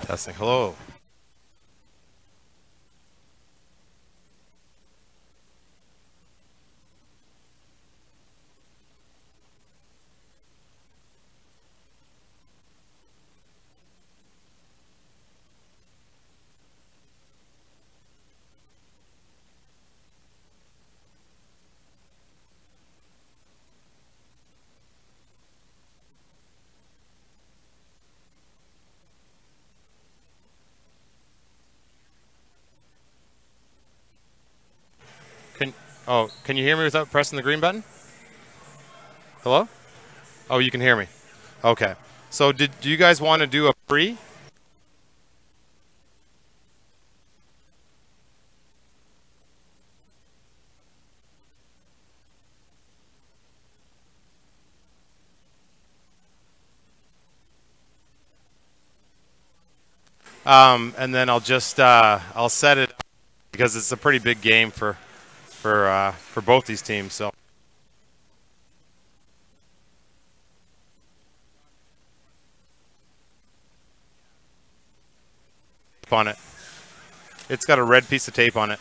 Testing. Hello. Can can you hear me without pressing the green button? Hello? Oh, you can hear me. Okay. So do you guys want to do a free? And then I'll set it because it's a pretty big game for both these teams. So on it, it's got a red piece of tape on it.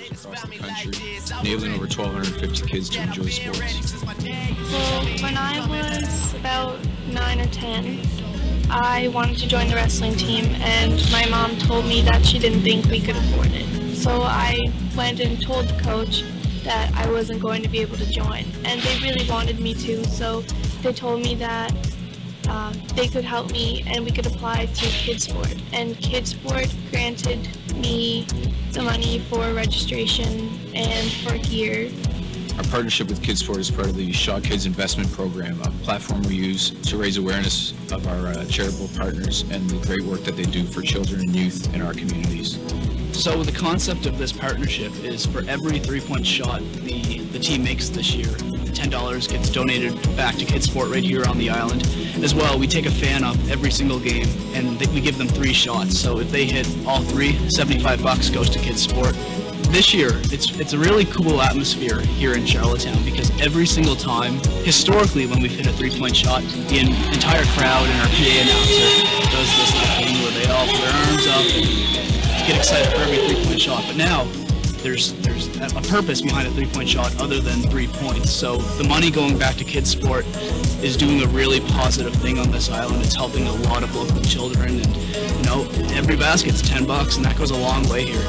schools across the country, enabling over 1,250 kids to enjoy sports. Well, when I was about 9 or 10, I wanted to join the wrestling team, and my mom told me that she didn't think we could afford it. So I went and told the coach that I wasn't going to be able to join, and they really wanted me to, so they told me that they could help me and we could apply to Kidsport, and Kidsport granted me the money for registration and for gear. Our partnership with Kidsport is part of the Shaw Kids Investment Program, a platform we use to raise awareness of our charitable partners and the great work that they do for children and youth in our communities. So the concept of this partnership is for every three-point shot the team makes this year, $10 gets donated back to Kidsport right here on the island. As well, we take a fan up every single game and we give them 3 shots. So if they hit all 3, $75 goes to Kidsport. This year, it's a really cool atmosphere here in Charlottetown because every single time, historically when we've hit a 3-point shot, the entire crowd and our PA announcer does this thing where they all put their arms up and get excited for every 3-point shot. But now, there's a purpose behind a 3-point shot other than 3 points. So the money going back to Kidsport is doing a really positive thing on this island. It's helping a lot of local children, and you know, every basket's $10 and that goes a long way here.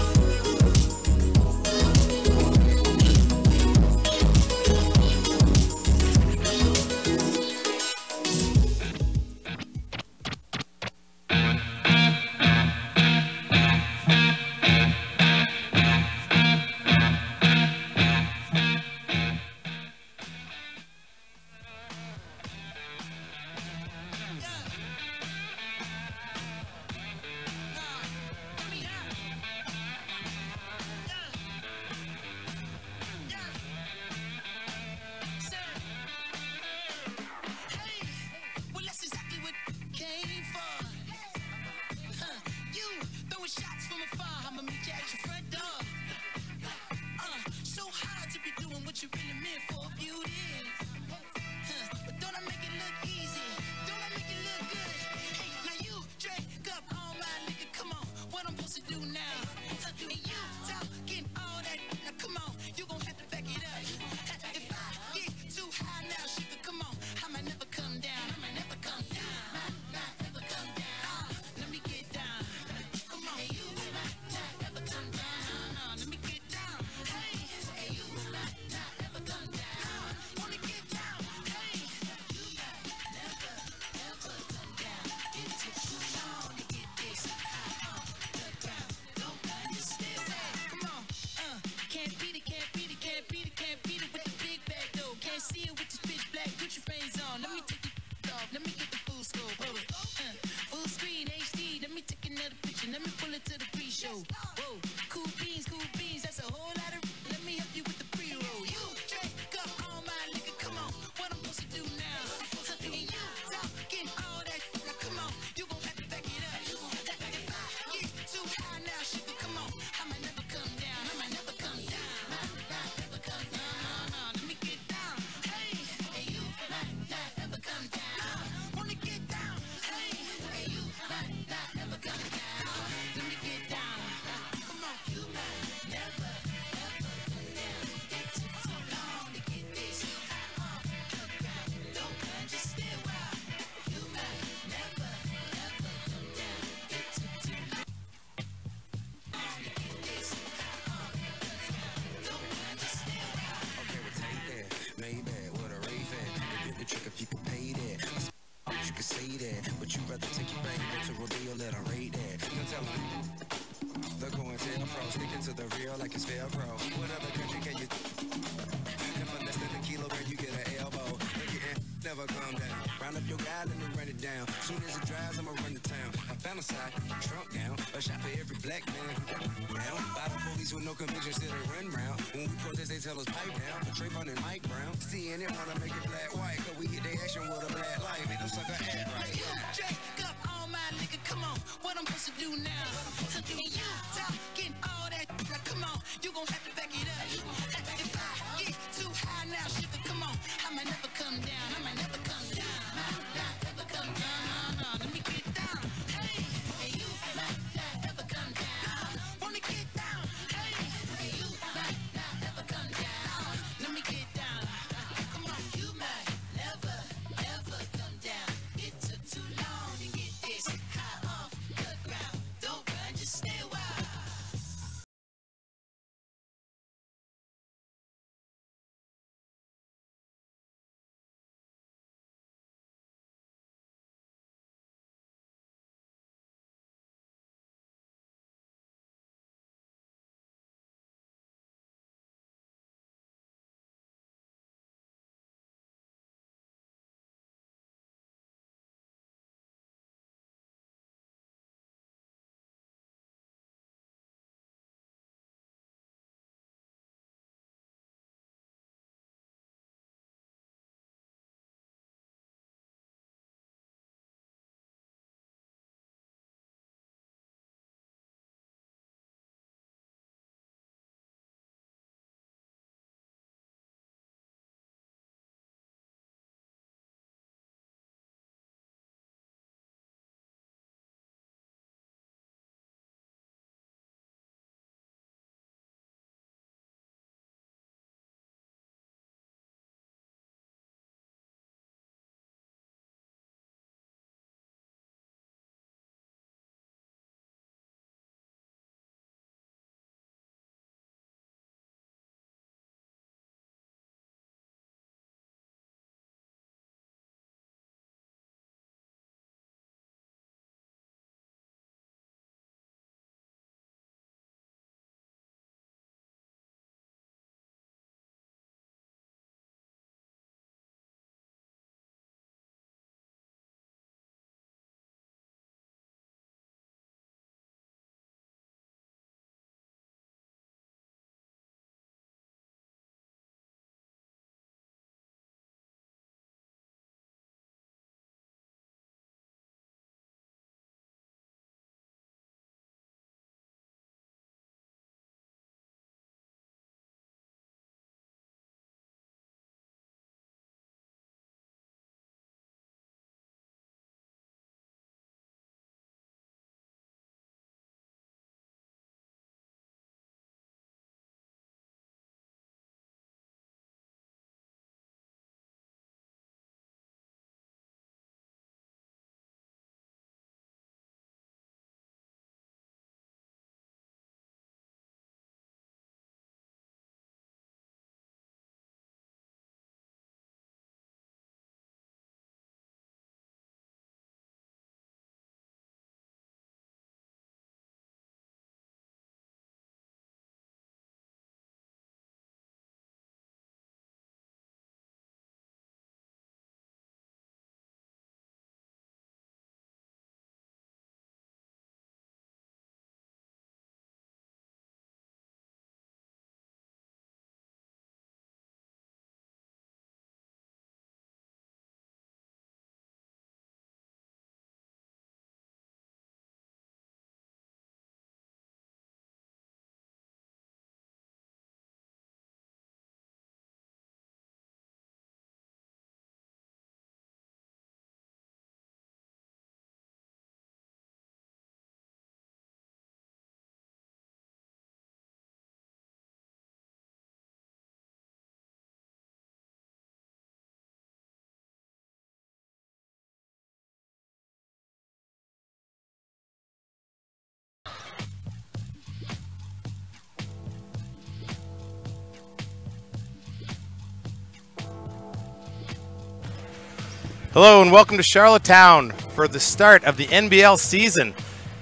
Hello and welcome to Charlottetown for the start of the NBL season.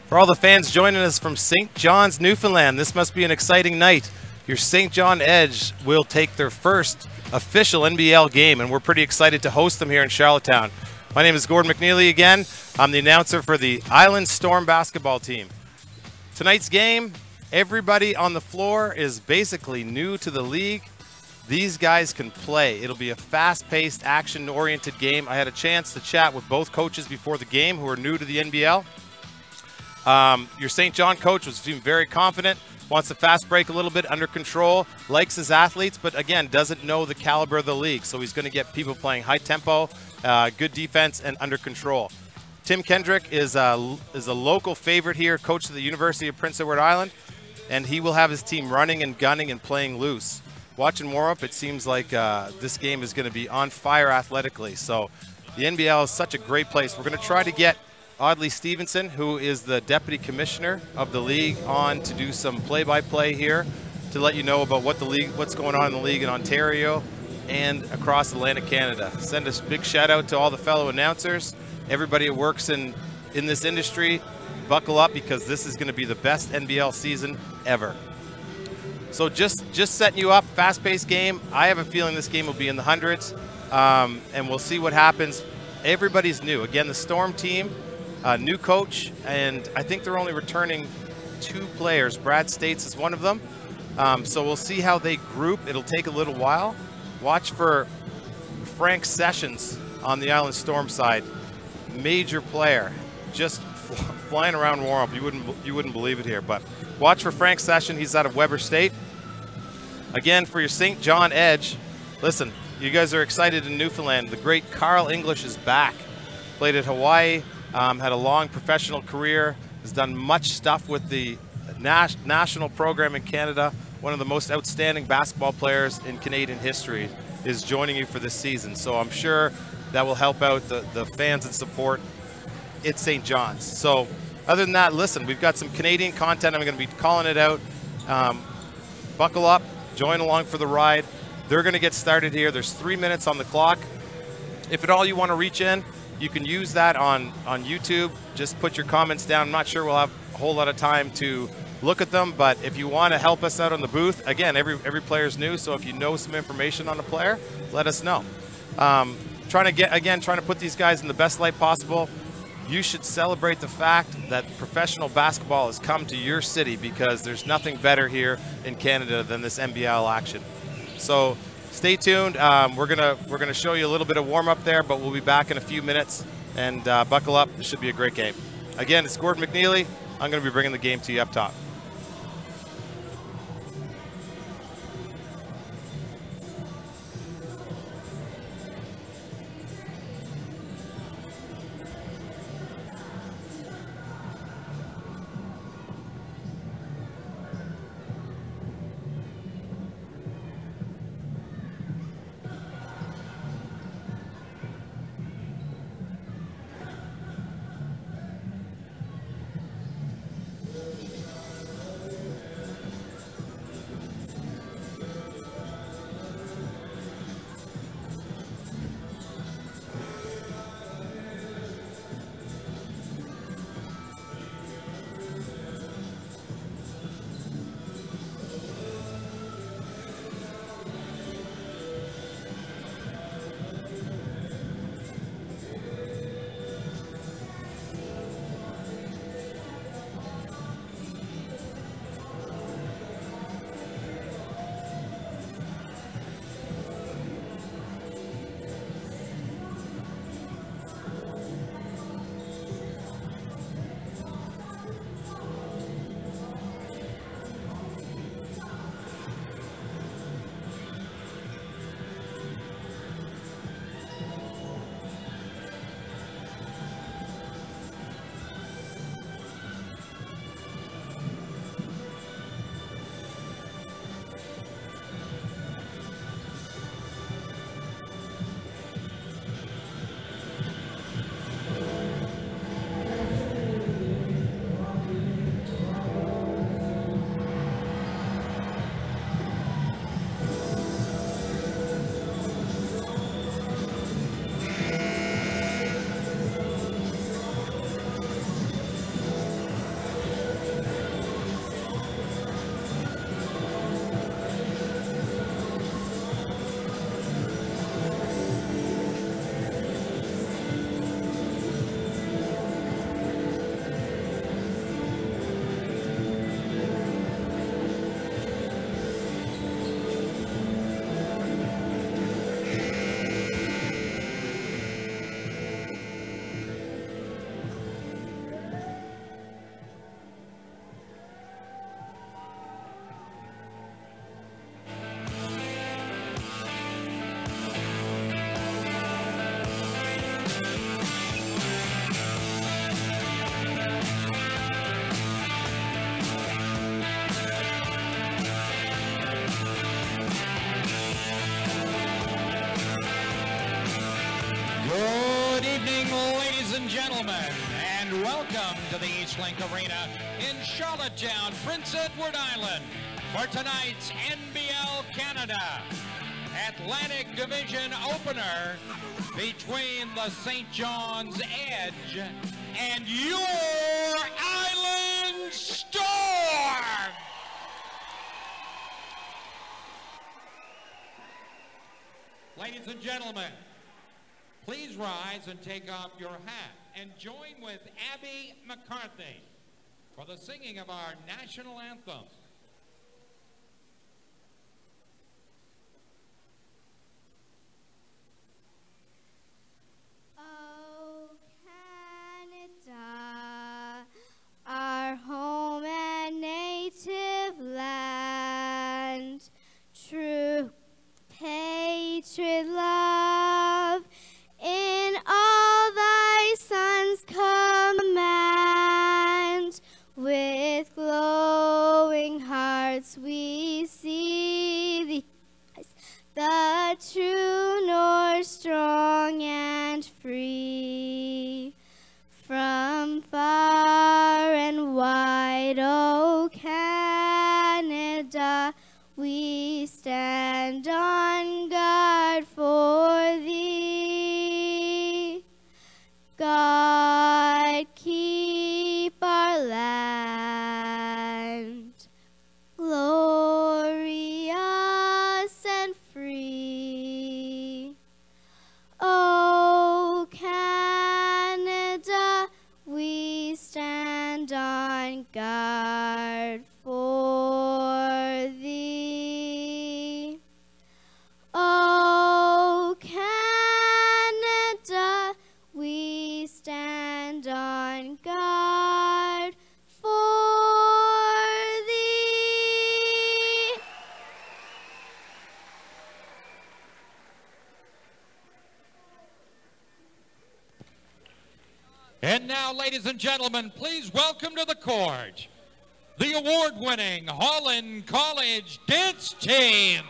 For all the fans joining us from St. John's, Newfoundland, this must be an exciting night. Your St. John Edge will take their first official NBL game, and we're pretty excited to host them here in Charlottetown. My name is Gordon McNeely again. I'm the announcer for the Island Storm basketball team. Tonight's game, everybody on the floor is basically new to the league. These guys can play. It'll be a fast-paced, action-oriented game. I had a chance to chat with both coaches before the game who are new to the NBL. Your St. John coach was feeling very confident, wants the fast break a little bit under control, likes his athletes, but again, doesn't know the caliber of the league. So he's going to get people playing high tempo, good defense, and under control. Tim Kendrick is a local favorite here, coach of the University of Prince Edward Island, and he will have his team running and gunning and playing loose. Watching warm-up, it seems like this game is going to be on fire athletically. So the NBL is such a great place. We're going to try to get Audley Stevenson, who is the deputy commissioner of the league, on to do some play-by-play here to let you know about what's going on in the league in Ontario and across Atlantic Canada. Send a big shout-out to all the fellow announcers, everybody who works in this industry. Buckle up, because this is going to be the best NBL season ever. So just setting you up, fast-paced game. I have a feeling this game will be in the hundreds, and we'll see what happens. Everybody's new. Again, the Storm team, new coach, and I think they're only returning 2 players. Brad States is one of them. So we'll see how they group. It'll take a little while. Watch for Frank Sessions on the Island Storm side. Major player, just flying around warm-up. You wouldn't believe it here, but watch for Frank Session. He's out of Weber State. Again, for your St. John Edge, listen, you guys are excited in Newfoundland. The great Carl English is back. Played at Hawaii, had a long professional career, has done much stuff with the national program in Canada. One of the most outstanding basketball players in Canadian history is joining you for this season. So I'm sure that will help out the fans and support at St. John's. So other than that, listen, we've got some Canadian content. I'm going to be calling it out. Buckle up, join along for the ride. They're going to get started here. There's 3 minutes on the clock. If at all you want to reach in, you can use that on YouTube. Just put your comments down. I'm not sure we'll have a whole lot of time to look at them, but if you want to help us out on the booth, again, every player is new, so if you know some information on a player, let us know. Trying to put these guys in the best light possible. You should celebrate the fact that professional basketball has come to your city, because there's nothing better here in Canada than this NBL action. So stay tuned. We're gonna show you a little bit of warm up there, but we'll be back in a few minutes. And buckle up. This should be a great game. Again, it's Gordon McNeely. I'm going to be bringing the game to you up top. and gentlemen, and welcome to the Eastlink Arena in Charlottetown, Prince Edward Island, for tonight's NBL Canada Atlantic Division opener between the St. John's Edge and your Island Storm. Ladies and gentlemen, please rise and take off your hat and join with Abby McCarthy for the singing of our national anthem. Oh, Canada, our home and native land, true patriot love, in all thy sons command, with glowing hearts we see thee, the true north, strong and free. From far and wide, O Canada, we stand on guard for thee. God, keep our land glorious and free. O Canada, we stand on guard for thee. O Canada, we stand on guard for thee. And now, ladies and gentlemen, please welcome to the court the award-winning Holland College Dance Team.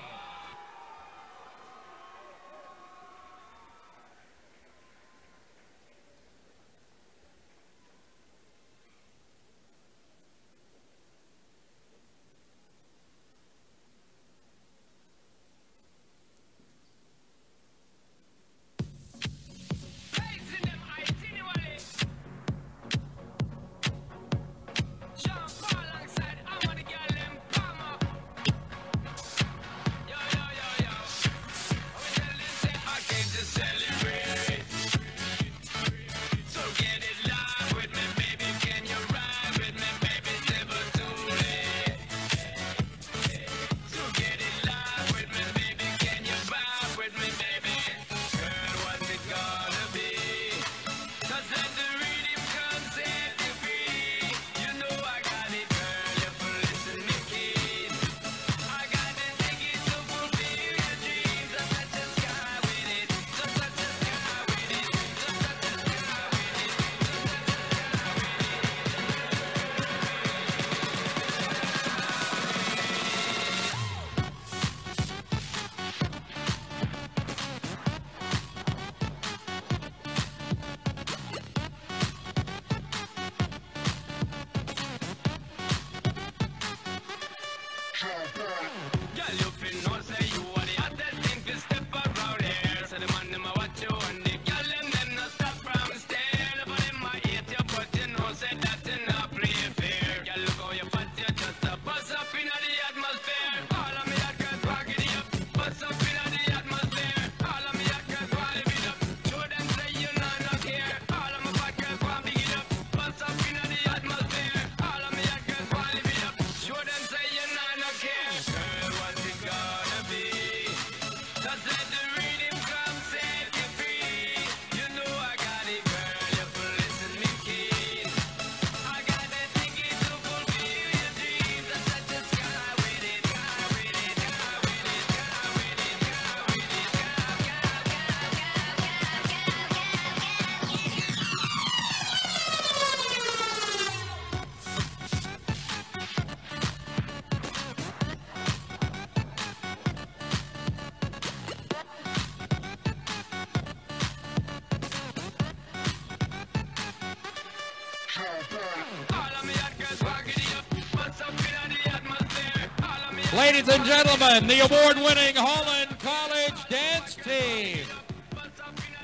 Ladies and gentlemen, the award-winning Holland College dance team.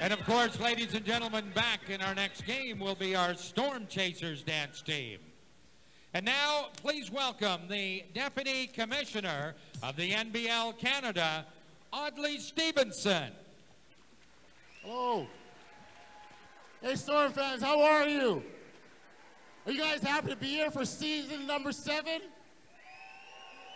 And of course, ladies and gentlemen, back in our next game will be our Storm Chasers dance team. And now, please welcome the Deputy Commissioner of the NBL Canada, Audley Stevenson. Hello. Hey, Storm fans, how are you? Are you guys happy to be here for season number 7?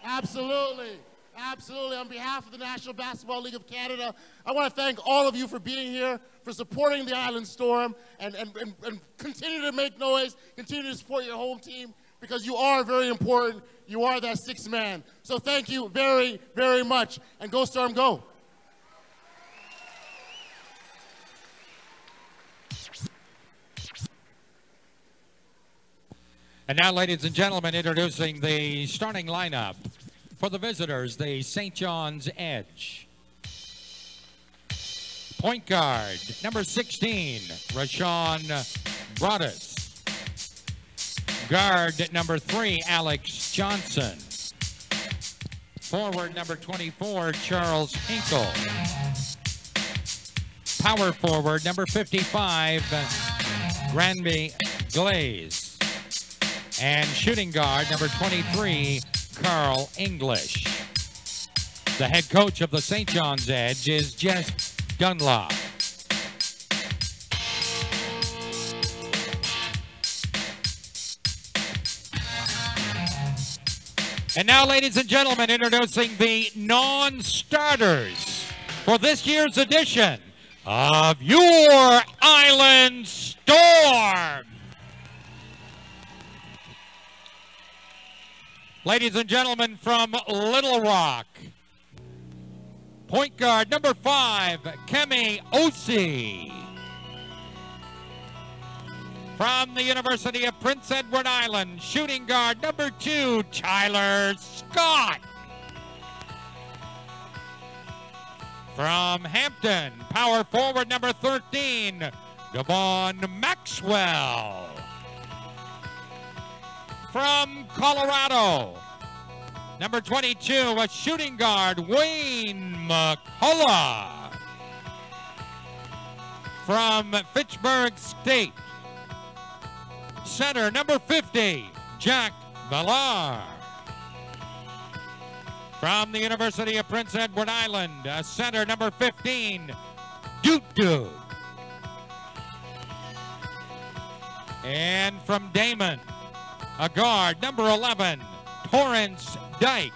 Absolutely. Absolutely. On behalf of the National Basketball League of Canada, I want to thank all of you for being here, for supporting the Island Storm, and continue to make noise, continue to support your home team, because you are very important. You are that sixth man. So thank you very, very much. And go Storm, go. And now, ladies and gentlemen, introducing the starting lineup for the visitors, the St. John's Edge. Point guard, number 16, Rashawn Broadus. Guard, number 3, Alex Johnson. Forward, number 24, Charles Hinkle. Power forward, number 55, Granby Glaze. And shooting guard, number 23, Carl English. The head coach of the St. John's Edge is Jeff Dunlop. And now, ladies and gentlemen, introducing the non-starters for this year's edition of your Island Storm. Ladies and gentlemen, from Little Rock, point guard number 5, Kemi Osi. From the University of Prince Edward Island, shooting guard number 2, Tyler Scott. From Hampton, power forward number 13, Devon Maxwell. From Colorado, number 22, a shooting guard, Wayne McCullough. From Fitchburg State, center, number 50, Jack Villar. From the University of Prince Edward Island, center, number 15, Duke. And from Damon, a guard, number 11, Torrance Dyke.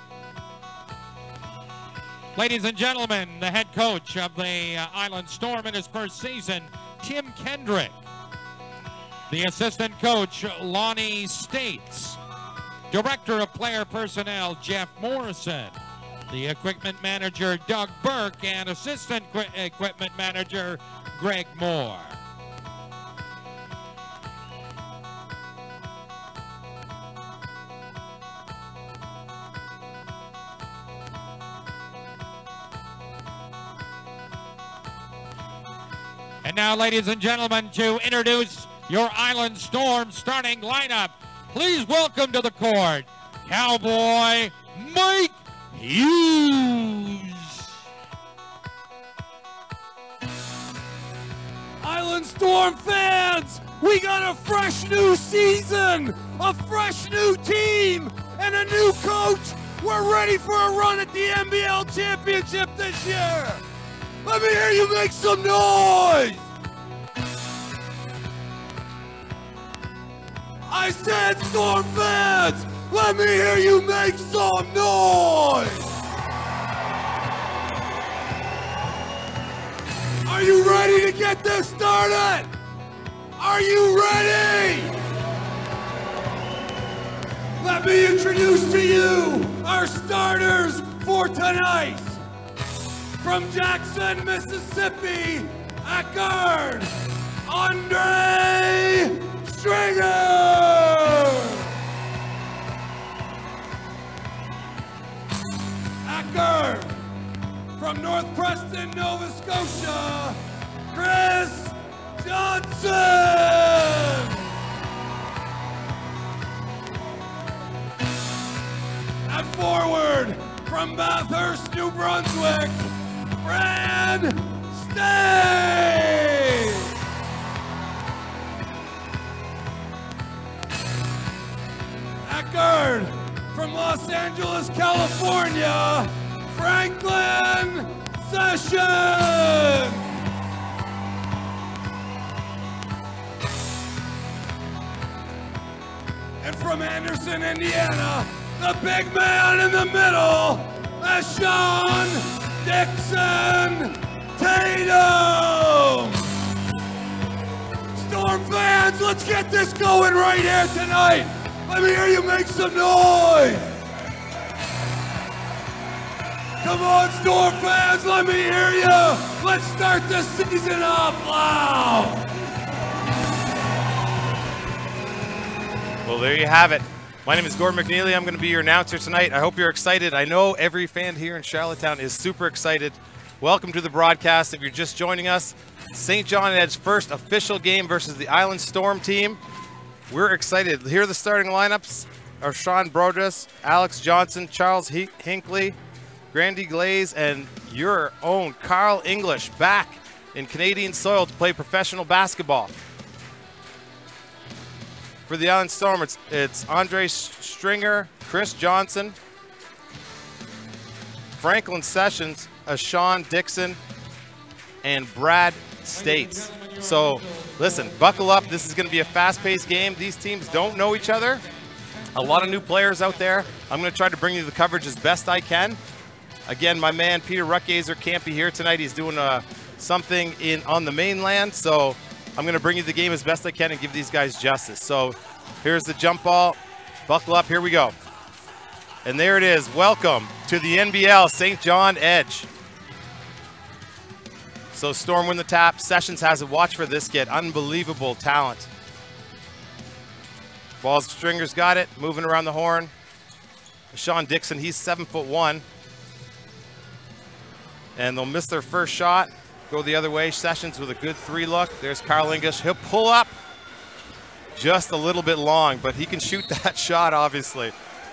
Ladies and gentlemen, the head coach of the Island Storm in his first season, Tim Kendrick. The assistant coach, Lonnie States. Director of Player Personnel, Jeff Morrison. The equipment manager, Doug Burke, and assistant equipment manager, Greg Moore. And now, ladies and gentlemen, to introduce your Island Storm starting lineup, please welcome to the court, Cowboy Mike Hughes. Island Storm fans, we got a fresh new season, a fresh new team, and a new coach. We're ready for a run at the NBL championship this year. Let me hear you make some noise. I said, Storm fans, let me hear you make some noise. Are you ready to get this started? Are you ready? Let me introduce to you our starters for tonight. From Jackson, Mississippi, at guard, Andre Stringer. At guard, from North Preston, Nova Scotia, Chris Johnson. from Bathurst, New Brunswick, Fran Stay. At guard, from Los Angeles, California, Franklin Session. And from Anderson, Indiana, the big man in the middle, Sean Dixon Tatum. Storm fans, let's get this going right here tonight. Let me hear you make some noise. Come on, Storm fans, let me hear you. Let's start this season off loud. Well, there you have it. My name is Gordon McNeely. I'm going to be your announcer tonight. I hope you're excited. I know every fan here in Charlottetown is super excited. Welcome to the broadcast. If you're just joining us, St. John Ed's first official game versus the Island Storm team. We're excited. Here are the starting lineups. Are Sean Brodus, Alex Johnson, Charles Hinckley, Grandy Glaze, and your own Carl English back in Canadian soil to play professional basketball. For the Island Storm, it's Andre Stringer, Chris Johnson, Franklin Sessions, Sean Dixon, and Brad States. So listen, buckle up. This is going to be a fast-paced game. These teams don't know each other. A lot of new players out there. I'm going to try to bring you the coverage as best I can. Again, my man Peter Ruckgazer can't be here tonight. He's doing something on the mainland, so I'm going to bring you the game as best I can and give these guys justice. So here's the jump ball. Buckle up. Here we go. And there it is. Welcome to the NBL St. John Edge. So Storm win the tap. Sessions has it. Watch for this kid. Unbelievable talent. Ball's Stringer's got it. Moving around the horn. Sean Dixon, he's 7'1". And they'll miss their first shot. Go the other way. Sessions with a good three look. There's Carl English. He'll pull up just a little bit long, but he can shoot that shot, obviously.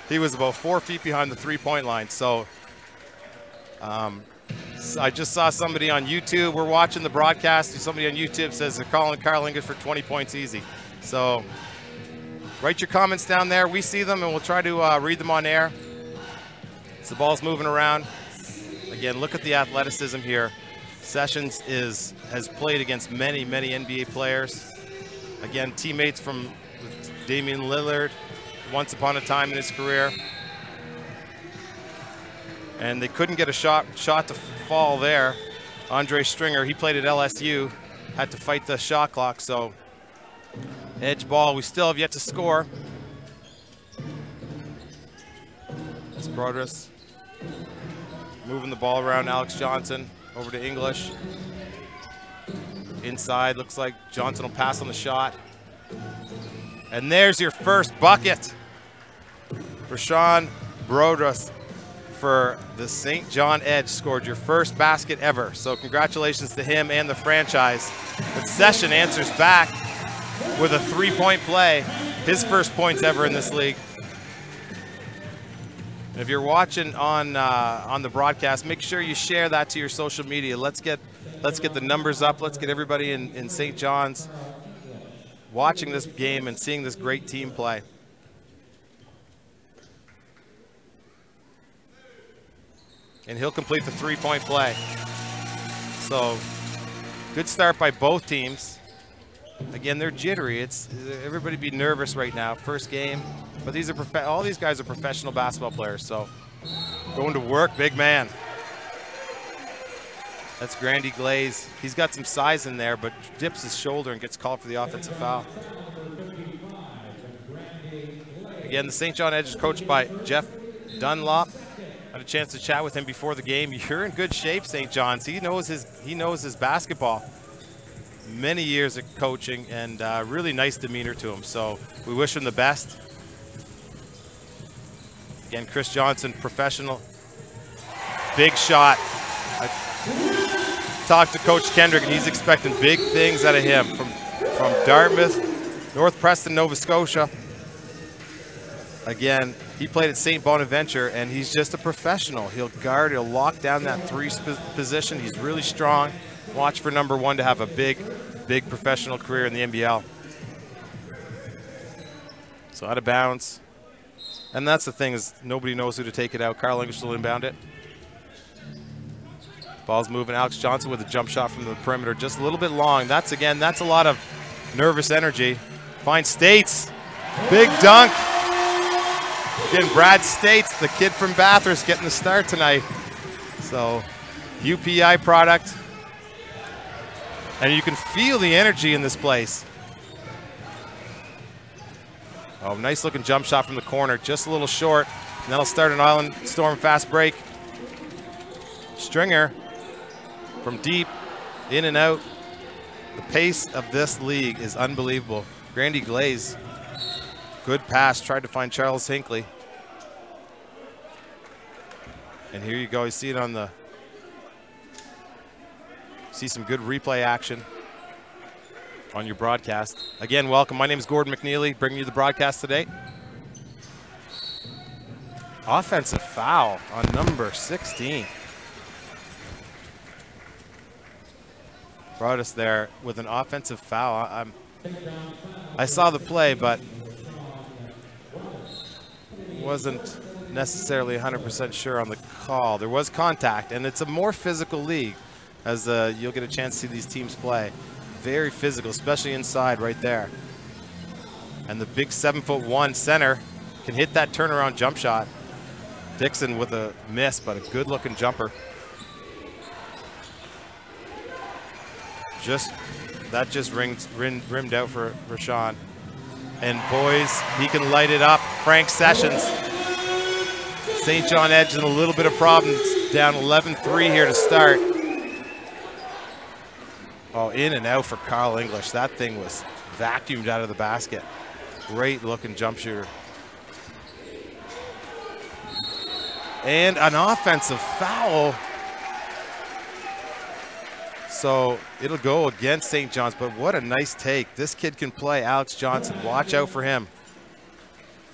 He was about 4 feet behind the three-point line. So I just saw somebody on YouTube. We're watching the broadcast. Somebody on YouTube says they're calling Carl English for 20 points easy. So write your comments down there. We see them, and we'll try to read them on air. So the ball's moving around. Again, look at the athleticism here. Sessions has played against many, many NBA players. Again, teammates from Damian Lillard once upon a time in his career. And they couldn't get a shot to fall there. Andre Stringer, he played at LSU, had to fight the shot clock, so edge ball, we still have yet to score. That's Brodus. Moving the ball around, Alex Johnson over to English. Inside, looks like Johnson will pass on the shot. And there's your first bucket for Sean Brodus for the St. John Edge. Scored your first basket ever. So congratulations to him and the franchise. But Session answers back with a three-point play. His first points ever in this league. And if you're watching on the broadcast, make sure you share that to your social media. Let's get the numbers up. Let's get everybody in St. John's watching this game and seeing this great team play. And he'll complete the three-point play. So good start by both teams. Again, they're jittery. Everybody be nervous right now. First game. But these are all these guys are professional basketball players. So going to work, big man. That's Grandy Glaze. He's got some size in there, but dips his shoulder and gets called for the offensive foul. Again, the St. John Edge is coached by Jeff Dunlop. I had a chance to chat with him before the game. You're in good shape, St. John's. He knows his basketball. Many years of coaching and really nice demeanor to him. So we wish him the best. Again, Chris Johnson, professional. Big shot. I talked to Coach Kendrick, and he's expecting big things out of him from Dartmouth, North Preston, Nova Scotia. Again, he played at St. Bonaventure, and he's just a professional. He'll guard, he'll lock down that 3 position. He's really strong. Watch for number 1 to have a big professional career in the NBL. So out of bounds. And that's the thing, is nobody knows who to take it out. Carl English will inbound it. Ball's moving. Alex Johnson with a jump shot from the perimeter, just a little bit long. That's a lot of nervous energy. Finds States. Big dunk. Again, Brad States, the kid from Bathurst, getting the start tonight. So, UPI product. And you can feel the energy in this place. Oh, nice looking jump shot from the corner, just a little short. And that'll start an Island Storm fast break. Stringer from deep, in and out. The pace of this league is unbelievable. Grandy Glaze, good pass, tried to find Charles Hinckley. And here you go, you see it on the, see some good replay action on your broadcast. Again, welcome, my name is Gordon McNeely, bringing you the broadcast today. Offensive foul on number 16. Brought us there with an offensive foul. I saw the play, but wasn't necessarily 100% sure on the call. There was contact, and it's a more physical league, as you'll get a chance to see these teams play. Very physical, especially inside right there. And the big 7'1" center can hit that turnaround jump shot. Dixon with a miss, but a good-looking jumper. That just rimmed out for Rashawn. And boys, he can light it up. Frank Sessions. St. John Edge in a little bit of problems. Down 11-3 here to start. Oh, in and out for Carl English. That thing was vacuumed out of the basket. Great looking jump shooter. And an offensive foul. So it'll go against St. John's, but what a nice take. This kid can play, Alex Johnson. Watch out for him.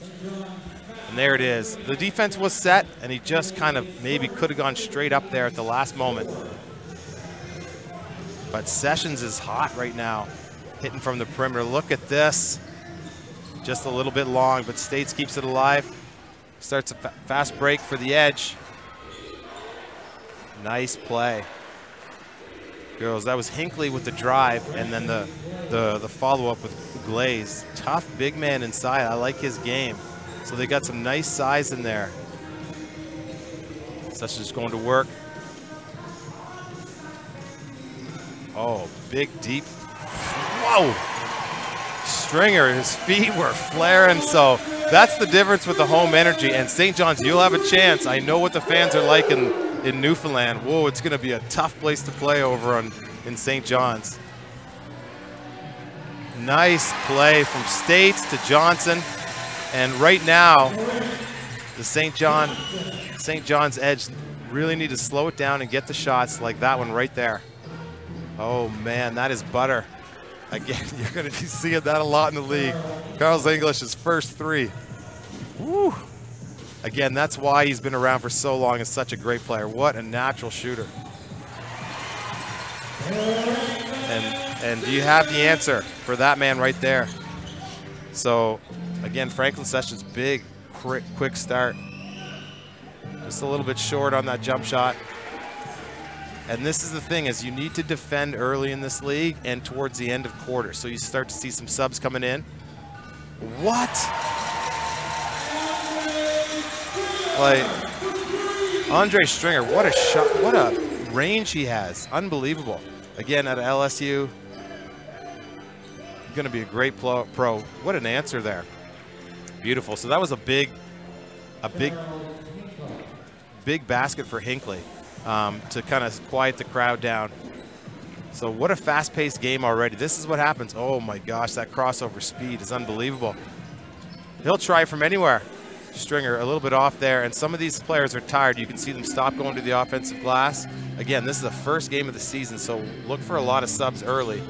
And there it is. The defense was set, and he just kind of maybe could have gone straight up there at the last moment. But Sessions is hot right now, hitting from the perimeter. Look at this. Just a little bit long, but States keeps it alive. Starts a fast break for the Edge. Nice play. Girls, that was Hinckley with the drive, and then the follow-up with Glaze. Tough big man inside. I like his game. So they got some nice size in there. Sessions going to work. Oh, big deep. Whoa! Stringer, his feet were flaring, so that's the difference with the home energy. And St. John's, you'll have a chance. I know what the fans are like in Newfoundland. Whoa, it's going to be a tough place to play over in St. John's. Nice play from States to Johnson. And right now, the St. John's Edge really need to slow it down and get the shots like that one right there. Oh, man, that is butter. Again, you're going to be seeing that a lot in the league. Carl English's first 3. Woo! Again, that's why he's been around for so long and such a great player. What a natural shooter. And do you have the answer for that man right there? So, again, Franklin Sessions, big, quick start. Just a little bit short on that jump shot. And this is the thing, is you need to defend early in this league and towards the end of quarter. So you start to see some subs coming in. What? Like, Andre Stringer, what a shot, what a range he has. Unbelievable. Again, at LSU, going to be a great pro. What an answer there. Beautiful. So that was a big basket for Hinckley to kind of quiet the crowd down. So what a fast-paced game already. This is what happens. Oh my gosh, that crossover speed is unbelievable. He'll try from anywhere. Stringer a little bit off there, and some of these players are tired. You can see them stop going to the offensive glass. Again, this is the first game of the season, so look for a lot of subs early.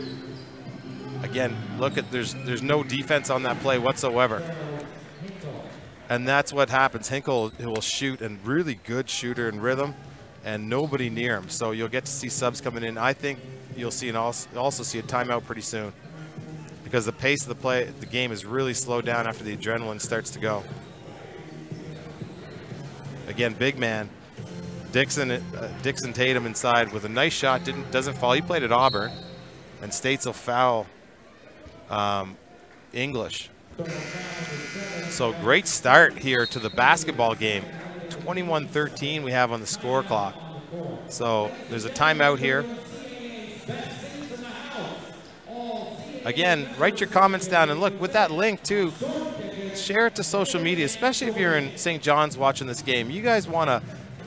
Again, look at, there's no defense on that play whatsoever. And that's what happens. Hinkle will shoot, and really good shooter in rhythm, and nobody near him. So you'll get to see subs coming in. I think you'll see also see a timeout pretty soon, because the pace of the game is really slowed down after the adrenaline starts to go. Again, big man, Dixon Tatum inside with a nice shot. Doesn't fall. He played at Auburn, and States will foul English. So great start here to the basketball game. 21-13 we have on the score clock. So there's a timeout here. Again, write your comments down, and look, with that link too, share it to social media, especially if you're in St. John's watching this game. You guys want to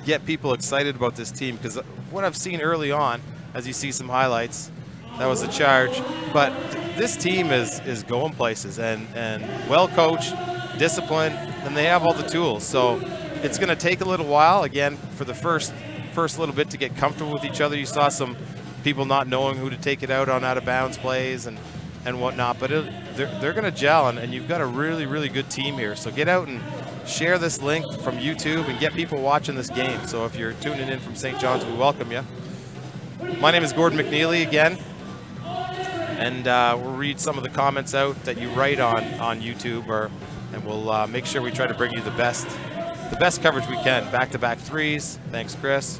get people excited about this team, because what I've seen early on, as you see some highlights, that was a charge, but this team is going places, and well coached, disciplined, and they have all the tools. So it's going to take a little while, again, for the first little bit to get comfortable with each other. You saw some people not knowing who to take it out on out of bounds plays and whatnot, but they're going to gel, and you've got a really, really good team here. So get out and share this link from YouTube and get people watching this game. So if you're tuning in from St. John's, we welcome you. My name is Gordon McNeely again, and we'll read some of the comments out that you write on YouTube, and we'll make sure we try to bring you the best coverage we can. Back-to-back threes. Thanks, Chris.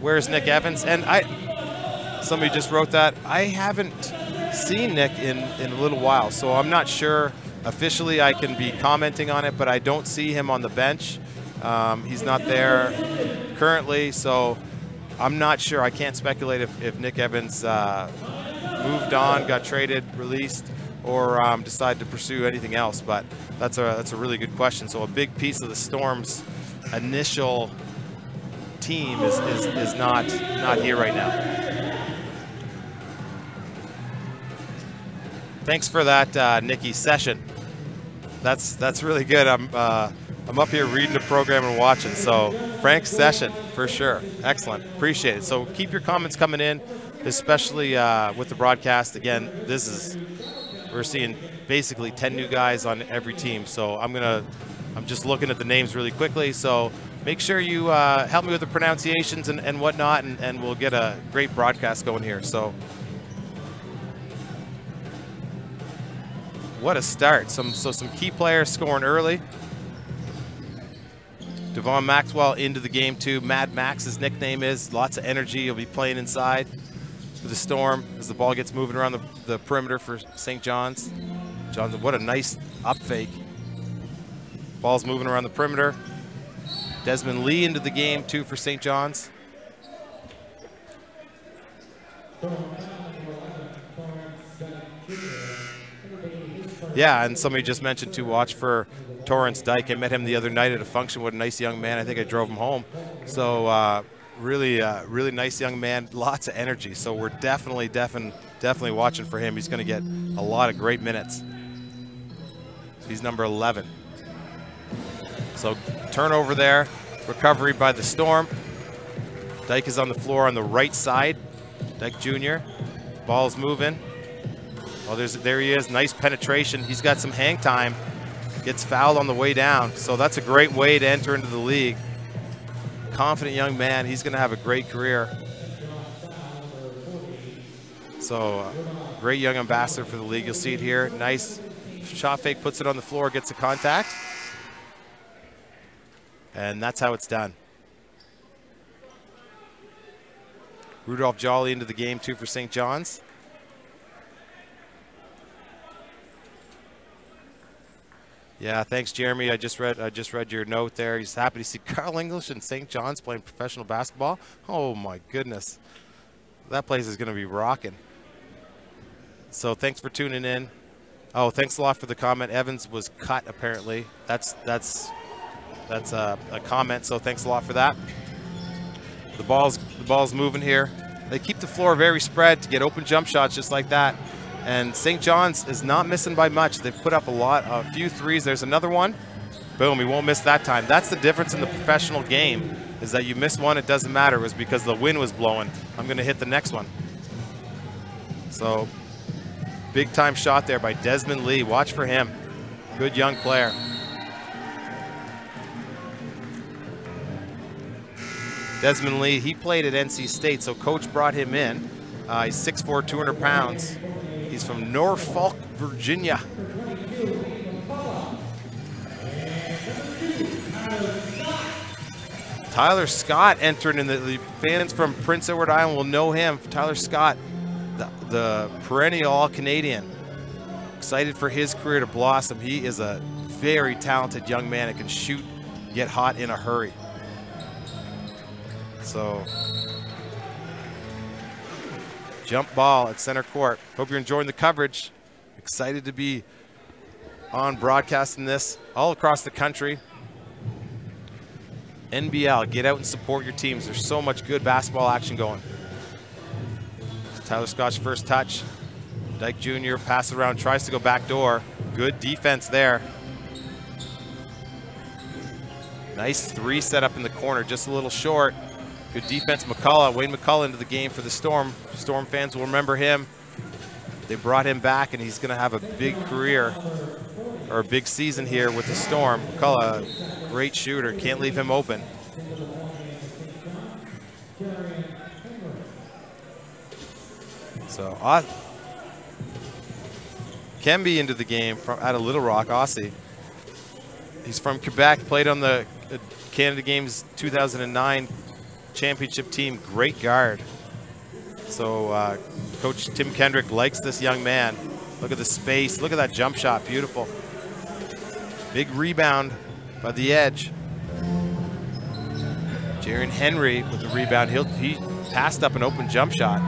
Where's Nick Evans? And somebody just wrote that. I haven't seen Nick in a little while, so I'm not sure officially I can be commenting on it, but I don't see him on the bench. He's not there currently, so I'm not sure. I can't speculate if Nick Evans moved on, got traded, released, or decided to pursue anything else, but that's a really good question. So a big piece of the Storm's initial team is not here right now. Thanks for that, Nikki Session. That's really good. I'm up here reading the program and watching. So Frank's Session for sure. Excellent. Appreciate it. So keep your comments coming in, especially with the broadcast. Again, we're seeing basically 10 new guys on every team. So I'm just looking at the names really quickly. So make sure you help me with the pronunciations and whatnot, and we'll get a great broadcast going here. So what a start. Some key players scoring early. Devon Maxwell into the game too. Mad Max, his nickname is. Lots of energy. He'll be playing inside for the Storm as the ball gets moving around the perimeter for St. John's. What a nice up fake. Ball's moving around the perimeter. Desmond Lee into the game too for St. John's. Yeah, and somebody just mentioned to watch for Torrance Dyke. I met him the other night at a function. What a nice young man. I think I drove him home. So really nice young man, lots of energy. So we're definitely watching for him. He's going to get a lot of great minutes. He's number 11. So turnover there, recovery by the Storm. Dyke is on the floor on the right side. Dyke Jr. Ball's moving. Oh, there he is. Nice penetration. He's got some hang time. Gets fouled on the way down. So that's a great way to enter into the league. Confident young man. He's going to have a great career. So great young ambassador for the league. You'll see it here. Nice shot fake. Puts it on the floor. Gets a contact. And that's how it's done. Rudolph Jolly into the game too for St. John's. Yeah, thanks, Jeremy. I just read your note there. He's happy to see Carl English and St. John's playing professional basketball. Oh my goodness, that place is going to be rocking. So thanks for tuning in. Oh, thanks a lot for the comment. Evans was cut apparently. That's a comment. So thanks a lot for that. The ball's moving here. They keep the floor very spread to get open jump shots just like that. And St. John's is not missing by much. They've put up a few threes. There's another one. Boom, he won't miss that time. That's the difference in the professional game, is that you miss one, it doesn't matter. It was because the wind was blowing. I'm going to hit the next one. So big time shot there by Desmond Lee. Watch for him. Good young player. Desmond Lee, he played at NC State, so coach brought him in. He's 6'4", 200 pounds. He's from Norfolk, Virginia. Tyler Scott entering in. The fans from Prince Edward Island will know him. Tyler Scott, the perennial All-Canadian. Excited for his career to blossom. He is a very talented young man that can shoot, get hot in a hurry. So, jump ball at center court. Hope you're enjoying the coverage. Excited to be on broadcasting this all across the country. NBL, get out and support your teams. There's so much good basketball action going. Tyler Scott's first touch. Dyke Jr. passes around, tries to go back door. Good defense there. Nice three set up in the corner, just a little short. Good defense, McCullough. Wayne McCullough into the game for the Storm. Storm fans will remember him. They brought him back, and he's going to have a big career or a big season here with the Storm. McCullough, great shooter. Can't leave him open. So, Kemby into the game from out of Little Rock, Aussie. He's from Quebec, played on the Canada Games 2009 championship team, great guard. So Coach Tim Kendrick likes this young man. Look at the space, look at that jump shot, beautiful. Big rebound by the edge. Jaren Henry with the rebound. He passed up an open jump shot.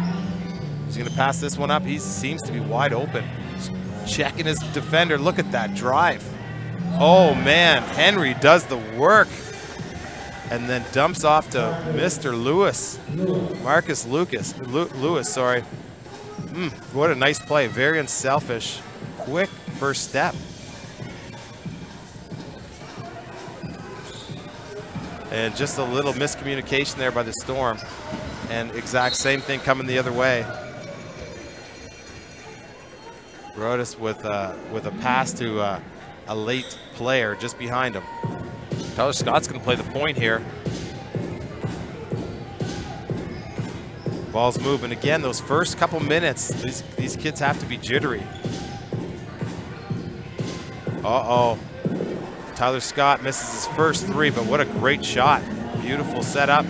He's gonna pass this one up. He seems to be wide open. Checking his defender, look at that drive. Oh man, Henry does the work and then dumps off to Mr. Lewis. Marcus Lewis, sorry. What a nice play, very unselfish, quick first step. And just a little miscommunication there by the Storm. And exact same thing coming the other way. Brodus with a pass to a late player just behind him. Tyler Scott's going to play the point here. Ball's moving again. Those first couple minutes, these kids have to be jittery. Uh-oh. Tyler Scott misses his first three, but what a great shot. Beautiful setup.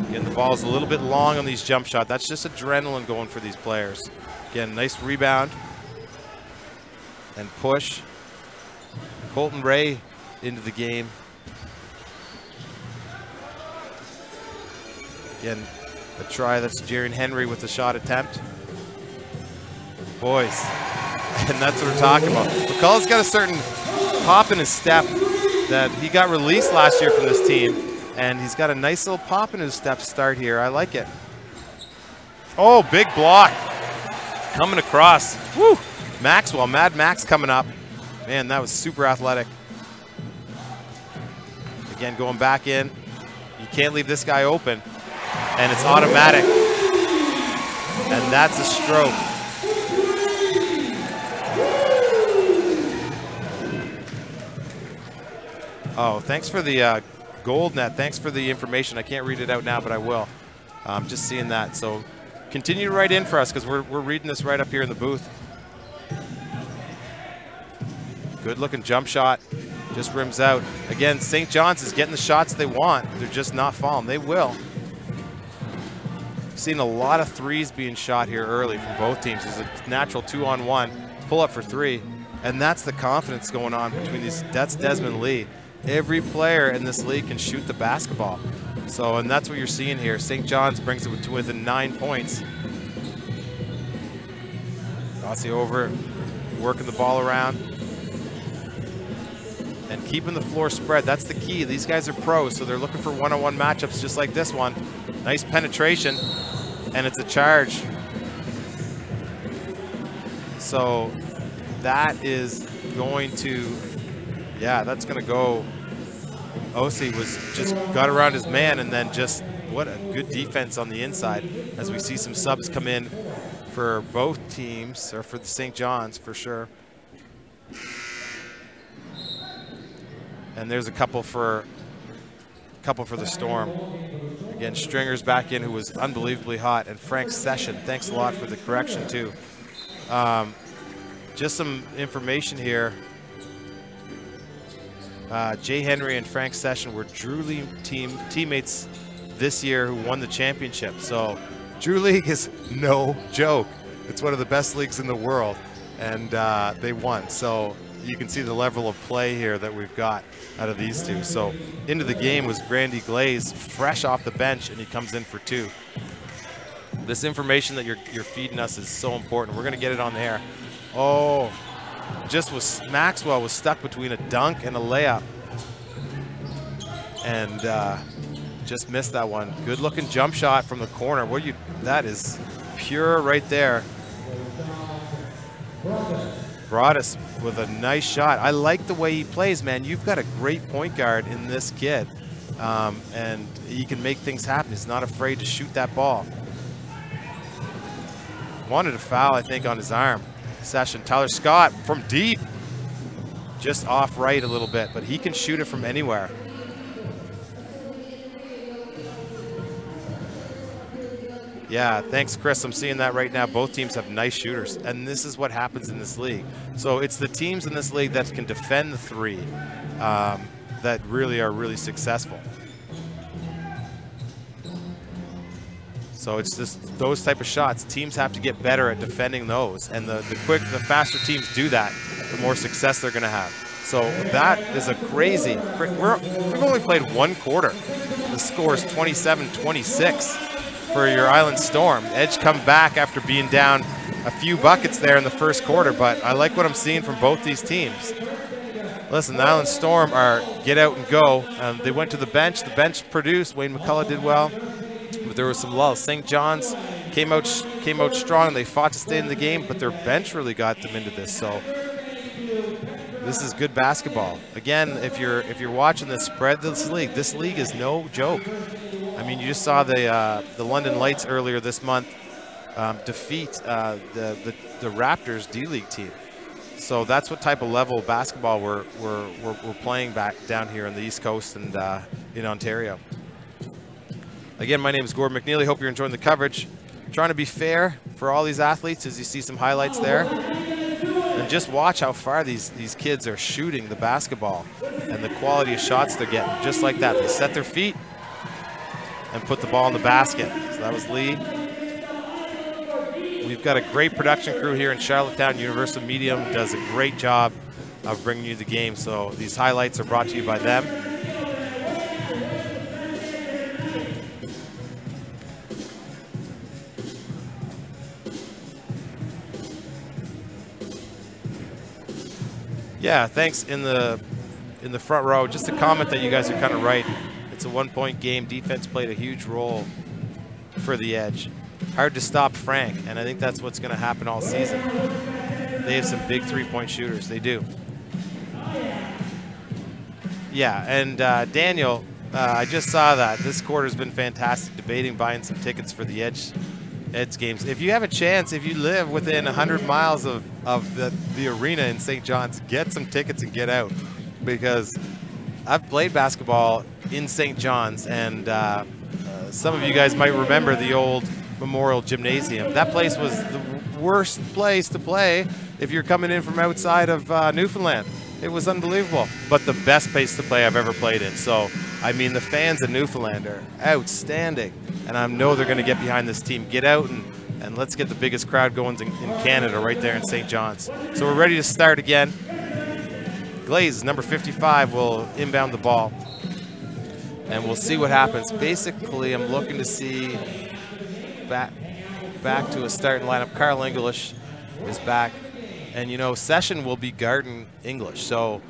Again, the ball's a little bit long on these jump shots. That's just adrenaline going for these players. Again, nice rebound and push. Colton Ray into the game. Again, a try. That's Jaren Henry with the shot attempt. Boys, and that's what we're talking about. McCullough's got a certain pop in his step that he got released last year from this team, and he's got a nice little pop in his step to start here. I like it. Oh, big block. Coming across. Woo! Maxwell, Mad Max coming up. Man, that was super athletic. Again, going back in. You can't leave this guy open. And it's automatic. And that's a stroke. Oh, thanks for the gold net. Thanks for the information. I can't read it out now, but I will. Just seeing that. So continue to write in for us because we're reading this right up here in the booth. Good looking jump shot, just rims out. Again, St. John's is getting the shots they want. They're just not falling. They will. Seen a lot of threes being shot here early from both teams. There's a natural 2-on-1 pull up for three, and that's the confidence going on between these. That's Desmond Lee. Every player in this league can shoot the basketball. So, and that's what you're seeing here. St. John's brings it to within 9 points. Aussie over, working the ball around. And keeping the floor spread, that's the key. These guys are pros, so they're looking for one-on-one matchups just like this one. Nice penetration, and it's a charge. So that is going to, yeah, that's going to go. Osi was just got around his man, and then just what a good defense on the inside as we see some subs come in for both teams, or for the St. John's for sure. And there's a couple for couple for the Storm. Again, Stringer's back in, who was unbelievably hot, and Frank Session. Thanks a lot for the correction too. Just some information here. Jay Henry and Frank Session were Drew League teammates this year who won the championship. So Drew League is no joke. It's one of the best leagues in the world, and they won. So you can see the level of play here that we've got out of these two. So into the game was Grandy Glaze, fresh off the bench, and he comes in for 2. This information that you're feeding us is so important. We're going to get it on the air. Oh, Maxwell was stuck between a dunk and a layup, and just missed that one. Good looking jump shot from the corner. That is pure right there. Broadus with a nice shot. I like the way he plays, man. You've got a great point guard in this kid, and he can make things happen. He's not afraid to shoot that ball. Wanted a foul, I think, on his arm. Session. Tyler Scott from deep. Just off right a little bit, but he can shoot it from anywhere. Yeah, thanks, Chris. I'm seeing that right now. Both teams have nice shooters, and this is what happens in this league. So it's the teams in this league that can defend the 3 that really are really successful. So it's just those type of shots. Teams have to get better at defending those, and the faster teams do that, the more success they're going to have. So that is a crazy. We've only played 1 quarter. The score is 27-26 for your Island Storm. Edge come back after being down a few buckets there in the first quarter, but I like what I'm seeing from both these teams. Listen, the Island Storm are get out and go. They went to the bench. The bench produced. Wayne McCullough did well, but there was some lulls. St. John's came out strong. They fought to stay in the game, but their bench really got them into this. So this is good basketball. Again, if you're watching this, spread this league. This league is no joke. I mean, you just saw the London Lights earlier this month defeat the Raptors D-League team. So that's what type of level of basketball we're playing back down here on the East Coast and in Ontario. Again, my name is Gordon McNeely. Hope you're enjoying the coverage. Trying to be fair for all these athletes, as you see some highlights there. And just watch how far these kids are shooting the basketball and the quality of shots they're getting. Just like that, they set their feet and put the ball in the basket. So that was Lee. We've got a great production crew here in Charlottetown. Universal Medium does a great job of bringing you the game. So these highlights are brought to you by them. Yeah, thanks in the front row. Just a comment that you guys are kind of right. It's a 1-point game. Defense played a huge role for the Edge. Hard to stop Frank, and I think that's what's going to happen all season. They have some big 3-point shooters. They do. Yeah, and Daniel, I just saw that. This quarter's been fantastic, debating buying some tickets for the Edge games. If you have a chance, if you live within 100 miles of the arena in St. John's, get some tickets and get out, because I've played basketball in St. John's, and some of you guys might remember the old Memorial Gymnasium. That place was the worst place to play if you're coming in from outside of Newfoundland. It was unbelievable, but the best place to play I've ever played in. So, I mean, the fans in Newfoundland are outstanding, and I know they're going to get behind this team. Get out and let's get the biggest crowd going in Canada right there in St. John's. So we're ready to start again. Glaze, number 55, will inbound the ball, and we'll see what happens. Basically, I'm looking to see back to a starting lineup. Carl English is back, and you know, Session will be guarding English, so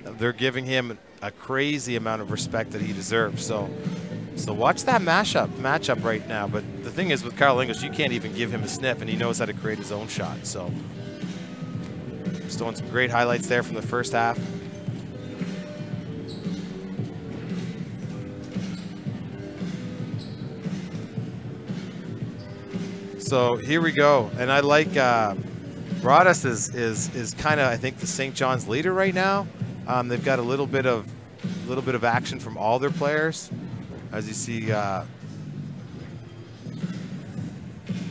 they're giving him a crazy amount of respect that he deserves. So watch that matchup right now. But the thing is, with Carl English, you can't even give him a sniff, and he knows how to create his own shot. So just doing some great highlights there from the first half. So here we go, and I like Broadus is kind of, I think, the St. John's leader right now. They've got a little bit of action from all their players. as you see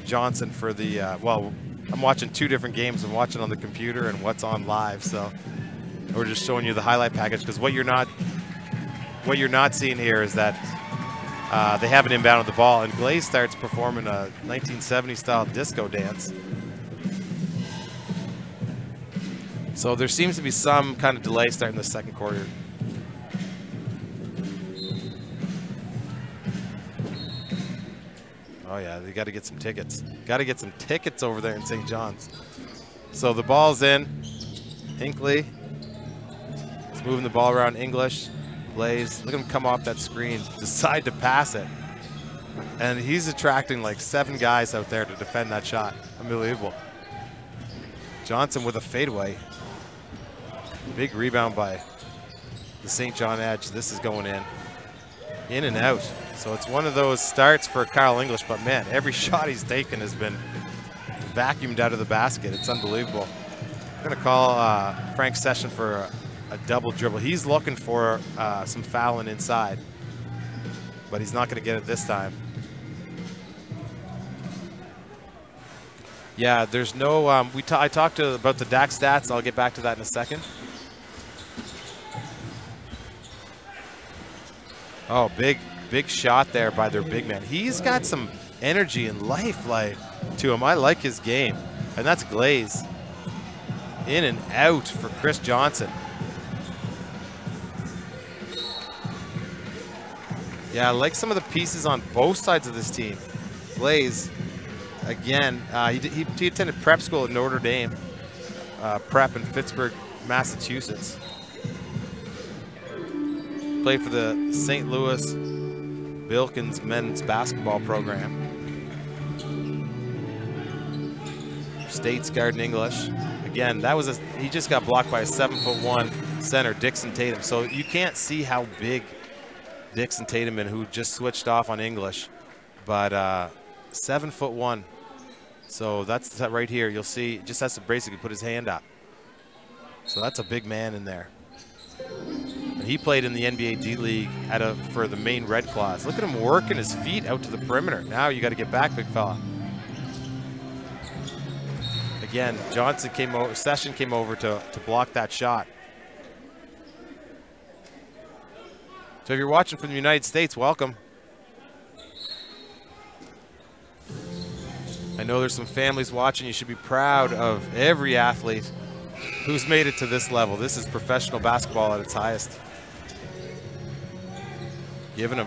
Johnson for the, well, I'm watching 2 different games. I'm watching on the computer and what's on live. So we're just showing you the highlight package, because what you're not seeing here is that they haven't inbounded the ball, and Glaze starts performing a 1970s style disco dance. So there seems to be some kind of delay starting the second quarter. Oh yeah, they got to get some tickets. Got to get some tickets over there in St. John's. So the ball's in. Hinkley is moving the ball around. English. Blaze, look at him come off that screen, decide to pass it. And he's attracting like 7 guys out there to defend that shot. Unbelievable. Johnson with a fadeaway. Big rebound by the St. John Edge. This is going in and out. So it's one of those starts for Kyle English, but man, every shot he's taken has been vacuumed out of the basket. It's unbelievable. I'm gonna call Frank Session for a double dribble. He's looking for some fouling inside, but he's not gonna get it this time. Yeah, there's no, I talked about the DAC stats. I'll get back to that in a second. Oh, big shot there by their big man. He's got some energy and life to him. I like his game. And that's Glaze. In and out for Chris Johnson. Yeah, I like some of the pieces on both sides of this team. Glaze, again, he attended prep school at Notre Dame, prep in Pittsburgh, Massachusetts. Played for the St. Louis Billikens men's basketball program. State's guarding English. Again, that was he just got blocked by a 7'1" center, Dixon Tatum. So you can't see how big Dixon Tatum is, who just switched off on English, but 7'1". So that's that right here. You'll see, just has to basically put his hand up. So that's a big man in there. And he played in the NBA D League for the Maine Red Claws. Look at him working his feet out to the perimeter. Now you got to get back, big fella. Again, Session came over to block that shot. So if you're watching from the United States, welcome. I know there's some families watching. You should be proud of every athlete who's made it to this level. This is professional basketball at its highest.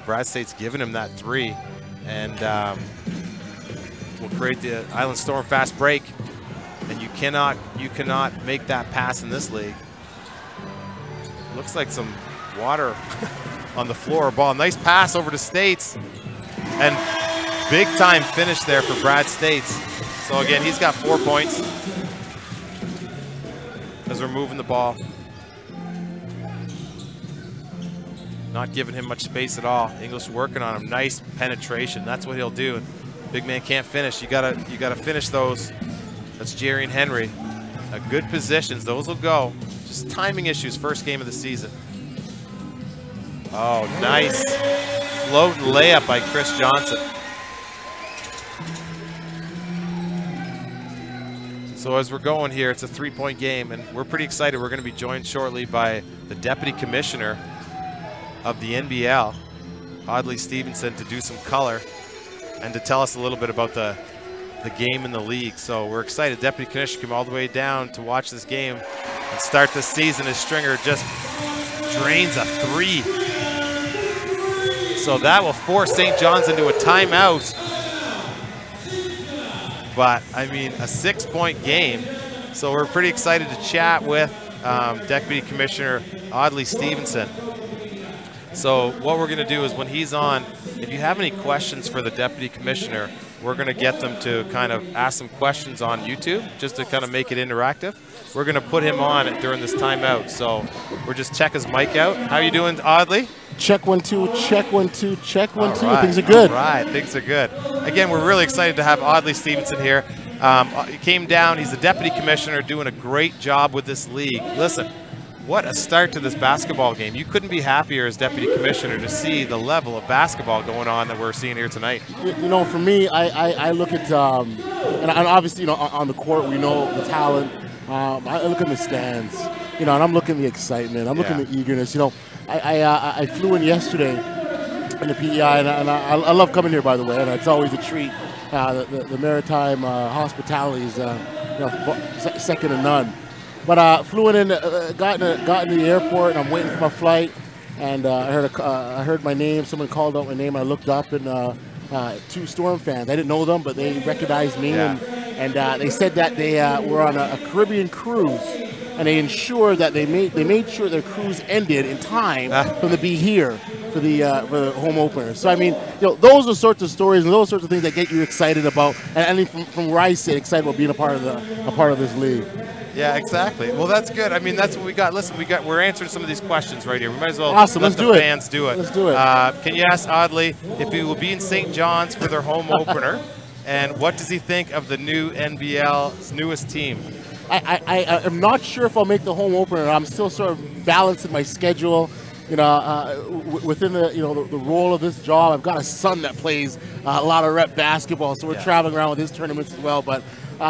Brad State's giving him that 3, and will create the Island Storm fast break. And you cannot make that pass in this league. Looks like some water on the floor. Ball, nice pass over to States, and big time finish there for Brad States. So again, he's got 4 points as we're moving the ball. Not giving him much space at all. English working on him. Nice penetration. That's what he'll do. Big man can't finish. You gotta finish those. That's Jerry and Henry. Good positions. Those will go. Just timing issues. First game of the season. Oh, nice floating layup by Chris Johnson. So as we're going here, it's a 3-point game, and we're pretty excited. We're going to be joined shortly by the Deputy Commissioner of the NBL, Audley Stevenson, to do some color and to tell us a little bit about the game in the league. So we're excited. Deputy Commissioner came all the way down to watch this game and start this season as Stringer just drains a 3. So that will force St. John's into a timeout. But, I mean, a 6-point game. So we're pretty excited to chat with Deputy Commissioner Audley Stevenson. So what we're going to do is when he's on, if you have any questions for the Deputy Commissioner, we're going to get them to kind of ask some questions on YouTube just to kind of make it interactive. We're going to put him on during this timeout. So we're just check his mic out. How you doing, Audley? Check 1 2, check 1 2, check 1 2. Right. Things are good. All right, things are good. Again, we're really excited to have Audley Stevenson here. He came down. He's the Deputy Commissioner, doing a great job with this league. Listen, what a start to this basketball game. You couldn't be happier as Deputy Commissioner to see the level of basketball going on that we're seeing here tonight. You know, for me, I look at, and obviously, you know, on the court, we know the talent. I look in the stands, you know, and I'm looking at the excitement. I'm looking at the eagerness. You know, I flew in yesterday in the PEI, and I love coming here, by the way, and it's always a treat. The maritime hospitality is you know, second to none. But flew in, got in the airport, and I'm waiting for my flight, and I heard my name. Someone called out my name. I looked up, and 2 Storm fans. I didn't know them, but they recognized me, and they said that they were on a Caribbean cruise, and they ensured that they made sure their cruise ended in time for them to be here for the home opener. So I mean, you know, those are the sorts of stories and those sorts of things that get you excited about, and I mean, from where I sit, excited about being a part of this league. Yeah, exactly. Well, that's good. I mean, that's what we got. Listen, we're answering some of these questions right here. We might as well let the fans do it. Let's do it. Can you ask Audley if he will be in St. John's for their home opener, and what does he think of the new NBL's newest team? I am not sure if I'll make the home opener. I'm still sort of balancing my schedule. You know, within the the role of this job, I've got a son that plays a lot of rep basketball, so we're traveling around with his tournaments as well. But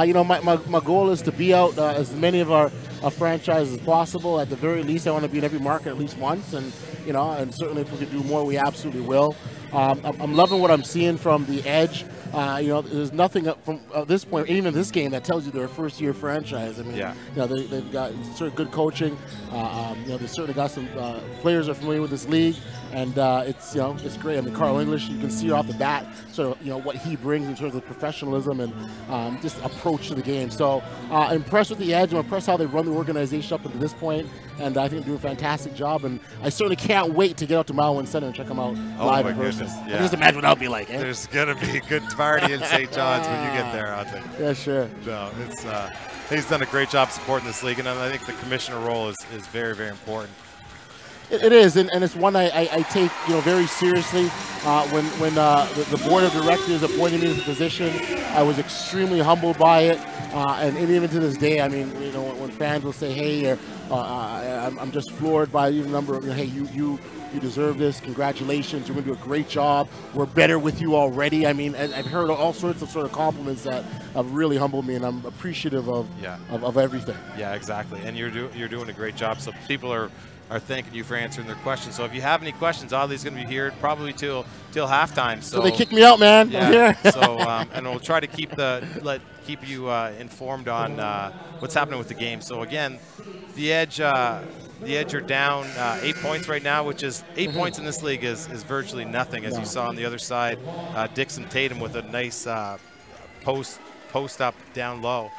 you know, my goal is to be out as many of our franchises as possible. At the very least, I want to be in every market at least once, and you know, and certainly if we can do more, we absolutely will. I'm loving what I'm seeing from the Edge. You know, there's nothing up from this point, even this game, that tells you they're a first-year franchise. I mean, you know, they've got sort of good coaching. You know, they've certainly got some players are familiar with this league, and it's it's great. I mean, Carl English, you can see off the bat sort of what he brings in terms of professionalism and just approach to the game. So impressed with the Edge. I'm impressed how they run the organization up until this point, and I think they do a fantastic job. And I certainly can't wait to get out to Mile One Center and check them out live in person. Yeah. Just imagine what that'll be like. There's gonna be a good party in St. John's when you get there, I think. Yeah, sure. No, it's he's done a great job supporting this league, and I think the commissioner role is very, very important. It is, and it's one I take very seriously. When the board of directors appointed me to the position, I was extremely humbled by it, and even to this day, I mean, when fans will say, "Hey," I'm just floored by the number of, "Hey, you deserve this. Congratulations. You're going to do a great job. We're better with you already." I mean, I've heard all sorts of sort of compliments that have really humbled me, and I'm appreciative of everything. Yeah, exactly. And you're doing a great job. So people are thanking you for answering their questions. So if you have any questions, Audley's going to be here probably till halftime. So they kick me out, man. Yeah. I'm here. So and we'll try to keep you informed on what's happening with the game. So again, the Edge are down 8 points right now, which is 8 points in this league is virtually nothing, as you saw on the other side. Dixon Tatum with a nice post up down low.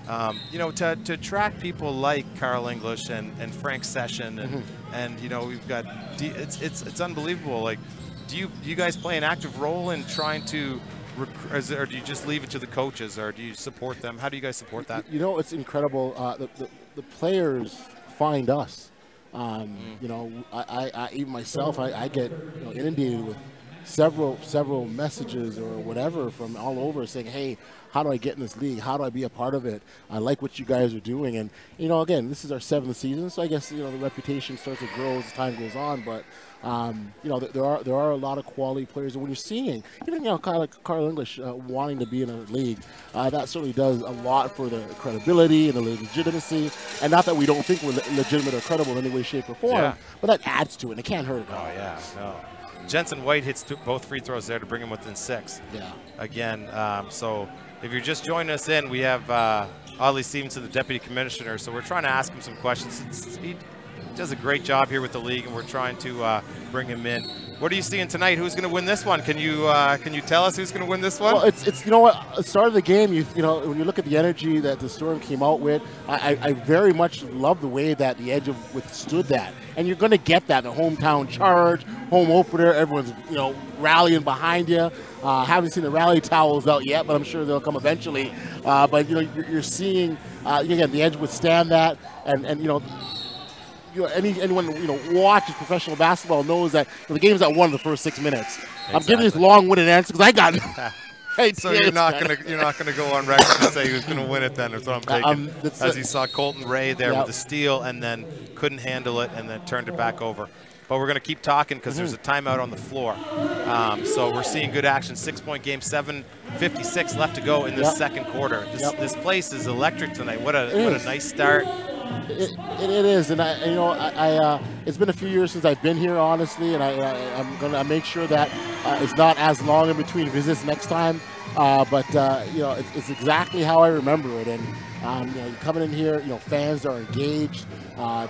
To attract people like Carl English and Frank Session and we've got it's unbelievable. Like, do you guys play an active role in trying to or do you just leave it to the coaches, or do you support them? How do you guys support that? It's incredible. The players find us. I even myself, I get inundated with several messages or whatever from all over saying, "Hey, how do I get in this league? How do I be a part of it? I like what you guys are doing." And again, this is our 7th season, so I guess the reputation starts to grow as time goes on. But there are a lot of quality players, and when you're seeing even kind of like Carl English wanting to be in a league, that certainly does a lot for the credibility and the legitimacy. And not that we don't think we're legitimate or credible in any way, shape, or form, but that adds to it, and it can't hurt at all. Oh yeah, no. Jensen White hits both free throws there to bring him within 6. Yeah. Again, so if you're just joining us in, we have Audley Stevenson, the Deputy Commissioner. So we're trying to ask him some questions. He does a great job here with the league, and we're trying to bring him in. What are you seeing tonight? Who's going to win this one? Can you tell us who's going to win this one? Well, it's at the start of the game, when you look at the energy that the Storm came out with, I very much love the way that the Edge have withstood that. And you're going to get that, the hometown charge, home opener, everyone's rallying behind you. Haven't seen the rally towels out yet, but I'm sure they'll come eventually. But you're seeing again the Edge withstand that, and anyone watches professional basketball knows that the game's at 1 in the first 6 minutes. Exactly. I'm giving this long-winded answer because I got So you're not gonna go on record and say who's gonna win it. Then that's what I'm taking. As you saw Colton Ray there with the steal, and then couldn't handle it, and then turned it back over. But we're gonna keep talking because there's a timeout on the floor. So we're seeing good action. 6-point game, 7:56 left to go in the second quarter. This place is electric tonight. What a nice start. It is, and it's been a few years since I've been here, honestly, and I'm gonna make sure that it's not as long in between visits next time. But it's exactly how I remember it, and coming in here, fans are engaged.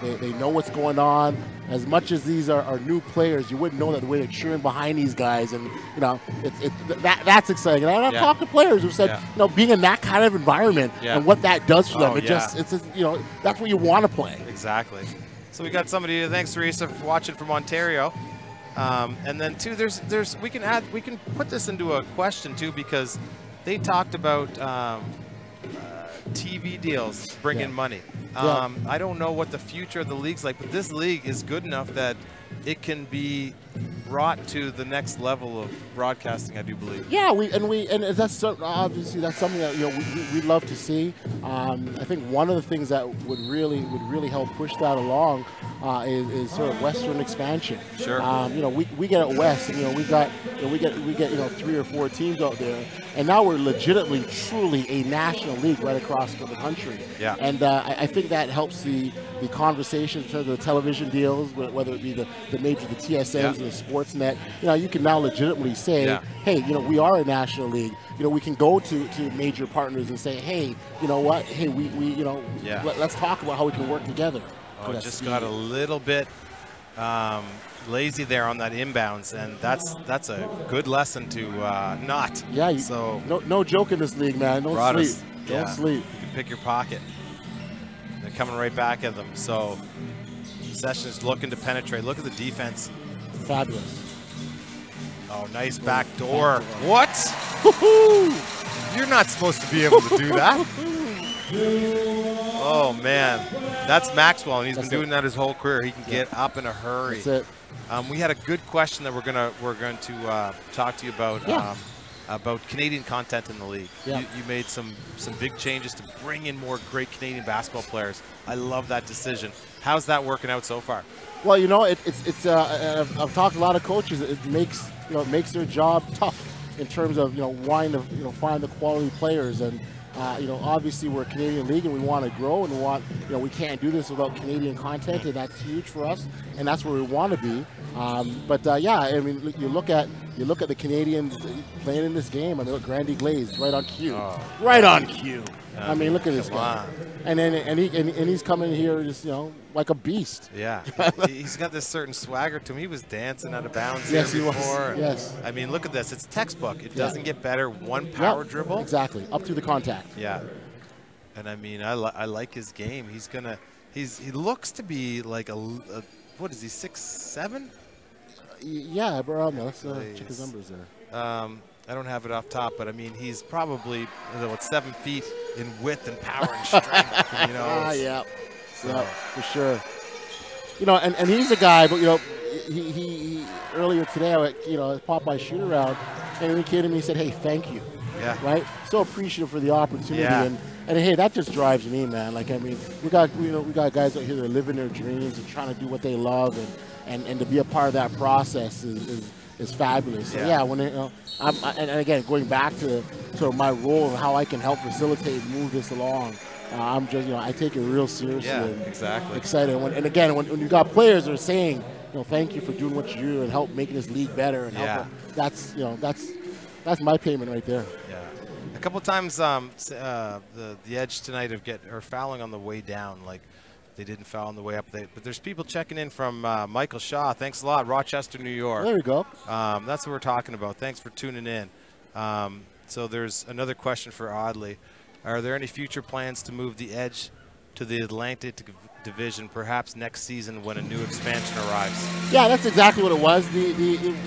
They know what's going on. As much as these are new players, you wouldn't know that the way they're cheering behind these guys, and that's exciting. And I've talked to players who said, being in that kind of environment and what that does for them. That's what you want to play. Exactly. So we got somebody. Thanks, Teresa, for watching from Ontario. And then too, we can put this into a question too, because they talked about TV deals bring in money. I don't know what the future of the league's like, but this league is good enough that it can be brought to the next level of broadcasting, I do believe. Yeah, and that's obviously that's something that we'd love to see. I think one of the things that would really help push that along is sort of Western expansion. Sure. We get at West, and we get 3 or 4 teams out there, and now we're legitimately, truly a national league right across the country. Yeah. And I think that helps the conversation in terms of the television deals, whether it be the major, the TSNs, and the Sportsnet. You can now legitimately say, hey, we are a national league. We can go to major partners and say, hey, you know what? Hey, let's talk about how we can work together. Oh, just got a little bit lazy there on that inbounds, and that's a good lesson to not. Yeah. So no joke in this league, man. Don't sleep. Don't sleep. You can pick your pocket. They're coming right back at them. So Sessions looking to penetrate. Look at the defense. Fabulous. Oh, nice back door. What? You're not supposed to be able to do that. Oh man, that's Maxwell, and he's been doing that his whole career. He can get up in a hurry. That's it. We had a good question that we're going to talk to you about Canadian content in the league. Yeah. You made some big changes to bring in more great Canadian basketball players. I love that decision. How's that working out so far? Well, I've talked to a lot of coaches. It makes their job tough in terms of wanting to find the quality players, and obviously we're a Canadian league and we want to grow, and we can't do this without Canadian content, and that's huge for us, and that's where we want to be. You look at the Canadians playing in this game. I mean, look, Grandy Glaze right on cue, right on cue. I mean, look at this guy, and he's coming here just like a beast. Yeah, he's got this certain swagger to him. He was dancing out of bounds. Yes, he was. Yes. I mean, look at this. It's textbook. It doesn't get better. One power dribble. Exactly. Up to the contact. Yeah. And I mean, I like his game. He looks to be like what is he, 6'7"? Yeah, bro. Let's check his numbers there. I don't have it off top, but I mean, he's probably 7 feet in width and power and strength. Yeah, for sure. And he's a guy, but he earlier today, I popped my shoot around, and he came to me and said, "Hey, thank you." Yeah. Right. So appreciative for the opportunity, and hey, that just drives me, man. Like, I mean, we got guys out here that are living their dreams and trying to do what they love, and to be a part of that process is fabulous. So when and again, going back to sort of my role and how I can help facilitate and move this along, I'm just I take it real seriously. Yeah, and exactly. Excited. And again, when you got players that are saying, thank you for doing what you do and help making this league better, and help that's my payment right there. Yeah. A couple times, the Edge tonight are fouling on the way down, like. They didn't foul on the way up. But there's people checking in from Michael Shaw. Thanks a lot, Rochester, New York. There we go. That's what we're talking about. Thanks for tuning in. So there's another question for Audley. Are there any future plans to move the Edge to the Atlantic Division, perhaps next season when a new expansion arrives? Yeah, that's exactly what it was.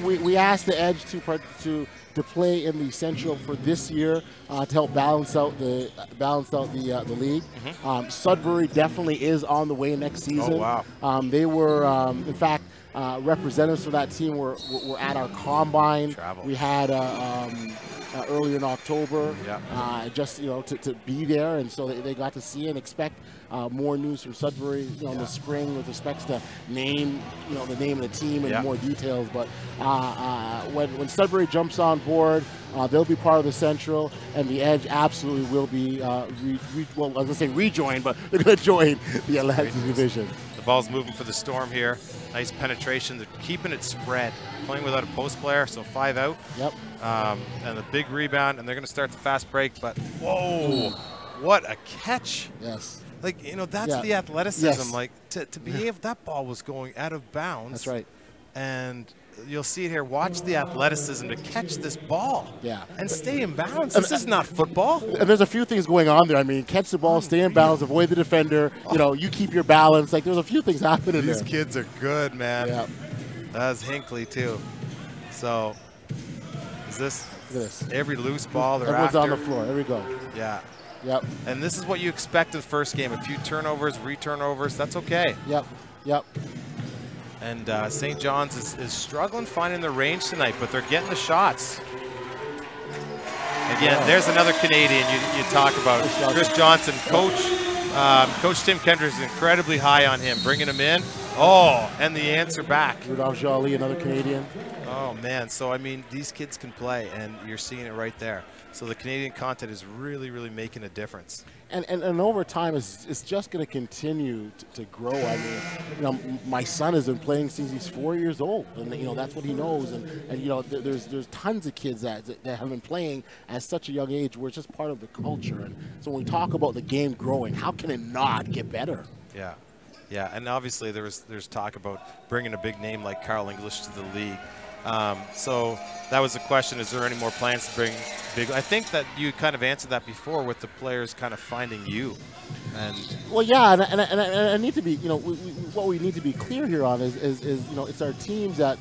We asked the Edge to play in the Central for this year to help balance out the league. Mm-hmm. Sudbury definitely is on the way next season. Oh, wow. They were, in fact, representatives for that team were at our combine. Travel. We had earlier in October. Yeah. Just to be there, and so they got to see and expect more news from Sudbury, in the spring with respects to name, the name of the team and more details. But when Sudbury jumps on board, they'll be part of the Central, and the Edge absolutely will be. Well, I was going to say rejoin, but they're going to join the Atlantic Division. The ball's moving for the Storm here. Nice penetration. They're keeping it spread. Playing without a post player, so 5 out. Yep. And a big rebound, and they're going to start the fast break. But whoa, what a catch! Yes. Like, that's the athleticism. Yes. Like to be able, that ball was going out of bounds. That's right. And you'll see it here. Watch the athleticism to catch this ball. Yeah. And stay in bounds. This is not football. And there's a few things going on there. I mean, catch the ball, stay in bounds, avoid the defender. You keep your balance. Like, there's a few things happening there. These kids are good, man. Yeah. That's Hinckley too. So, is this? Look at this. Every loose ball they're Everyone's after. on the floor. Here we go. Yeah. Yep. And this is what you expect of the first game. A few turnovers, returnovers. That's okay. Yep. Yep. And St. John's is struggling finding their range tonight, but they're getting the shots. Again, there's another Canadian you talk about. Chris Johnson, Coach Tim Kendrick is incredibly high on him, bringing him in. Oh, and the answer back. Rudolph Joly, another Canadian. Oh, man. So, I mean, these kids can play, and you're seeing it right there. So the Canadian content is really, really making a difference. And over time, it's just going to continue to grow. I mean, my son has been playing since he's 4 years old, and that's what he knows. And there's tons of kids that have been playing at such a young age, where it's just part of the culture. And so when we talk about the game growing, how can it not get better? Yeah, yeah, and obviously there's talk about bringing a big name like Carl English to the league. So that was the question, is there any more plans to bring big? I think that you kind of answered that before with the players kind of finding you. And well, yeah, and I need to be, what we need to be clear here on is it's our teams that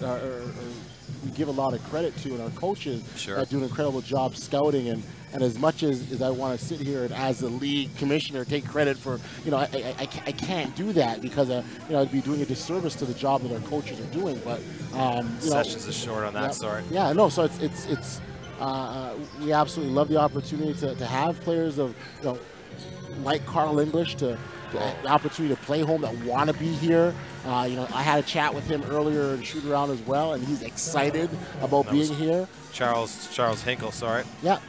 we give a lot of credit to, and our coaches that do an incredible job scouting. And as much as I want to sit here and as the league commissioner take credit for, I can't do that because I'd be doing a disservice to the job that our coaches are doing. But sessions is short on that. Sorry. Yeah, no. So it's we absolutely love the opportunity to have players of like Carl English the opportunity to play home that want to be here. I had a chat with him earlier in shoot around as well, and he's excited about being here. Charles Hinkle, sorry. Yeah.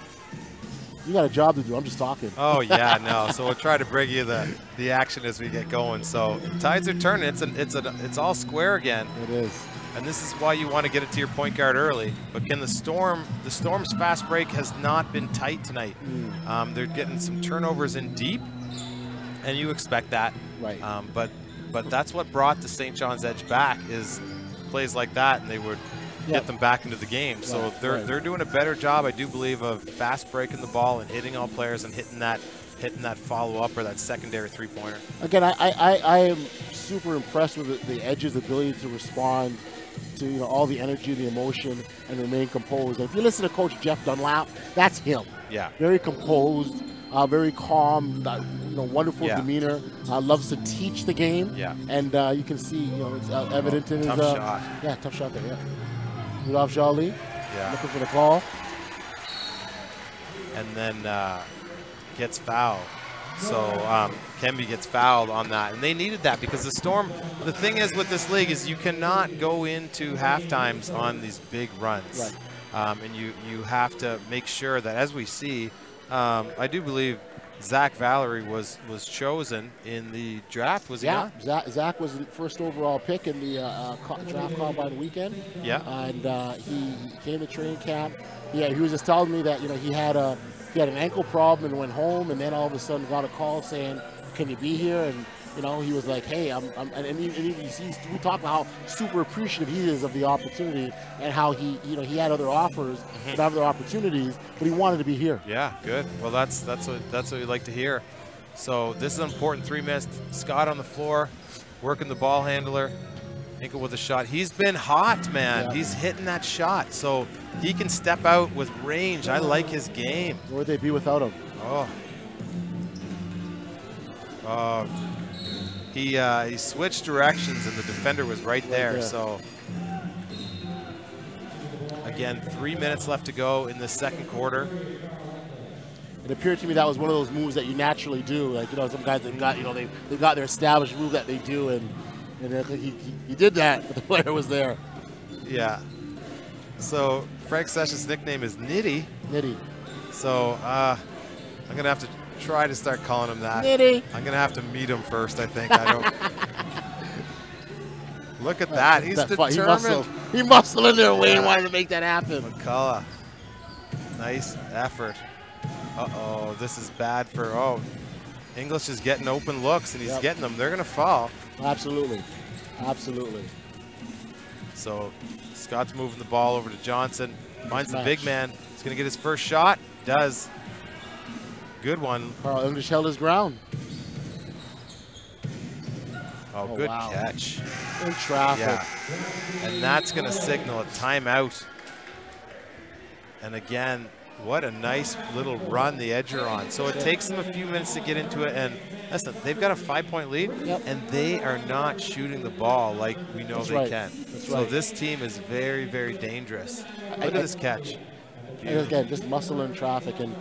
You got a job to do. I'm just talking. Oh yeah, no. So we'll try to bring you the action as we get going. So tides are turning. It's all square again. It is. And this is why you want to get it to your point guard early. But can the Storm's fast break has not been tight tonight. They're getting some turnovers in deep, and you expect that. Right. But that's what brought the St. John's Edge back, is plays like that, and they would get them back into the game. So they're doing a better job, I do believe, of fast breaking the ball and hitting all players and hitting that follow-up or that secondary three-pointer. Again, I am super impressed with the Edge's ability to respond to all the energy, the emotion, and remain composed. And if you listen to Coach Jeff Dunlap, that's him. Yeah. Very composed, very calm, wonderful demeanor. Loves to teach the game. Yeah. And you can see, it's evident in his tough shot. Yeah, tough shot there. Yeah. Rudolph Joly. Yeah. Looking for the call. And then gets fouled. So Kemby gets fouled on that. And they needed that because the Storm, the thing is with this league is you cannot go into half times on these big runs. Right. And you have to make sure that, as we see, I do believe Zach Valerie was chosen in the draft, was he not? Zach was the first overall pick in the draft combine weekend. Yeah. And he came to training camp. Yeah, he was just telling me that he had an ankle problem and went home, and then all of a sudden got a call saying, "Can you be here?" And he was like, "Hey, we talk about how super appreciative he is of the opportunity and how he had other offers and other opportunities, but he wanted to be here." Yeah, good. Well, that's what we like to hear. So this is an important 3 minutes. Scott on the floor, working the ball handler. Hinkle with a shot. He's been hot, man. Yeah. He's hitting that shot, so he can step out with range. I like his game. Where would they be without him? He switched directions and the defender was right there. So Again, 3 minutes left to go in the second quarter. It appeared to me that was one of those moves that you naturally do. Like, you know, some guys they've got, you know, they've got their established move that they do, and he did that, but the player was there. Yeah. So Frank Sessions' nickname is Nitty. Nitty. So I'm gonna have to try to start calling him that. Nitty. I'm gonna have to meet him first, I think. I don't. Look at that. He's determined. He muscled in there, Wayne wanted to make that happen. McCullough. Nice effort. Uh-oh, this is bad for, English is getting open looks, and he's getting them. They're going to fall. Absolutely. Absolutely. So Scott's moving the ball over to Johnson. Finds the big man. He's going to get his first shot. Does. Good one. Carl English held his ground. Oh, good catch. In traffic. Yeah. And that's going to signal a timeout. And again, what a nice little run the edge are on. So it takes them a few minutes to get into it. And listen, they've got a 5-point lead, and they are not shooting the ball like we know they can. So this team is very, very dangerous. Look at this catch. And again, just muscle in traffic. And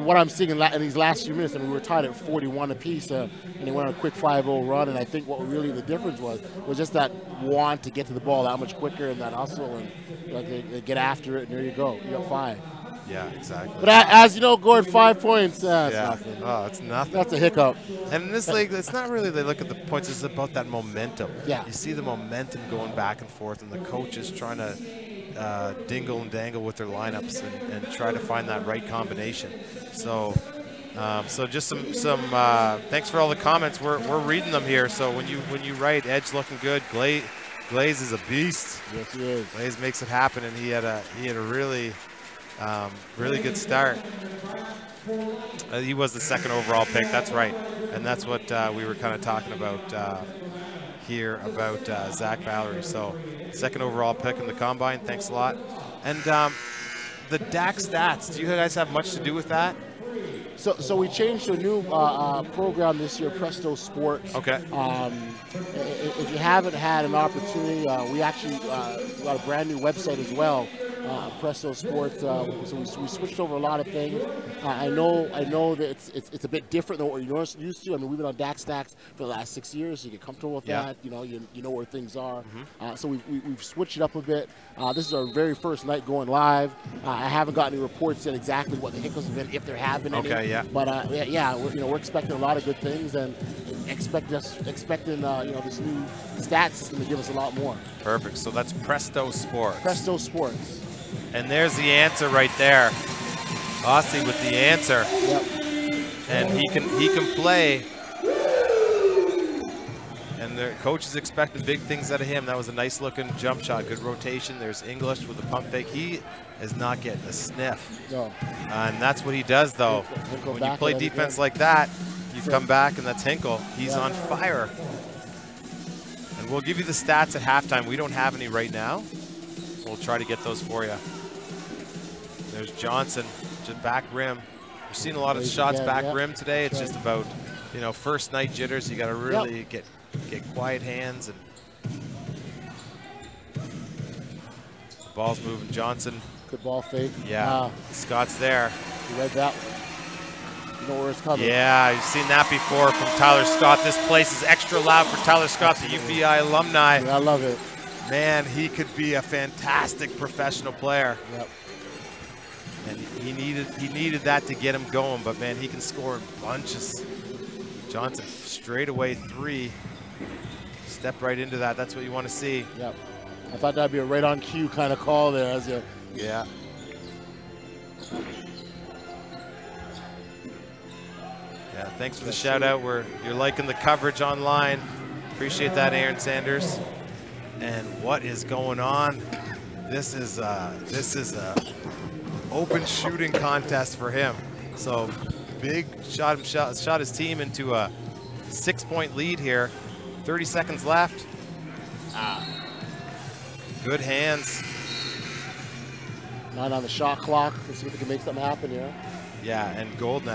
what I'm seeing in these last few minutes, I mean, we were tied at 41 apiece, and they went on a quick 5-0 run. And I think what really the difference was just that want to get to the ball that much quicker and that hustle, and like they get after it, and there you go. You got 5. Yeah, exactly. But as you know, Gord, 5 points, it's nothing. Oh, it's nothing. That's a hiccup. And in this league, it's not really they look at the points, it's about that momentum. Yeah. You see the momentum going back and forth, and the coaches trying to dingle and dangle with their lineups and try to find that right combination. So so just some thanks for all the comments. We're reading them here. So when you write Edge looking good, Glaze is a beast. Yes, he is. Glaze makes it happen, and he had a really really good start. He was the 2nd overall pick, that's right. And that's what we were kind of talking about here about Zach Valerie. So 2nd overall pick in the combine, thanks a lot. And the DAC stats, do you guys have much to do with that? So we changed to a new program this year, Presto Sports. Okay. If you haven't had an opportunity, we actually got a brand new website as well, Presto Sports. So we switched over a lot of things. I know that it's a bit different than what you're used to. I mean, we've been on DAC stacks for the last 6 years, so you get comfortable with that. You know, you know where things are. So we've switched it up a bit. This is our very first night going live. I haven't got any reports yet exactly what the hiccups have been, if there have been any. Okay, yeah. But we're expecting a lot of good things, and expecting this new stat system to give us a lot more. Perfect. So that's Presto Sports. Presto Sports. And there's the answer right there. Aussie with the answer. Yep. And he can play. And the coach is expecting big things out of him. That was a nice looking jump shot, good rotation. There's English with the pump fake. He is not getting a sniff. No. And that's what he does, though. When you play defense like that, you come back, and that's Hinkle. He's on fire. And we'll give you the stats at halftime. We don't have any right now. We'll try to get those for you. There's Johnson, just back rim. We're seeing a lot of shots back rim today. It's just about, first night jitters. You got to really get quiet hands. And the ball's moving. Johnson. Good ball fake. Yeah, Scott's there. You read that. You know where it's coming. Yeah, you've seen that before from Tyler Scott. This place is extra loud for Tyler Scott, the UBI alumni. Yeah, I love it. Man, he could be a fantastic professional player. Yep. And he needed that to get him going, but man, he can score in bunches. Johnson, straightaway 3. Step right into that. That's what you want to see. Yep. I thought that'd be a right on cue kind of call there as you. Yeah. Yeah, thanks for the shout out. You're liking the coverage online. Appreciate that, Aaron Sanders. And what is going on? This is a open shooting contest for him. So big shot his team into a 6-point lead here. 30 seconds left. Good hands. 9 on the shot clock. Let's see if we can make something happen here. Yeah, and Golden,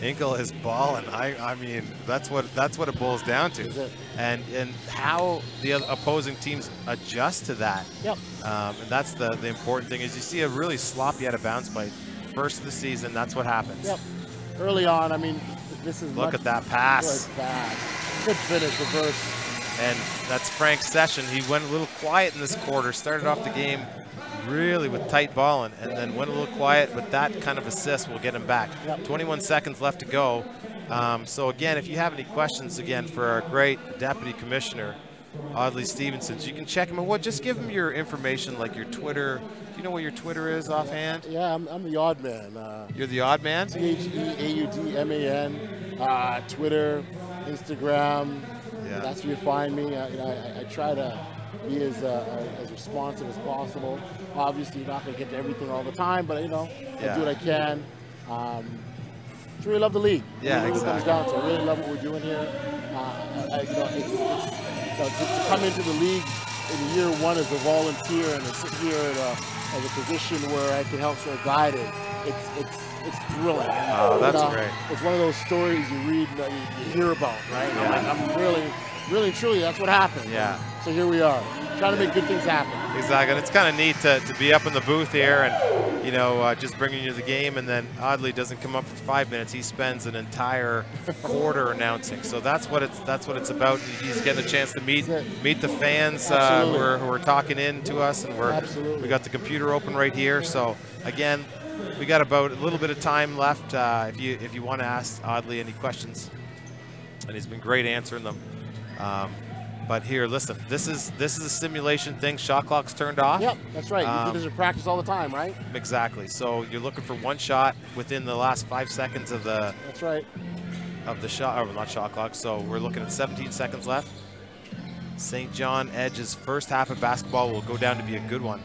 Hinkle is balling. I mean, that's what it boils down to, and how the opposing teams adjust to that. Yep. And that's the important thing is you see a really sloppy out of bounds play first of the season. That's what happens. Yep. Early on, I mean, this is look at that pass. Good pass. Good finish, reverse. And that's Frank's session. He went a little quiet in this quarter. Started off the game really with tight balling, and then went a little quiet, but that kind of assist will get him back. Yep. 21 seconds left to go. So again, if you have any questions again for our great Deputy Commissioner, Audley Stevenson, you can check him out. Just give him your information, like your Twitter. Do you know what your Twitter is offhand? Yeah, I'm the odd man. You're the odd man? TheAudman. Twitter, Instagram. Yeah. That's where you find me. I try to be as responsive as possible. Obviously, you're not going to get to everything all the time, but I do what I can. Just really love the league. Yeah, it exactly. Comes down to. I really love what we're doing here. To come into the league in year one as a volunteer and to sit here as a position where I can help sort of guide it, it's thrilling. Oh, that's great. It's one of those stories you read that you hear about, right? Yeah. I'm really, truly, that's what happened. Yeah. So here we are, trying to make good things happen. Exactly, and it's kind of neat to be up in the booth here and, just bringing you the game, and then Audley doesn't come up for 5 minutes. He spends an entire quarter announcing. So that's what it's about. He's getting a chance to meet the fans who are talking in to us, and we got the computer open right here. So again, we got about a little bit of time left if you want to ask Audley any questions, and he's been great answering them. But here, listen, this is a simulation thing. Shot clock's turned off. Yep, that's right. You do this in practice all the time, right? Exactly. So you're looking for one shot within the last 5 seconds of the. That's right. Of the shot, or not shot clock. So we're looking at 17 seconds left. St. John Edge's first half of basketball will go down to be a good one.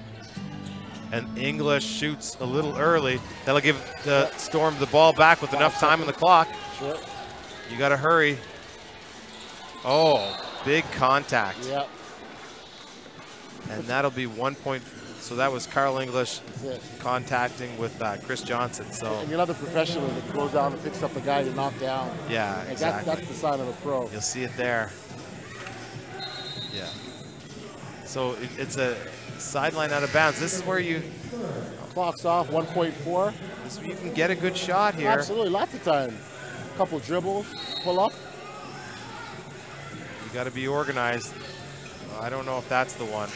And English shoots a little early. That'll give the Storm the ball back with enough time on the clock. Sure. You got to hurry. Oh. Big contact. Yep. And that'll be 1 point. So that was Carl English contacting with Chris Johnson. So. And you'll have the professional that goes down and picks up the guy to knock down. Yeah, exactly. That's the sign of a pro. You'll see it there. Yeah. So it's a sideline out of bounds. This is where you. Clock's off, 1.4. You can get a good shot here. Absolutely, lots of time. Couple dribbles, pull up. You got to be organized. I don't know if that's the one.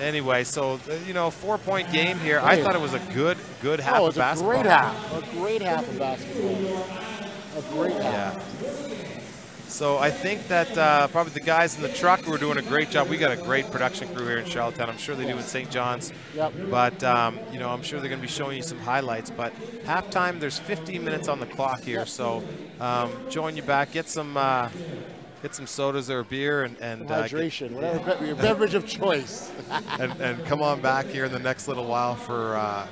Anyway, so 4-point game here. I thought it was a good half of basketball. A great half. A great half of basketball. A great half. Yeah. So I think that probably the guys in the truck were doing a great job. We got a great production crew here in Charlottetown. I'm sure they do in St. John's. Yep. But I'm sure they're going to be showing you some highlights. But halftime, there's 15 minutes on the clock here. Yep. So join you back, get some sodas or a beer and hydration, whatever your beverage of choice. and come on back here in the next little while for a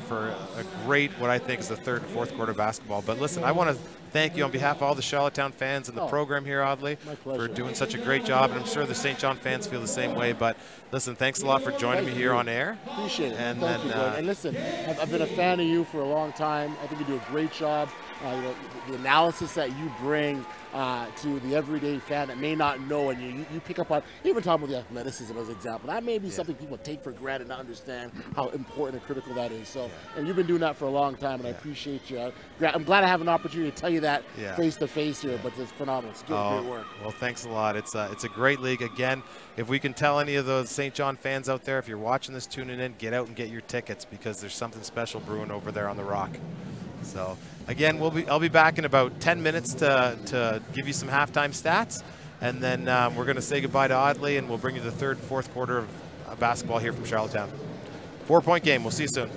great, what I think is the third and fourth quarter basketball. But listen, I want to thank you on behalf of all the Charlottetown fans and the program here, Audley, for doing such a great job. And I'm sure the St. John fans feel the same way. But listen, thanks a lot for joining me here on air. Appreciate it. And thank you, and listen, I've been a fan of you for a long time. I think you do a great job. The analysis that you bring to the everyday fan that may not know, and you pick up on, even talking about the athleticism as an example, that may be something people take for granted, not understand how important and critical that is. So, and you've been doing that for a long time, and I appreciate you. I'm glad I have an opportunity to tell you that face to face here, but it's phenomenal. It's great work. Well, thanks a lot. It's a great league. Again, if we can tell any of those St. John fans out there, if you're watching this, tuning in, get out and get your tickets, because there's something special brewing over there on the Rock. So again, I'll be back in about 10 minutes to give you some halftime stats, and then we're going to say goodbye to Audley, and we'll bring you the third and fourth quarter of basketball here from Charlottetown. 4-point game. We'll see you soon.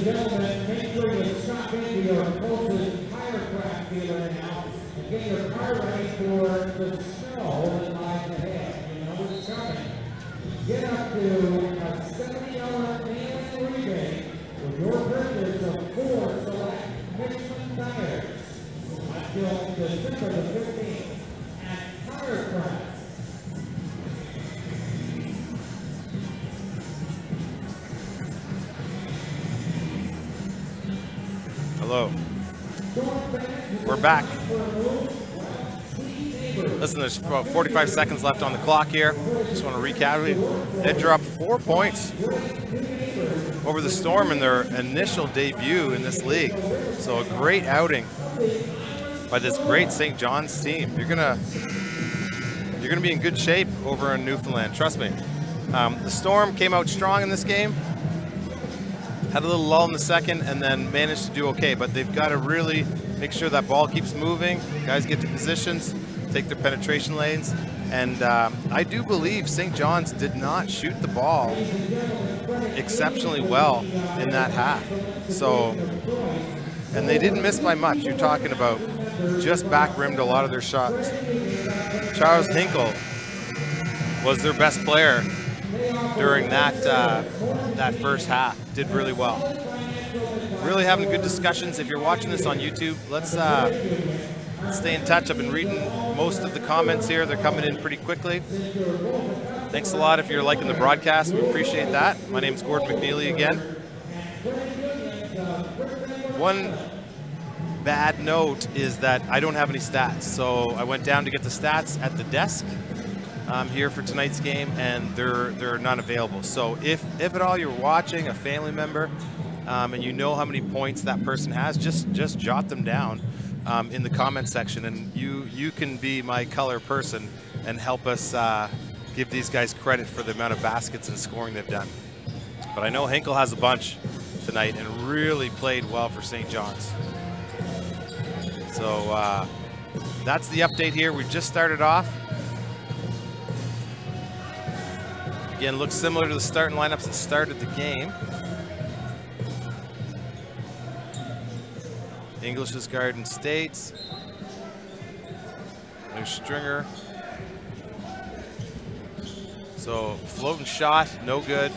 and gentlemen, make sure you stop into your closest tire crack dealer now and get your car ready for the snow that lies ahead. You know it's coming. Get up to a $70 annual rebate with your purchase of 4 select Michelin tires until December the 15th at Tire Crack. Hello. We're back. Listen, there's about 45 seconds left on the clock here. Just want to recap. They dropped 4 points over the Storm in their initial debut in this league. So a great outing by this great St. John's team. You're gonna be in good shape over in Newfoundland. Trust me. The Storm came out strong in this game. Had a little lull in the second and then managed to do okay, but they've got to really make sure that ball keeps moving. Guys get to positions, take their penetration lanes, and I do believe St. John's did not shoot the ball exceptionally well in that half. So, and they didn't miss by much. You're talking about just back rimmed a lot of their shots. Charles Hinkle was their best player during that that first half. Did really well. Really having good discussions. If you're watching this on YouTube, let's stay in touch. I've been reading most of the comments here. They're coming in pretty quickly. Thanks a lot if you're liking the broadcast. We appreciate that. My name's Gordon McNeely again. One bad note is that I don't have any stats. So I went down to get the stats at the desk here for tonight's game, and they're not available. So if at all you're watching a family member and you know how many points that person has, just jot them down in the comment section, and you can be my color person and help us give these guys credit for the amount of baskets and scoring they've done. But I know Hinkle has a bunch tonight and really played well for St. John's. So that's the update here. We've just started off. Again, looks similar to the starting lineups that started the game. English is Garden States. There's Stringer. So floating shot, no good.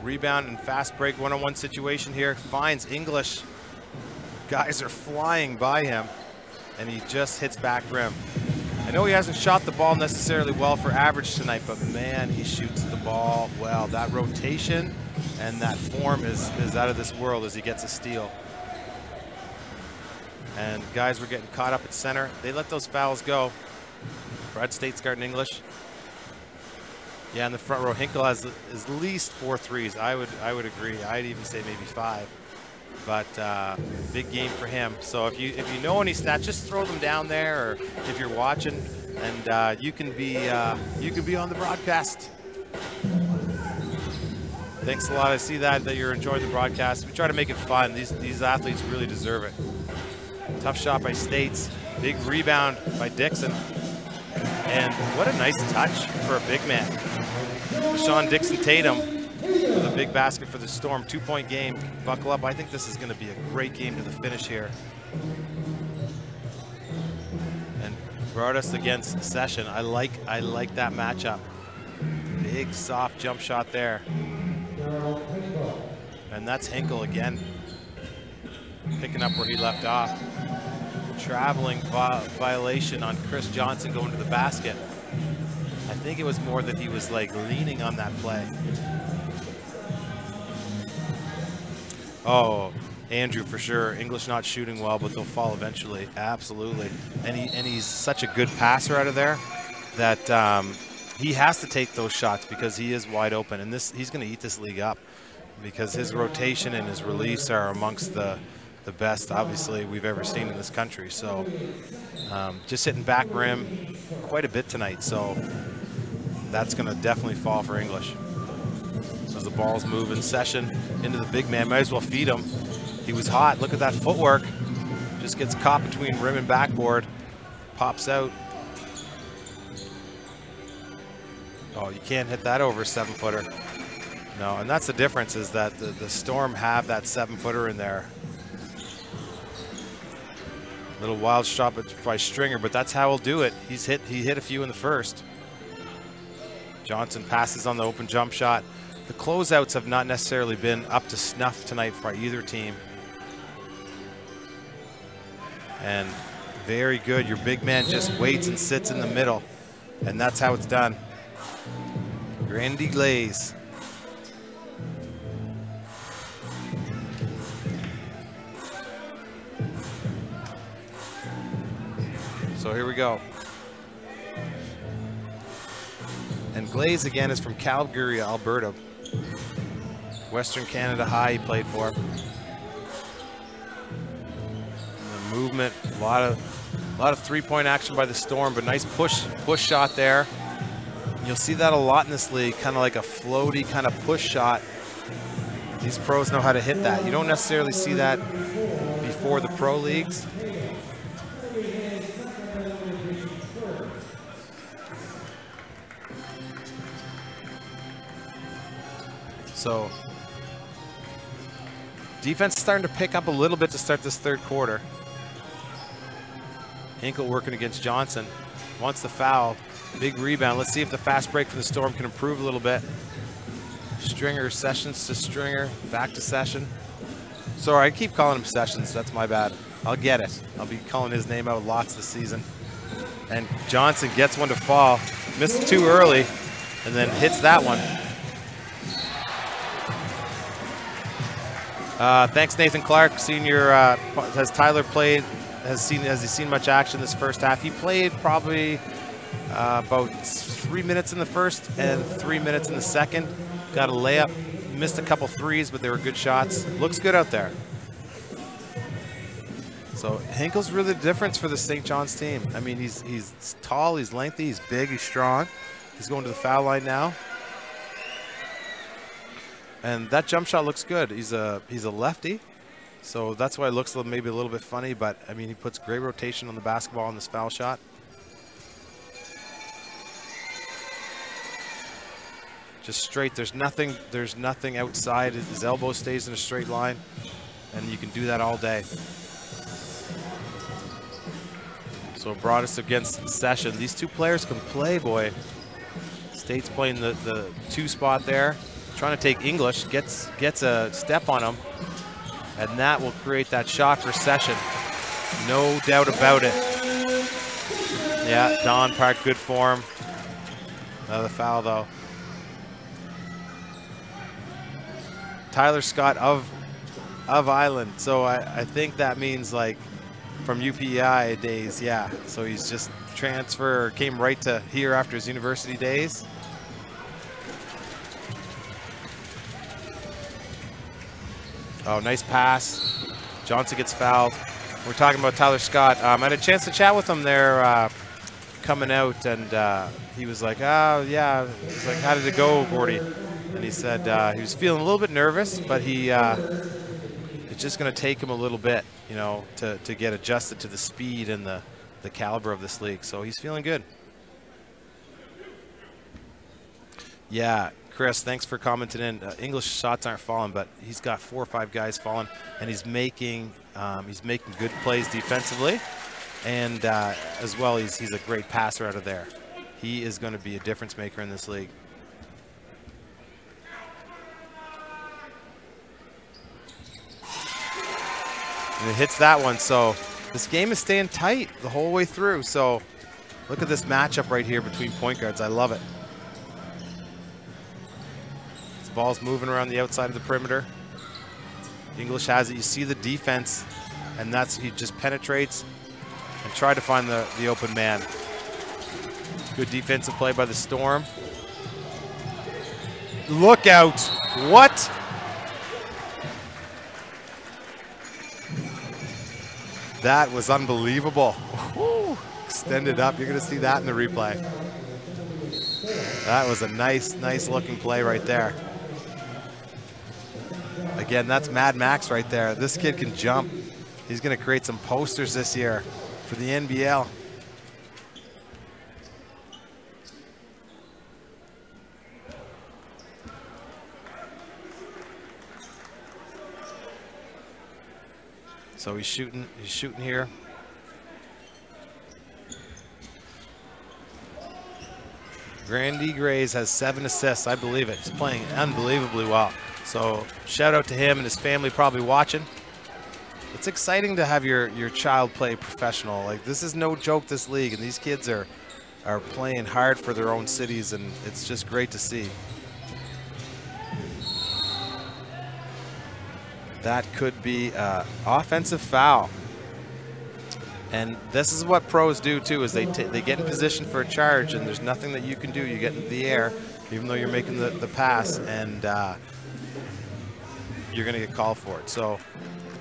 Rebound and fast break, one-on-one situation here. Finds English. Guys are flying by him, and he just hits back rim. I know he hasn't shot the ball necessarily well for average tonight, but man, he shoots the ball well. That rotation and that form is out of this world as he gets a steal. And guys were getting caught up at center. They let those fouls go. Brad State's guarding English. Yeah, in the front row, Hinkle has at least 4 threes. I would agree. I'd even say maybe 5. But big game for him. So if you know any stats, just throw them down there, or if you're watching, and you can be on the broadcast. Thanks a lot. I see that you're enjoying the broadcast. We try to make it fun. These athletes really deserve it. Tough shot by States. Big rebound by Dixon. And what a nice touch for a big man. Sean Dixon Tatum with a big basket for the Storm. 2-point game. Buckle up. I think this is going to be a great game to the finish here. And Broadus against Session. I like that matchup. Big soft jump shot there. And that's Hinkle again, picking up where he left off. Traveling violation on Chris Johnson going to the basket. I think it was more that he was like leaning on that play. Oh, Andrew for sure. English not shooting well, but they'll fall eventually. Absolutely. And he's such a good passer out of there that he has to take those shots because he is wide open. And he's going to eat this league up because his rotation and his release are amongst the best, obviously, we've ever seen in this country. So just hitting back rim quite a bit tonight. So that's going to definitely fall for English. So as the ball's moving, Session into the big man. Might as well feed him. He was hot. Look at that footwork. Just gets caught between rim and backboard. Pops out. Oh, you can't hit that over a 7-footer. No, and that's the difference, is that the Storm have that 7-footer in there. Little wild shot by Stringer, but that's how he'll do it. He hit a few in the first. Johnson passes on the open jump shot. The closeouts have not necessarily been up to snuff tonight for either team. And very good. Your big man just waits and sits in the middle, and that's how it's done. Grandy Glaze. So here we go. And Glaze again is from Calgary, Alberta. Western Canada High he played for. And the movement, a lot of three-point action by the Storm, but nice push shot there. And you'll see that a lot in this league, kind of like a floaty kind of push shot. These pros know how to hit that. You don't necessarily see that before the pro leagues. So defense is starting to pick up a little bit to start this third quarter. Hinkle working against Johnson. Wants the foul. Big rebound. Let's see if the fast break from the Storm can improve a little bit. Stringer, Sessions to Stringer. Back to Session. Sorry, I keep calling him Sessions. That's my bad. I'll get it. I'll be calling his name out lots this season. And Johnson gets one to fall. Missed too early and then hits that one. Thanks, Nathan Clark, senior. Has Tyler played? Has he seen much action this first half? He played probably about 3 minutes in the first and 3 minutes in the second. Got a layup, missed a couple threes, but they were good shots. Looks good out there. So Hinkle's really the difference for the St. John's team. I mean, he's tall, he's lengthy, he's big, he's strong. He's going to the foul line now. And that jump shot looks good. He's a lefty, so that's why it looks maybe a little bit funny, but I mean, he puts great rotation on the basketball on this foul shot. Just straight, there's nothing outside. His elbow stays in a straight line, and you can do that all day. So Broadus against Session. These two players can play, boy. State's playing the 2 spot there. Trying to take English, gets a step on him, and that will create that shot for Session. No doubt about it. Yeah, Don Park, good form. Another foul though. Tyler Scott of Island, so I think that means like from UPI days, yeah. So he's just came right to here after his university days. Oh, nice pass. Johnson gets fouled. We're talking about Tyler Scott. I had a chance to chat with him there coming out, and he was like, oh, yeah. He's like, how did it go, Gordy? And he said he was feeling a little bit nervous, but it's just going to take him a little bit, you know, to get adjusted to the speed and the caliber of this league. So he's feeling good. Yeah. Chris, thanks for commenting in. English shots aren't falling, but he's got 4 or 5 guys falling, and he's making good plays defensively, and as well he's a great passer out of there. He is going to be a difference maker in this league. And it hits that one, so this game is staying tight the whole way through. So look at this matchup right here between point guards. I love it. Ball's moving around the outside of the perimeter. English has it. You see the defense, and he just penetrates and try to find the open man. Good defensive play by the Storm. Look out. What? That was unbelievable. Woo. Extended up. You're going to see that in the replay. That was a nice looking play right there. Again, that's Mad Max right there. This kid can jump. He's going to create some posters this year for the NBL. So he's shooting here. Grandy Grays has 7 assists, I believe it. He's playing unbelievably well. So shout out to him and his family probably watching. It's exciting to have your child play professional. Like, this is no joke, this league, and these kids are playing hard for their own cities, and it's just great to see. That could be an offensive foul. And this is what pros do too, is they get in position for a charge, and there's nothing that you can do. You get into the air, even though you're making the pass, and you're going to get called for it. So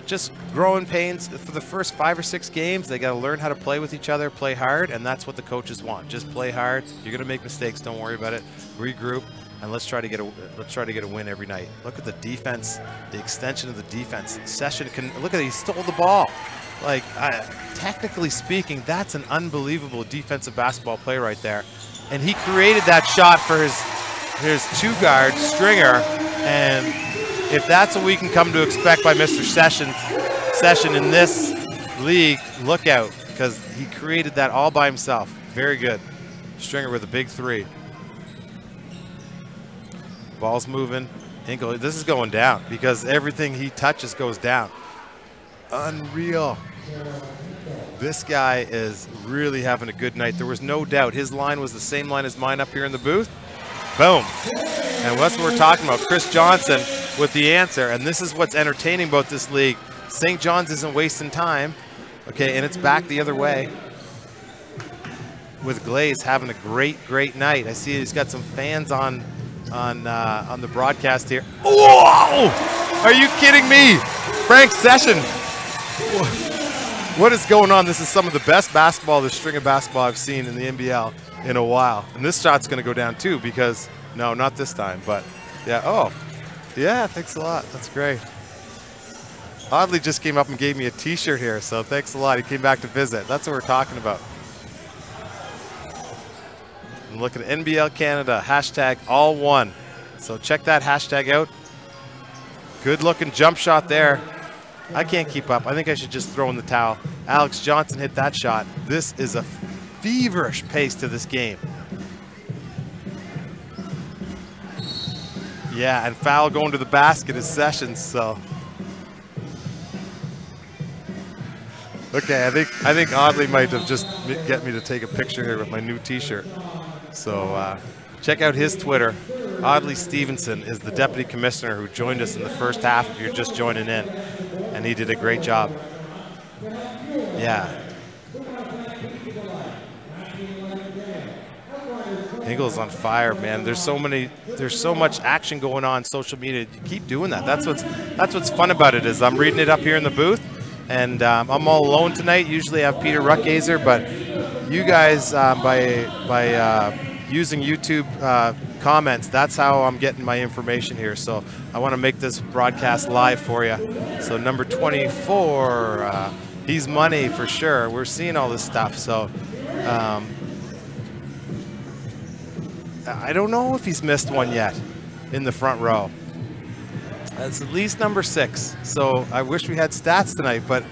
just growing pains. For the first 5 or 6 games, they got to learn how to play with each other, play hard, and that's what the coaches want. Just play hard. You're going to make mistakes. Don't worry about it. Regroup, and let's try to get a win every night. Look at the defense, the extension of the defense. Session can look at it. He stole the ball. Like, technically speaking, that's an unbelievable defensive basketball play right there. And he created that shot for his 2-guard, Stringer. And if that's what we can come to expect by Mr. Session in this league, look out, because he created that all by himself. Very good. Stringer with a big 3. Ball's moving. Hinkle, this is going down because everything he touches goes down. Unreal. This guy is really having a good night. There was no doubt. His line was the same line as mine up here in the booth. Boom. And that's what we're talking about. Chris Johnson with the answer. And this is what's entertaining about this league. St. John's isn't wasting time. Okay, and it's back the other way. With Glaze having a great night. I see he's got some fans on the broadcast here. Whoa! Are you kidding me? Frank Session. What is going on? This is some of the best basketball, this string of basketball I've seen in the NBL in a while. And this shot's going to go down too because, no, not this time, but yeah. Oh, yeah, thanks a lot. That's great. Oddly just came up and gave me a t-shirt here, so thanks a lot. He came back to visit. That's what we're talking about. And look at NBL Canada, hashtag all1. So check that hashtag out. Good looking jump shot there. I can't keep up. I think I should just throw in the towel. Alex Johnson hit that shot. This is a feverish pace to this game. Yeah, and foul going to the basket is Sessions, so. Okay, I think Audley might have just get me to take a picture here with my new t-shirt. So check out his Twitter. Audley Stevenson is the deputy commissioner who joined us in the first half if you're just joining in. And he did a great job. Yeah. Eagles on fire, man. There's so much action going on social media. You keep doing that. That's what's fun about it, is I'm reading it up here in the booth, and I'm all alone tonight. Usually I have Peter Ruckgazer, but you guys by using YouTube comments, that's how I'm getting my information here. So I want to make this broadcast live for you. So number 24, he's money for sure. We're seeing all this stuff. So I don't know if he's missed one yet in the front row. That's at least number 6. So I wish we had stats tonight, but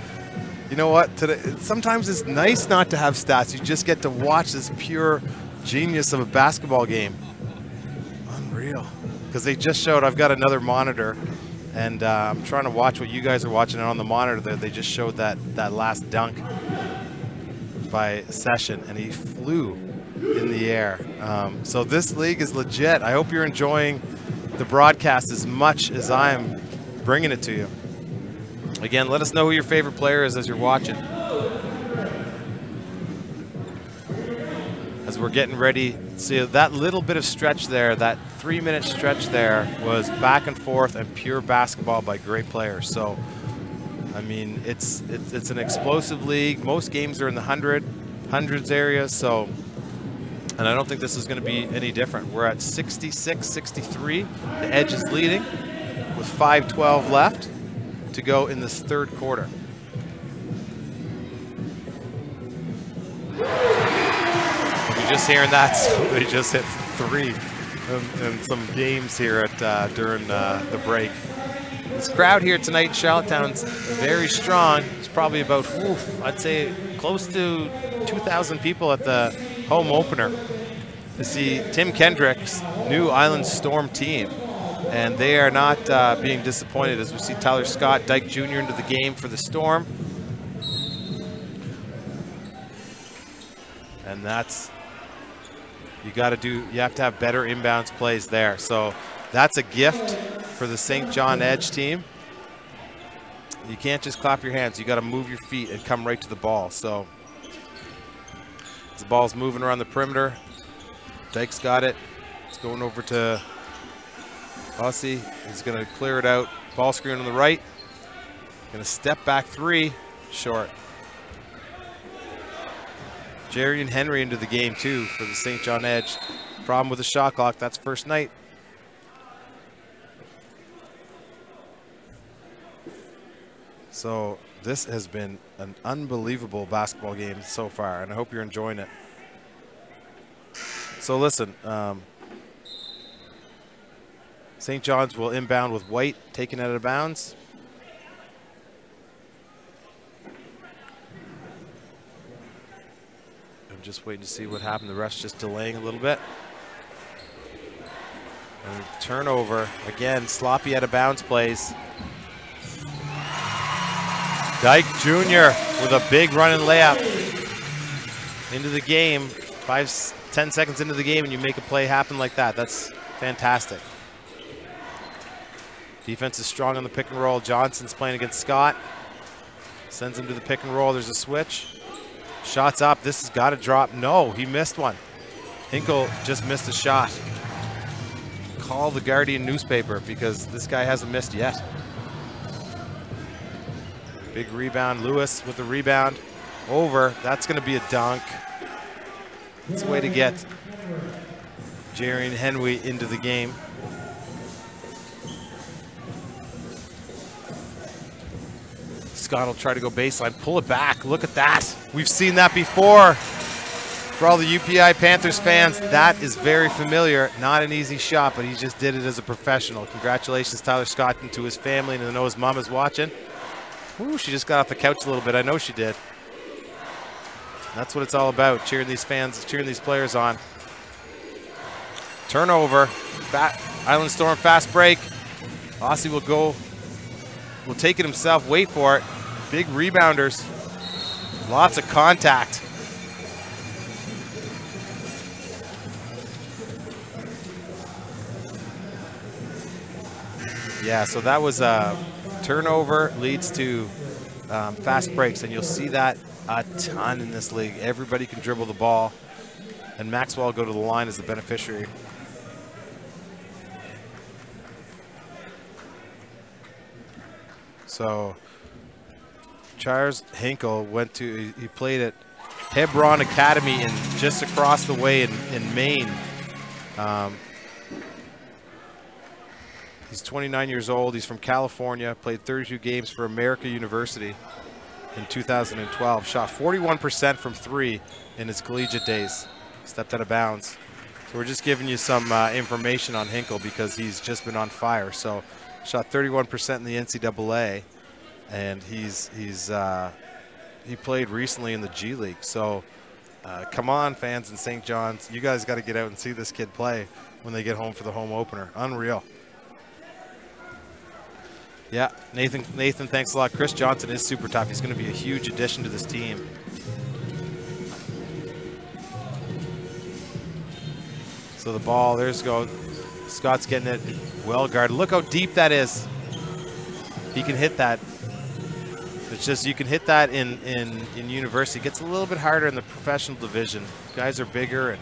you know what? Today, sometimes it's nice not to have stats. You just get to watch this pure genius of a basketball game. Unreal. Because they just showed, I've got another monitor, and I'm trying to watch what you guys are watching, and on the monitor there, they just showed that last dunk by Session, and he flew in the air. So this league is legit. I hope you're enjoying the broadcast as much as I'm bringing it to you. Again, let us know who your favorite player is as you're watching. As we're getting ready, see that little bit of stretch there, that 3-minute stretch there was back and forth and pure basketball by great players. So, I mean, it's an explosive league. Most games are in the hundreds area. So, and I don't think this is going to be any different. We're at 66-63. The Edge is leading with 5:12 left to go in this third quarter. You're just hearing that, they just hit 3 in some games here at during the break. This crowd here tonight in Charlottetown's very strong. It's probably about, I'd say, close to 2,000 people at the home opener to see Tim Kendrick's new Island Storm team. And they are not being disappointed as we see Tyler Scott, Dyke Jr. into the game for the Storm. And that's, you have to have better inbounds plays there. So that's a gift for the St. John Edge team. You can't just clap your hands. You got to move your feet and come right to the ball. So the ball's moving around the perimeter. Dyke's got it. It's going over to Ossie. He's going to clear it out. Ball screen on the right. Going to step back three. Short. Jerry and Henry into the game too for the St. John Edge. Problem with the shot clock. That's first night. So this has been an unbelievable basketball game so far, and I hope you're enjoying it. So listen, St. John's will inbound with White taken out of bounds. I'm just waiting to see what happened. The ref's just delaying a little bit. And turnover, again, sloppy out of bounds plays. Dyke Jr. with a big run and layup into the game. 10 seconds into the game and you make a play happen like that. That's fantastic. Defense is strong on the pick and roll. Johnson's playing against Scott. Sends him to the pick and roll. There's a switch. Shots up. This has got to drop. No, he missed one. Hinkle just missed a shot. Call the Guardian newspaper because this guy hasn't missed yet. Big rebound. Lewis with the rebound. Over. That's going to be a dunk. It's a way to get Jerry and Henry into the game. Scott will try to go baseline, pull it back. Look at that. We've seen that before. For all the UPI Panthers fans, that is very familiar. Not an easy shot, but he just did it as a professional. Congratulations, Tyler Scott, and to his family, and I know his mom is watching. Ooh, she just got off the couch a little bit. I know she did. That's what it's all about, cheering these fans, cheering these players on. Turnover. Island Storm fast break. Ossie will take it himself, wait for it. Big rebounders. Lots of contact. Yeah, so that was a turnover leads to fast breaks, and you'll see that a ton in this league. Everybody can dribble the ball, and Maxwell will go to the line as the beneficiary. So Charles Hinkle he played at Hebron Academy just across the way in Maine. He's 29 years old. He's from California, played 32 games for America University in 2012. Shot 41% from three in his collegiate days. Stepped out of bounds. So we're just giving you some information on Hinkle because he's just been on fire. So shot 31% in the NCAA, and he played recently in the G League. So come on, fans in St. John's, you guys got to get out and see this kid play when they get home for the home opener. Unreal. Yeah, Nathan, thanks a lot. Chris Johnson is super tough. He's going to be a huge addition to this team. So the ball, there's go. Scott's getting it well guarded. Look how deep that is. He can hit that. It's just you can hit that in university. It gets a little bit harder in the professional division. Guys are bigger,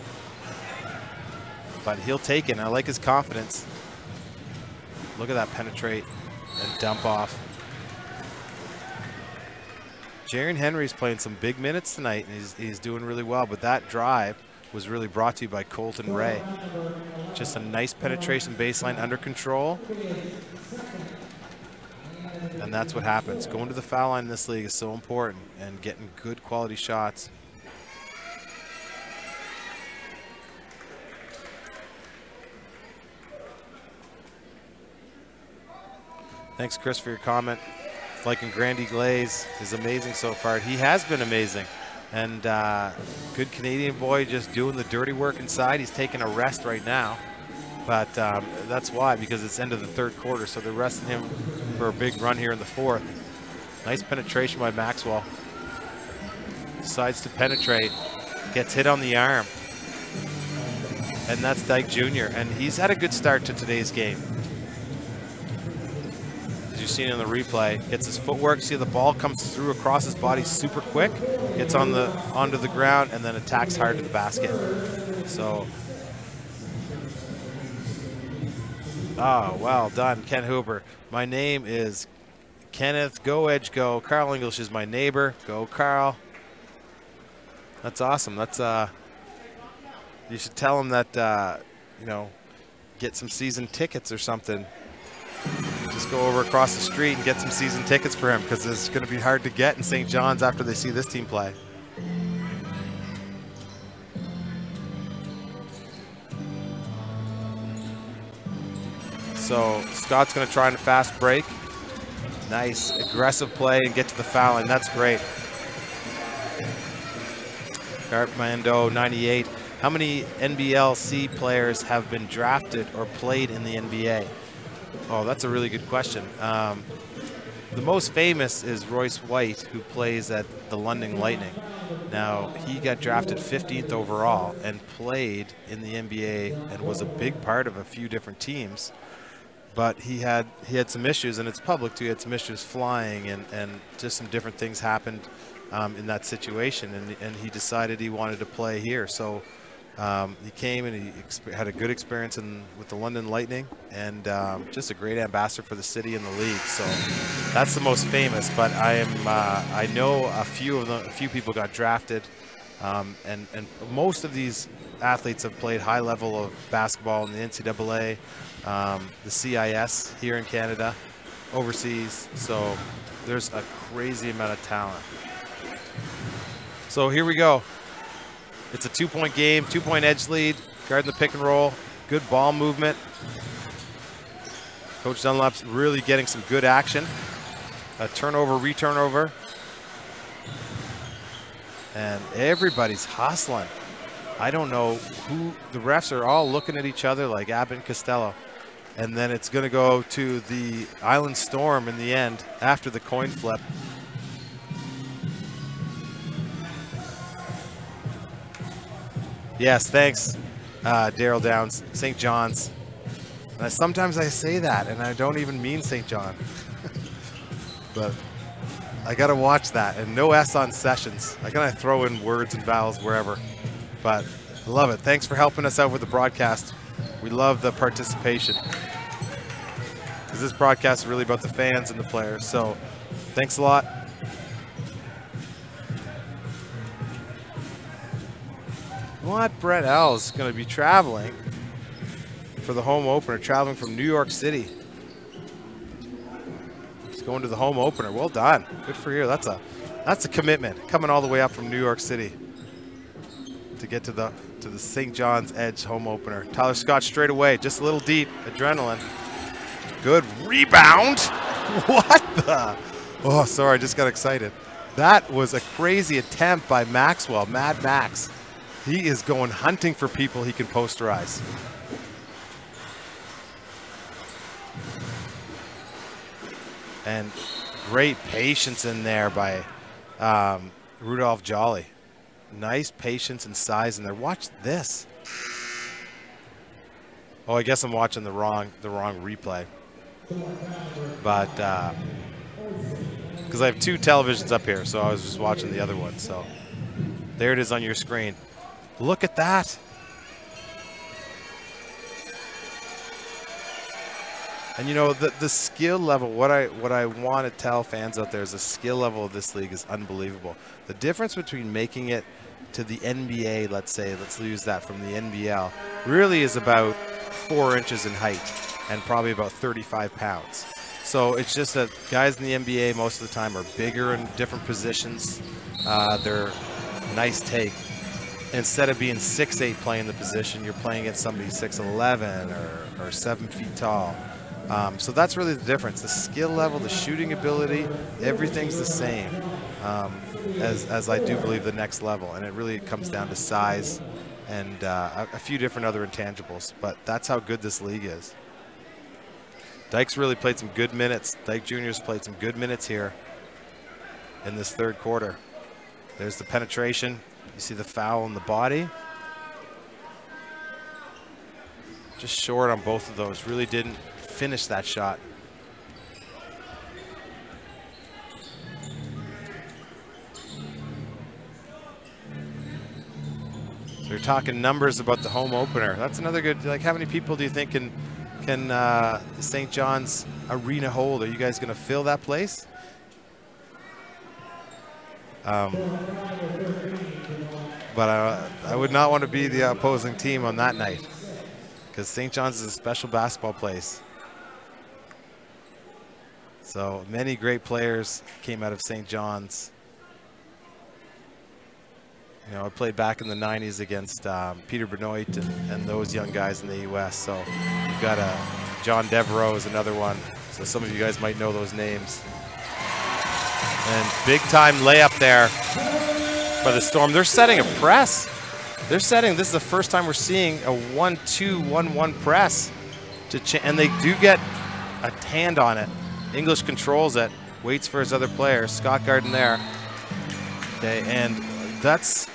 but he'll take it. And I like his confidence. Look at that penetrate and dump off. Jaron Henry's playing some big minutes tonight, and he's doing really well. But that drive was really brought to you by Colton Ray. Just a nice penetration baseline under control. And that's what happens. Going to the foul line in this league is so important, and getting good quality shots. Thanks, Chris, for your comment. Liking Grandy Glaze is amazing so far. He has been amazing. And good Canadian boy just doing the dirty work inside. He's taking a rest right now. But that's why, because it's end of the third quarter. So they're resting him for a big run here in the fourth. Nice penetration by Maxwell. Decides to penetrate. Gets hit on the arm. And that's Dyke Jr. And he's had a good start to today's game. As you've seen in the replay, gets his footwork. See the ball comes through across his body super quick. Gets onto the ground and then attacks hard to the basket. So, well done, Ken Huber. My name is Kenneth. Go Edge Go. Carl English is my neighbor. Go Carl. That's awesome. That's you should tell him that you know, get some season tickets or something. Just go over across the street and get some season tickets for him, because it's going to be hard to get in St. John's after they see this team play. So Scott's going to try and fast break. Nice aggressive play and get to the foul line. That's great. Armando 98. How many NBLC players have been drafted or played in the NBA? Oh, that's a really good question. The most famous is Royce White, who plays at the London Lightning. Now, he got drafted 15th overall and played in the NBA and was a big part of a few different teams. But he had some issues, and it's public too. He had some issues flying, and just some different things happened in that situation, and he decided he wanted to play here. So he came and he had a good experience with the London Lightning, and just a great ambassador for the city and the league. So that's the most famous. But I know a few people got drafted, and most of these athletes have played high level of basketball in the NCAA, the CIS here in Canada, overseas. So there's a crazy amount of talent. So here we go. It's a 2-point game, 2-point edge lead, guarding the pick and roll, good ball movement. Coach Dunlap's really getting some good action. A turnover, returnover. And everybody's hustling. I don't know who, the refs are all looking at each other like Abbott and Costello. And then it's going to go to the Island Storm in the end after the coin flip. Yes, thanks, Daryl Downs, St. John's. And sometimes I say that, and I don't even mean St. John. But I got to watch that, and no S on sessions. I got to throw in words and vowels wherever. But I love it. Thanks for helping us out with the broadcast. We love the participation, because this broadcast is really about the fans and the players. So thanks a lot. What? Brett L's going to be traveling for the home opener, traveling from New York City. He's going to the home opener. Well done. Good for you. That's a commitment, coming all the way up from New York City to get to the St. John's Edge home opener. Tyler Scott straight away, just a little deep. Adrenaline. Good rebound. What the? Oh, sorry, I just got excited. That was a crazy attempt by Maxwell, Mad Max. He is going hunting for people he can posterize. And great patience in there by Rudolph Jolly. Nice patience and size in there. Watch this. Oh, I guess I'm watching the wrong replay. But because I have two televisions up here, so I was just watching the other one. So there it is on your screen. Look at that. And you know, the skill level, what I want to tell fans out there is the skill level of this league is unbelievable. The difference between making it to the NBA, let's use that from the NBL, really is about 4 inches in height and probably about 35 pounds. So it's just that guys in the NBA most of the time are bigger in different positions. They're nice take. Instead of being 6'8" playing the position, you're playing against somebody 6'11" or 7 feet tall. So that's really the difference. The skill level, the shooting ability, everything's the same as I do believe the next level. And it really comes down to size and a few different other intangibles. But that's how good this league is. Dyke's really played some good minutes. Dyke Jr.'s played some good minutes here in this third quarter. There's the penetration. You see the foul in the body. Just short on both of those. Really didn't finish that shot. So you're talking numbers about the home opener. That's another good, like how many people do you think can St. John's Arena hold? Are you guys going to fill that place? But I would not want to be the opposing team on that night, because St. John's is a special basketball place. So many great players came out of St. John's. You know, I played back in the 90s against Peter Benoit and those young guys in the US. So you've got John Devereaux is another one. So some of you guys might know those names. And big time layup there by the Storm. They're setting a press. They're setting, this is the first time we're seeing a 1-2, 1-1 press. And they do get a hand on it. English controls it, waits for his other player, Scott Garden there. Okay, and that's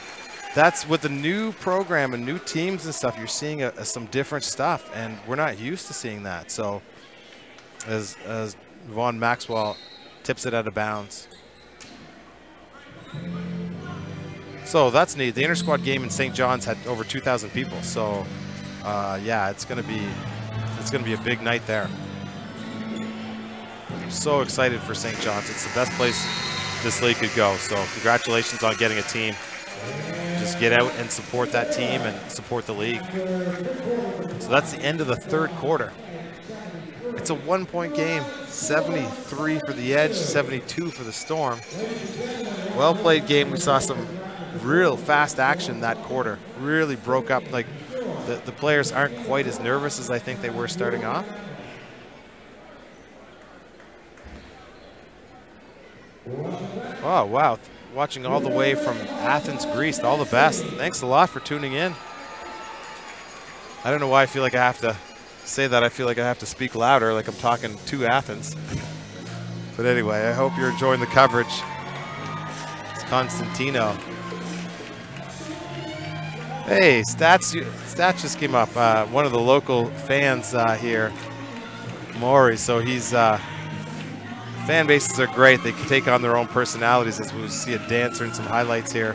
with the new program and new teams and stuff, you're seeing some different stuff, and we're not used to seeing that. So as Vaughn Maxwell tips it out of bounds. So that's neat. The inter-squad game in St. John's had over 2,000 people. So yeah, it's gonna be a big night there. I'm so excited for St. John's. It's the best place this league could go. So congratulations on getting a team. Just get out and support that team and support the league. So that's the end of the third quarter. It's a 1-point game. 73 for the Edge, 72 for the Storm. Well played game. We saw some real fast action that quarter. Really broke up. Like the players aren't quite as nervous as I think they were starting off. Oh, wow. Watching all the way from Athens, Greece. All the best. Thanks a lot for tuning in. I don't know why I feel like I have to say that. I feel like I have to speak louder, like I'm talking to Athens. But anyway, I hope you're enjoying the coverage. It's Constantino. Hey, stats just came up. One of the local fans here, Maury. So he's fan bases are great. They can take on their own personalities, as we see a dancer and some highlights here.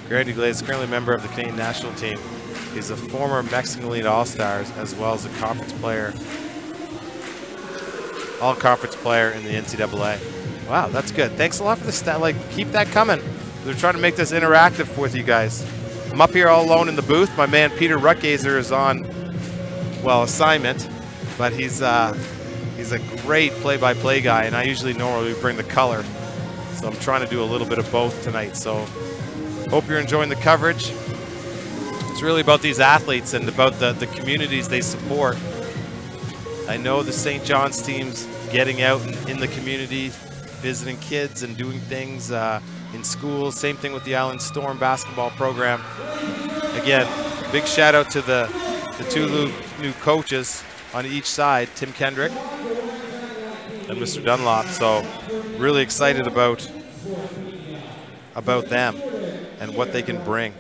Grandy Glaze is currently a member of the Canadian national team. He's a former Mexican Elite All-Stars, as well as a conference player, all-conference player in the NCAA. Wow, that's good. Thanks a lot for the stat. Like, keep that coming. We're trying to make this interactive with you guys. I'm up here all alone in the booth. My man Peter Ruttgazer is on, well, assignment, but he's a great play-by-play guy, and I usually normally bring the color. So I'm trying to do a little bit of both tonight. So hope you're enjoying the coverage. It's really about these athletes and about the communities they support. I know the St. John's team's getting out in the community, visiting kids and doing things in schools. Same thing with the Island Storm basketball program. Again, big shout out to the two new coaches on each side, Tim Kendrick and Mr. Dunlop. So really excited about them and what they can bring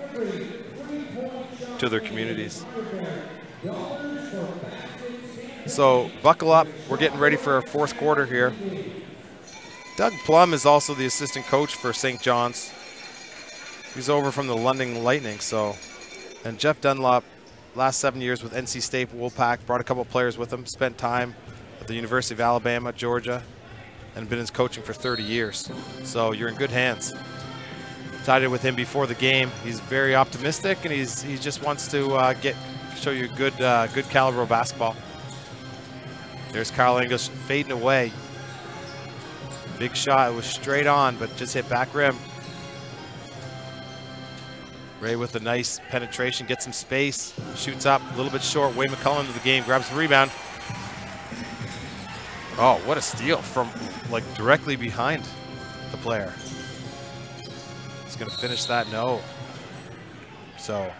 to their communities. So buckle up. We're getting ready for our fourth quarter here. Doug Plum is also the assistant coach for St. John's. He's over from the London Lightning. And Jeff Dunlop, last 7 years with NC State Woolpack, brought a couple players with him, spent time at the University of Alabama, Georgia, and been in coaching for 30 years. So you're in good hands. Talked with him before the game. He's very optimistic, and he just wants to show you good caliber of basketball. There's Kyle English fading away. Big shot. It was straight on, but just hit back rim. Ray with a nice penetration, gets some space, shoots up, a little bit short. Wayne McCullough into the game, grabs the rebound. Oh, what a steal from like directly behind the player. He's gonna finish that, no. So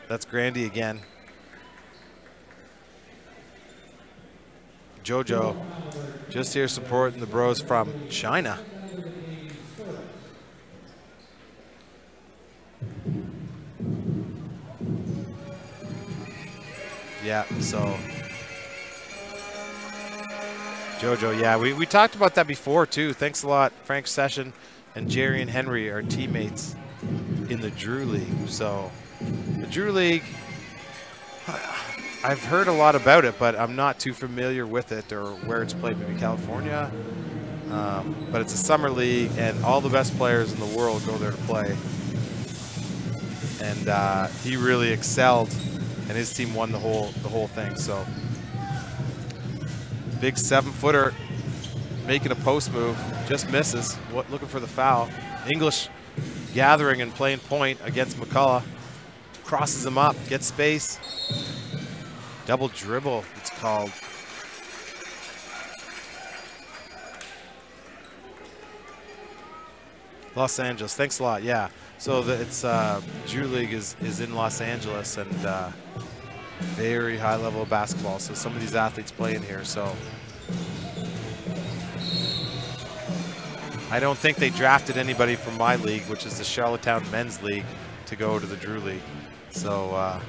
that's Grandy again. Jojo just here supporting the bros from China. Yeah, so Jojo, yeah, we talked about that before too. Thanks a lot, Frank Session and Jerry and Henry are teammates in the Drew League. So the Drew League, I've heard a lot about it, but I'm not too familiar with it or where it's played, maybe California. But it's a summer league, and all the best players in the world go there to play. And he really excelled, and his team won the whole thing. So big 7-footer making a post move, just misses. Looking for the foul. English gathering and playing point against McCullough. Crosses him up, gets space. Double dribble, it's called. Los Angeles, thanks a lot, yeah. So it's Drew League is in Los Angeles, and very high level of basketball. So some of these athletes play in here, so. I don't think they drafted anybody from my league, which is the Charlottetown Men's League, to go to the Drew League. So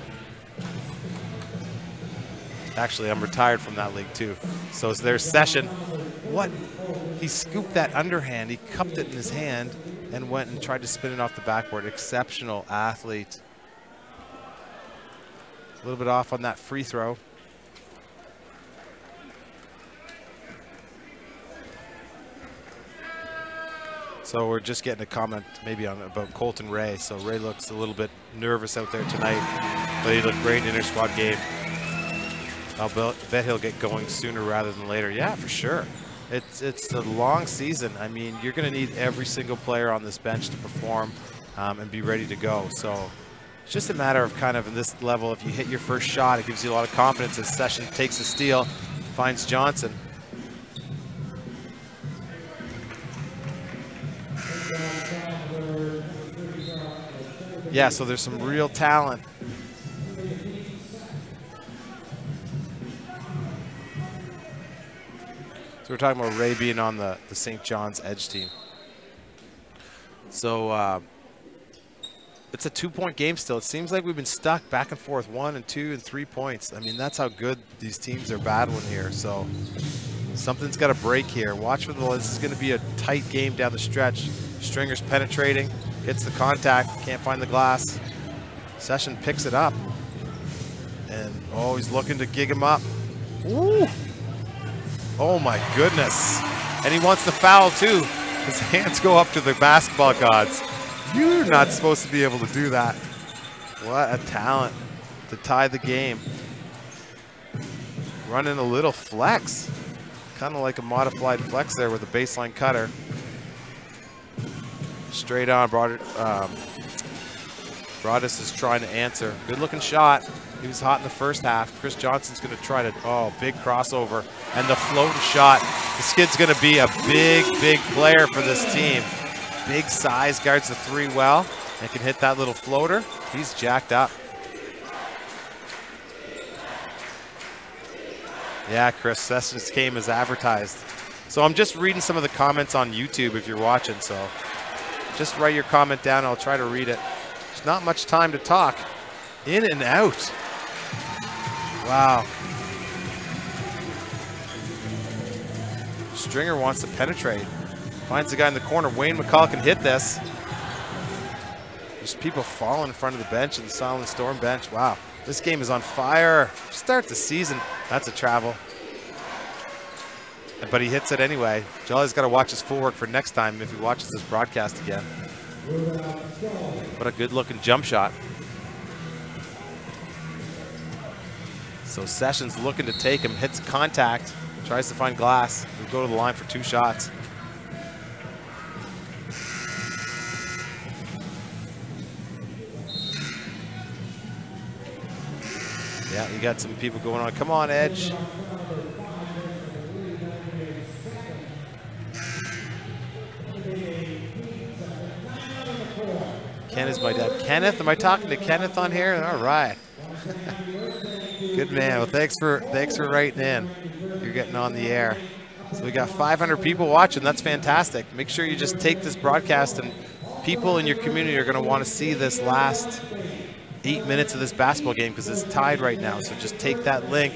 actually, I'm retired from that league too. So it's their Session. What? He scooped that underhand. He cupped it in his hand and went and tried to spin it off the backboard. Exceptional athlete. A little bit off on that free throw. So we're just getting a comment maybe about Colton Ray. So Ray looks a little bit nervous out there tonight, but he looked great in inter-squad game. I'll bet he'll get going sooner rather than later. Yeah, for sure. It's a long season. I mean, you're going to need every single player on this bench to perform and be ready to go. So it's just a matter of kind of in this level, if you hit your first shot, it gives you a lot of confidence as Session takes a steal, finds Johnson. Yeah, so there's some real talent. So we're talking about Ray being on the St. John's Edge team. So it's a 2-point game still. It seems like we've been stuck back and forth, 1 and 2 and 3 points. I mean, that's how good these teams are battling here. So something's got to break here. Watch for this is going to be a tight game down the stretch. Stringer's penetrating, gets the contact, can't find the glass. Session picks it up. And oh, he's looking to gig him up. Ooh. Oh my goodness. And he wants the foul too. His hands go up to the basketball gods. You're not supposed to be able to do that. What a talent to tie the game. Running a little flex. Kind of like a modified flex there with a baseline cutter. Straight on, Broadus is trying to answer. Good looking shot. He was hot in the first half. Chris Johnson's going to try to, oh, big crossover. And the floating shot. This kid's going to be a big, big player for this team. Big size, guards the 3 well, and can hit that little floater. He's jacked up. Yeah, Chris, Sessions came as advertised. So I'm just reading some of the comments on YouTube if you're watching, so just write your comment down. I'll try to read it. There's not much time to talk. In and out. Wow. Stringer wants to penetrate. Finds the guy in the corner. Wayne McCullough can hit this. There's people falling in front of the bench, and the Silent Storm bench. Wow, this game is on fire. Start the season. That's a travel. But he hits it anyway. Jolly's got to watch his footwork for next time if he watches this broadcast again. What a good-looking jump shot. So Sessions looking to take him, hits contact, tries to find glass. He'll go to the line for 2 shots. Yeah, you got some people going on. Come on, Edge. Ken is my dad. Kenneth, am I talking to Kenneth on here? All right. Good man. Well, thanks for writing in. You're getting on the air. So we got 500 people watching. That's fantastic. Make sure you just take this broadcast, and people in your community are going to want to see this last 8 minutes of this basketball game because it's tied right now. So just take that link,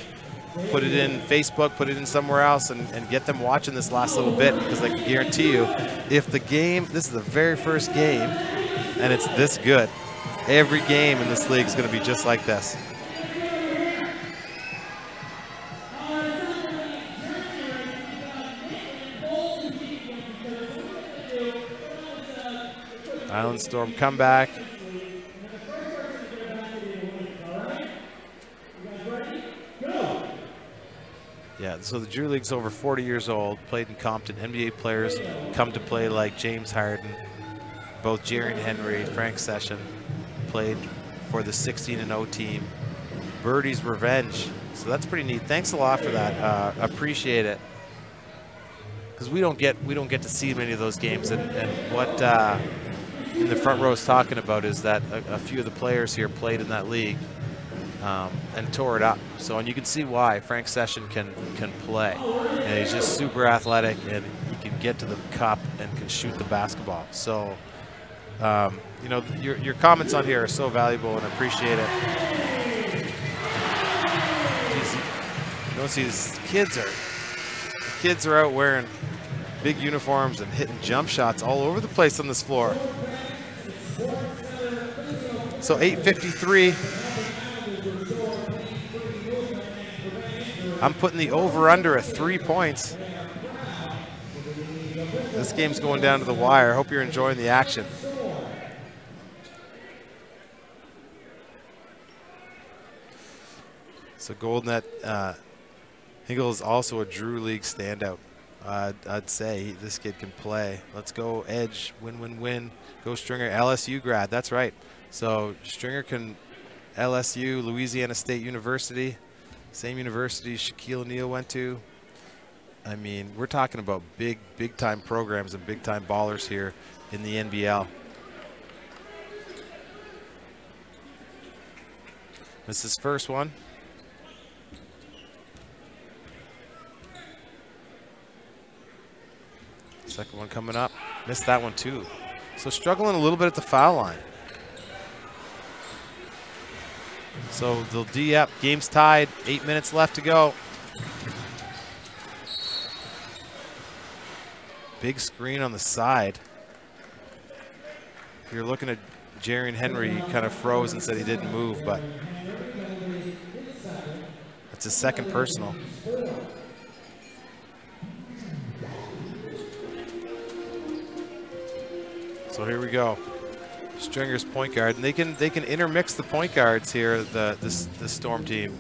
put it in Facebook, put it in somewhere else, and get them watching this last little bit, because I can guarantee you, if the game, this is the very first game, and it's this good, every game in this league is going to be just like this. Island Storm comeback. Yeah, so the Drew League's over 40 years old, played in Compton. NBA players come to play like James Harden, both Jerry and Henry, Frank Session, played for the 16-0 team. Birdie's Revenge. So that's pretty neat. Thanks a lot for that. Appreciate it. Because we don't get to see many of those games, and what in the front row is talking about is that a few of the players here played in that league and tore it up. So, and you can see why Frank Session can play. And he's just super athletic, and he can get to the cup and can shoot the basketball. So, you know, your comments on here are so valuable, and I appreciate it. You don't see these kids are out wearing big uniforms and hitting jump shots all over the place on this floor. So 8:53. I'm putting the over-under at 3 points. This game's going down to the wire. I hope you're enjoying the action. So Goldnet, Hingle is also a Drew League standout. I'd say this kid can play. Let's go Edge, win. Go Stringer, LSU grad, that's right. So Stringer can, LSU, Louisiana State University, same university Shaquille O'Neal went to. I mean, we're talking about big time programs and big time ballers here in the NBL. This is first one. Second one coming up. Missed that one too. So struggling a little bit at the foul line. So they'll D up. Game's tied. 8 minutes left to go. Big screen on the side. If you're looking at Jerry and Henry, he kind of froze and said he didn't move, but it's his second personal. So here we go. Stringer's point guard, and they can intermix the point guards here. This Storm team.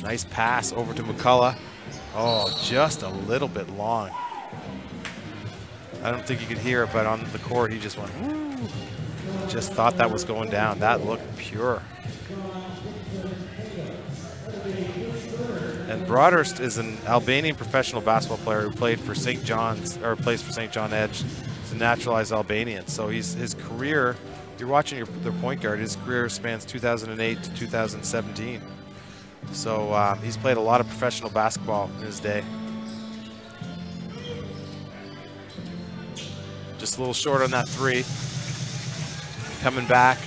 Nice pass over to McCullough. Oh, just a little bit long. I don't think you could hear it, but on the court he just went, woo. Just thought that was going down. That looked pure. And Broadhurst is an Albanian professional basketball player who played for St. John's, or plays for St. John Edge. He's a naturalized Albanian. So his career, you're watching their point guard, his career spans 2008 to 2017. So he's played a lot of professional basketball in his day. Just a little short on that three. Coming back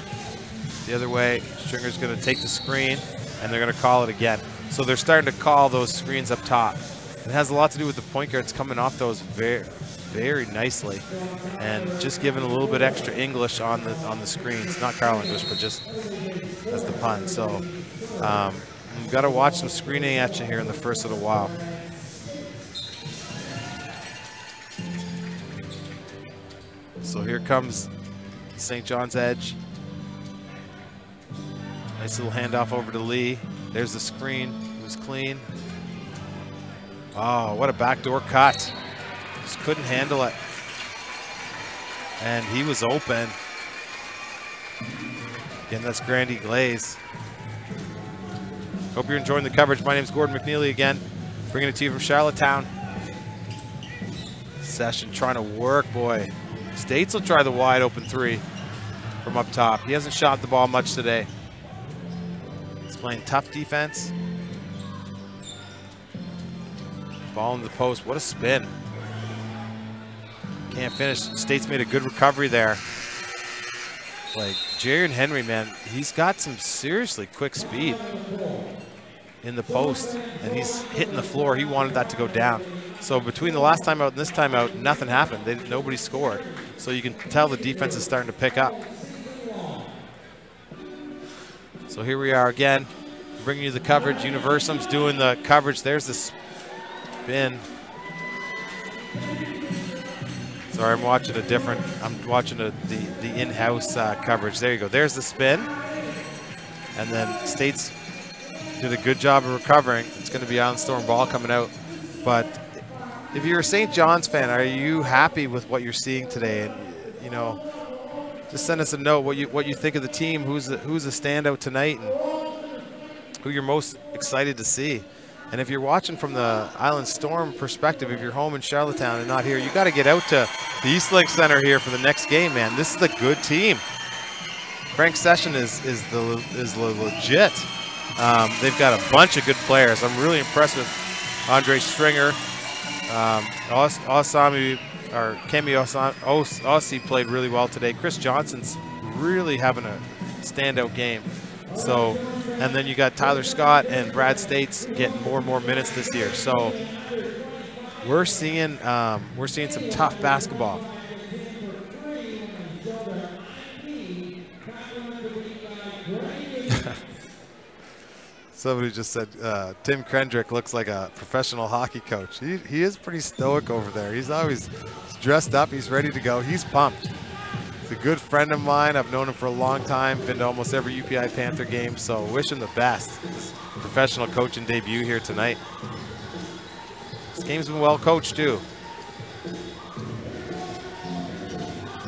the other way. Stringer's going to take the screen, and they're going to call it again. So they're starting to call those screens up top. It has a lot to do with the point guards coming off those very nicely, and just giving a little bit extra English on the screens. Not Carl English, but just as the pun. So we've got to watch some screening action here in the first little while. So here comes St. John's Edge. Nice little handoff over to Lee. There's the screen. It was clean. Oh, what a backdoor cut. Just couldn't handle it. And he was open. Again, that's Grandy Glaze. Hope you're enjoying the coverage. My name's Gordon McNeely again, bringing it to you from Charlottetown. Session trying to work, boy. States will try the wide open three from up top. He hasn't shot the ball much today. He's playing tough defense. Ball in the post. What a spin. Can't finish. States made a good recovery there. Like Jaron Henry, man, he's got some seriously quick speed in the post, and he's hitting the floor. He wanted that to go down. So between the last time out and this time out, nothing happened. Nobody scored. So you can tell the defense is starting to pick up. So here we are again, bringing you the coverage. Universum's doing the coverage. There's the spin. Sorry, I'm watching a different, I'm watching the in-house coverage. There you go. There's the spin. And then States did a good job of recovering. It's going to be Island Storm ball coming out. But if you're a St. John's fan, are you happy with what you're seeing today? And, you know, just send us a note what you think of the team, who's a standout tonight, and who you're most excited to see. And if you're watching from the Island Storm perspective, if you're home in Charlottetown and not here, you got to get out to the Eastlink Center here for the next game, man. This is a good team. Frank Session is legit. They've got a bunch of good players. I'm really impressed with Andre Stringer. Kemi Ossi played really well today. Chris Johnson's really having a standout game. So, and then you got Tyler Scott and Brad States getting more and more minutes this year. So we're seeing some tough basketball. Somebody just said Tim Kendrick looks like a professional hockey coach. He is pretty stoic over there. He's always dressed up. He's ready to go. He's pumped. He's a good friend of mine. I've known him for a long time. Been to almost every UPI Panther game. So wish him the best. His professional coaching debut here tonight. This game's been well coached too.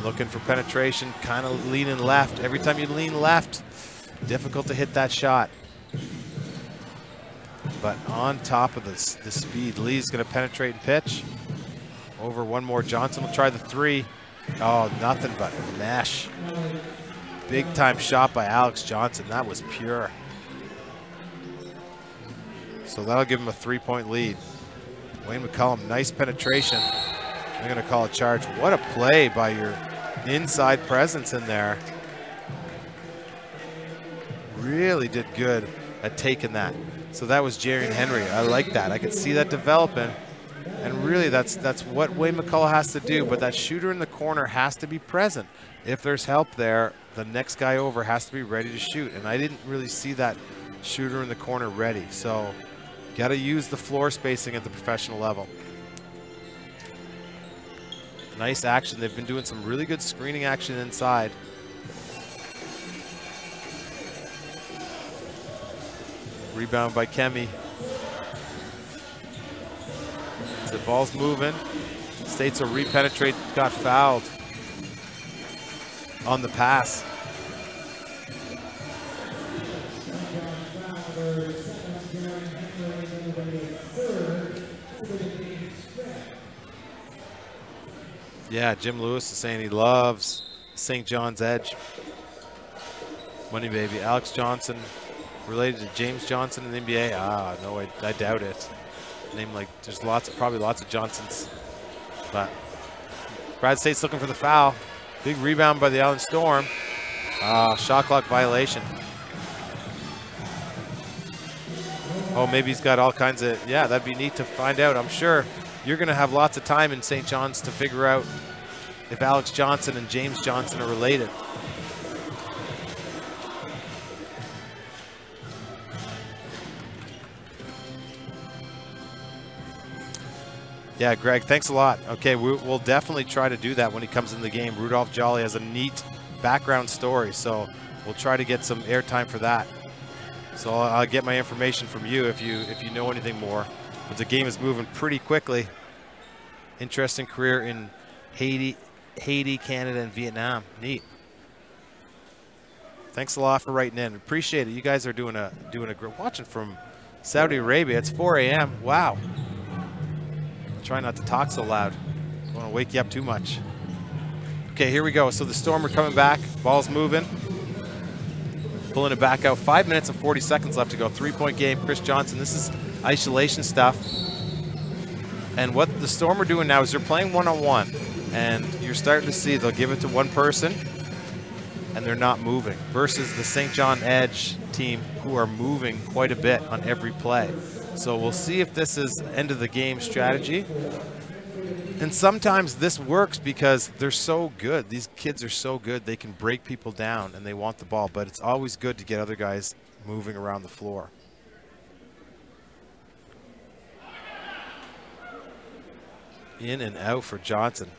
Looking for penetration, kind of leaning left. Every time you lean left, difficult to hit that shot. But on top of the speed, Lee's going to penetrate and pitch. Over one more. Johnson will try the three. Oh, nothing but mesh. Big time shot by Alex Johnson. That was pure. So that'll give him a 3-point lead. Wayne McCullum, nice penetration. They're going to call a charge. What a play by your inside presence in there. Really did good at taking that. So that was Jaron Henry. I like that. I could see that developing. And really, that's what Wayne McCullough has to do. But that shooter in the corner has to be present. If there's help there, the next guy over has to be ready to shoot. And I didn't really see that shooter in the corner ready. So got to use the floor spacing at the professional level. Nice action. They've been doing some really good screening action inside. Rebound by Kemi. The ball's moving. States will repenetrate. Got fouled on the pass. Yeah, Jim Lewis is saying he loves St. John's Edge. Money baby. Alex Johnson related to James Johnson in the NBA? Ah, no, I doubt it. Name like there's probably lots of Johnsons. But Brad State's looking for the foul. Big rebound by the Island Storm. Shot clock violation. Oh, maybe he's got all kinds of, yeah, that'd be neat to find out. I'm sure you're going to have lots of time in St. John's to figure out if Alex Johnson and James Johnson are related. Yeah, Greg, thanks a lot. Okay, we'll definitely try to do that when he comes in the game. Rudolph Jolly has a neat background story, so we'll try to get some airtime for that. So I'll get my information from you if you know anything more. But the game is moving pretty quickly. Interesting career in Haiti, Canada, and Vietnam. Neat. Thanks a lot for writing in. Appreciate it. You guys are doing a great. Watching from Saudi Arabia. It's 4 a.m. Wow. Try not to talk so loud. Don't want to wake you up too much. Okay, here we go. So the Storm are coming back. Ball's moving. Pulling it back out. 5 minutes and 40 seconds left to go. 3-point game. Chris Johnson. This is isolation stuff. And what the Storm are doing now is they're playing one-on-one. And you're starting to see they'll give it to one person and they're not moving. Versus the St. John Edge team who are moving quite a bit on every play. So we'll see if this is end of the game strategy. And sometimes this works because they're so good. These kids are so good. They can break people down and they want the ball. But it's always good to get other guys moving around the floor. In and out for Johnson.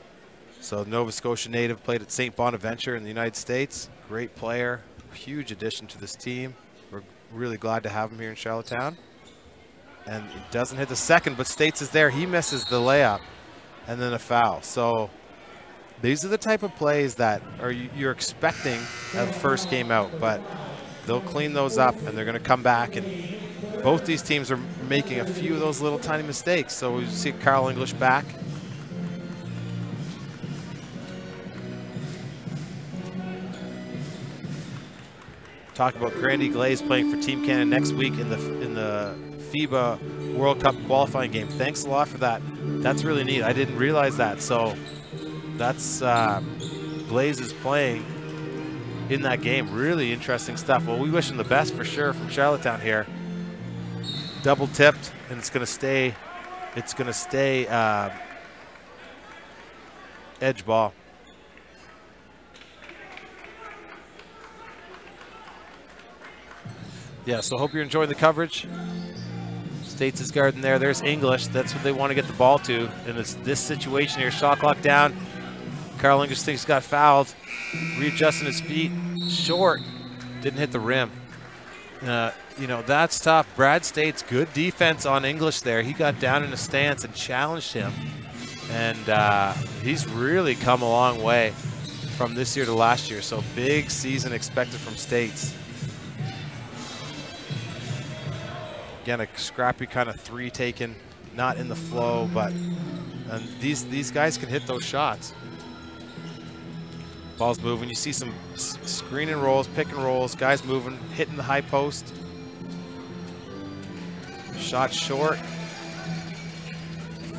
So Nova Scotia native, played at St. Bonaventure in the United States. Great player. Huge addition to this team. We're really glad to have him here in Charlottetown. And it doesn't hit the second, but States is there. He misses the layup and then a foul. So these are the type of plays that you're expecting at the first game out, but they'll clean those up and they're going to come back. And both these teams are making a few of those little tiny mistakes. So we see Carl English back. Talk about Grandy Glaze playing for Team Canada next week in the FIBA World Cup qualifying game. Thanks a lot for that. That's really neat. I didn't realize that. So that's Glaze is playing in that game. Really interesting stuff. Well, we wish him the best for sure from Charlottetown here. Double tipped, and it's going to stay. It's going to stay edge ball. Yeah, so hope you're enjoying the coverage. States is guarding there. There's English. That's what they want to get the ball to. And it's this situation here. Shot clock down. Carl English thinks he got fouled. Readjusting his feet. Short. Didn't hit the rim. You know, that's tough. Brad States, good defense on English there. He got down in a stance and challenged him. And he's really come a long way from this year to last year. So big season expected from States. Again, a scrappy kind of three taken, not in the flow, but these guys can hit those shots. Ball's moving. You see some screen and rolls, pick and rolls, guys moving, hitting the high post. Shot short.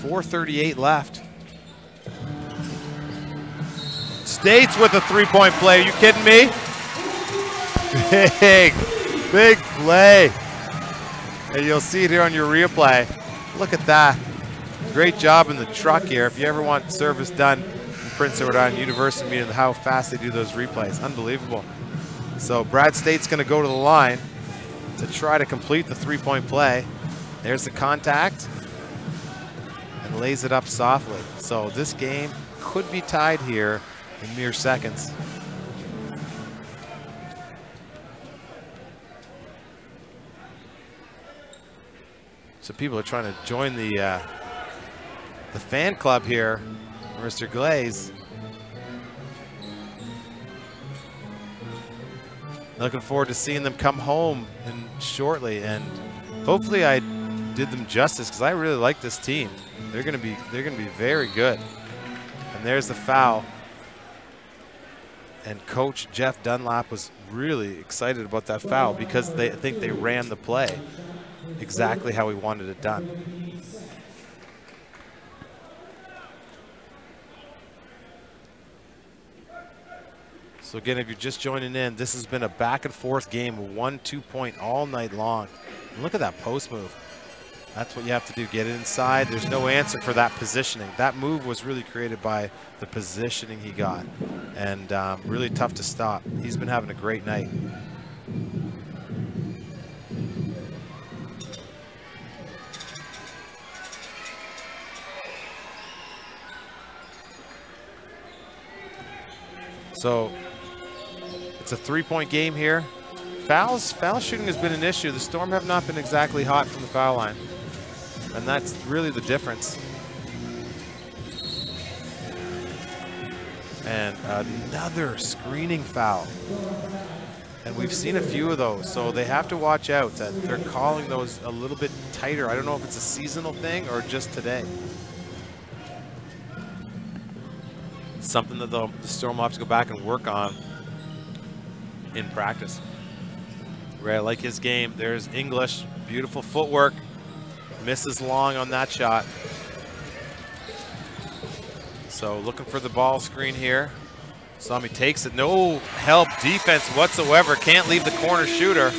4:38 left. States with a three-point play. Are you kidding me? Big play. And you'll see it here on your replay. Look at that. Great job in the truck here. If you ever want service done in Prince Edward Island University, meaning how fast they do those replays. Unbelievable. So Brad State's going to go to the line to try to complete the three-point play. There's the contact and lays it up softly. So this game could be tied here in mere seconds. So people are trying to join the fan club here, Mr. Glaze. Looking forward to seeing them come home shortly, and hopefully I did them justice because I really like this team. They're gonna be very good. And there's the foul. And Coach Jeff Dunlap was really excited about that foul because I think they ran the play exactly how he wanted it done. So again, if you're just joining in, this has been a back and forth game, 1-2 point all night long. And look at that post move. That's what you have to do, get it inside. There's no answer for that positioning. That move was really created by the positioning he got, and really tough to stop. He's been having a great night. So it's a three-point game here. Foul shooting has been an issue. The Storm have not been exactly hot from the foul line, and that's really the difference. And another screening foul. And we've seen a few of those, so they have to watch out that they're calling those a little bit tighter. I don't know if it's a seasonal thing or just today. Something that the Storm will have to go back and work on in practice. Ray, I like his game. There's English, beautiful footwork. Misses long on that shot. So looking for the ball screen here. Sami takes it, no help defense whatsoever. Can't leave the corner shooter.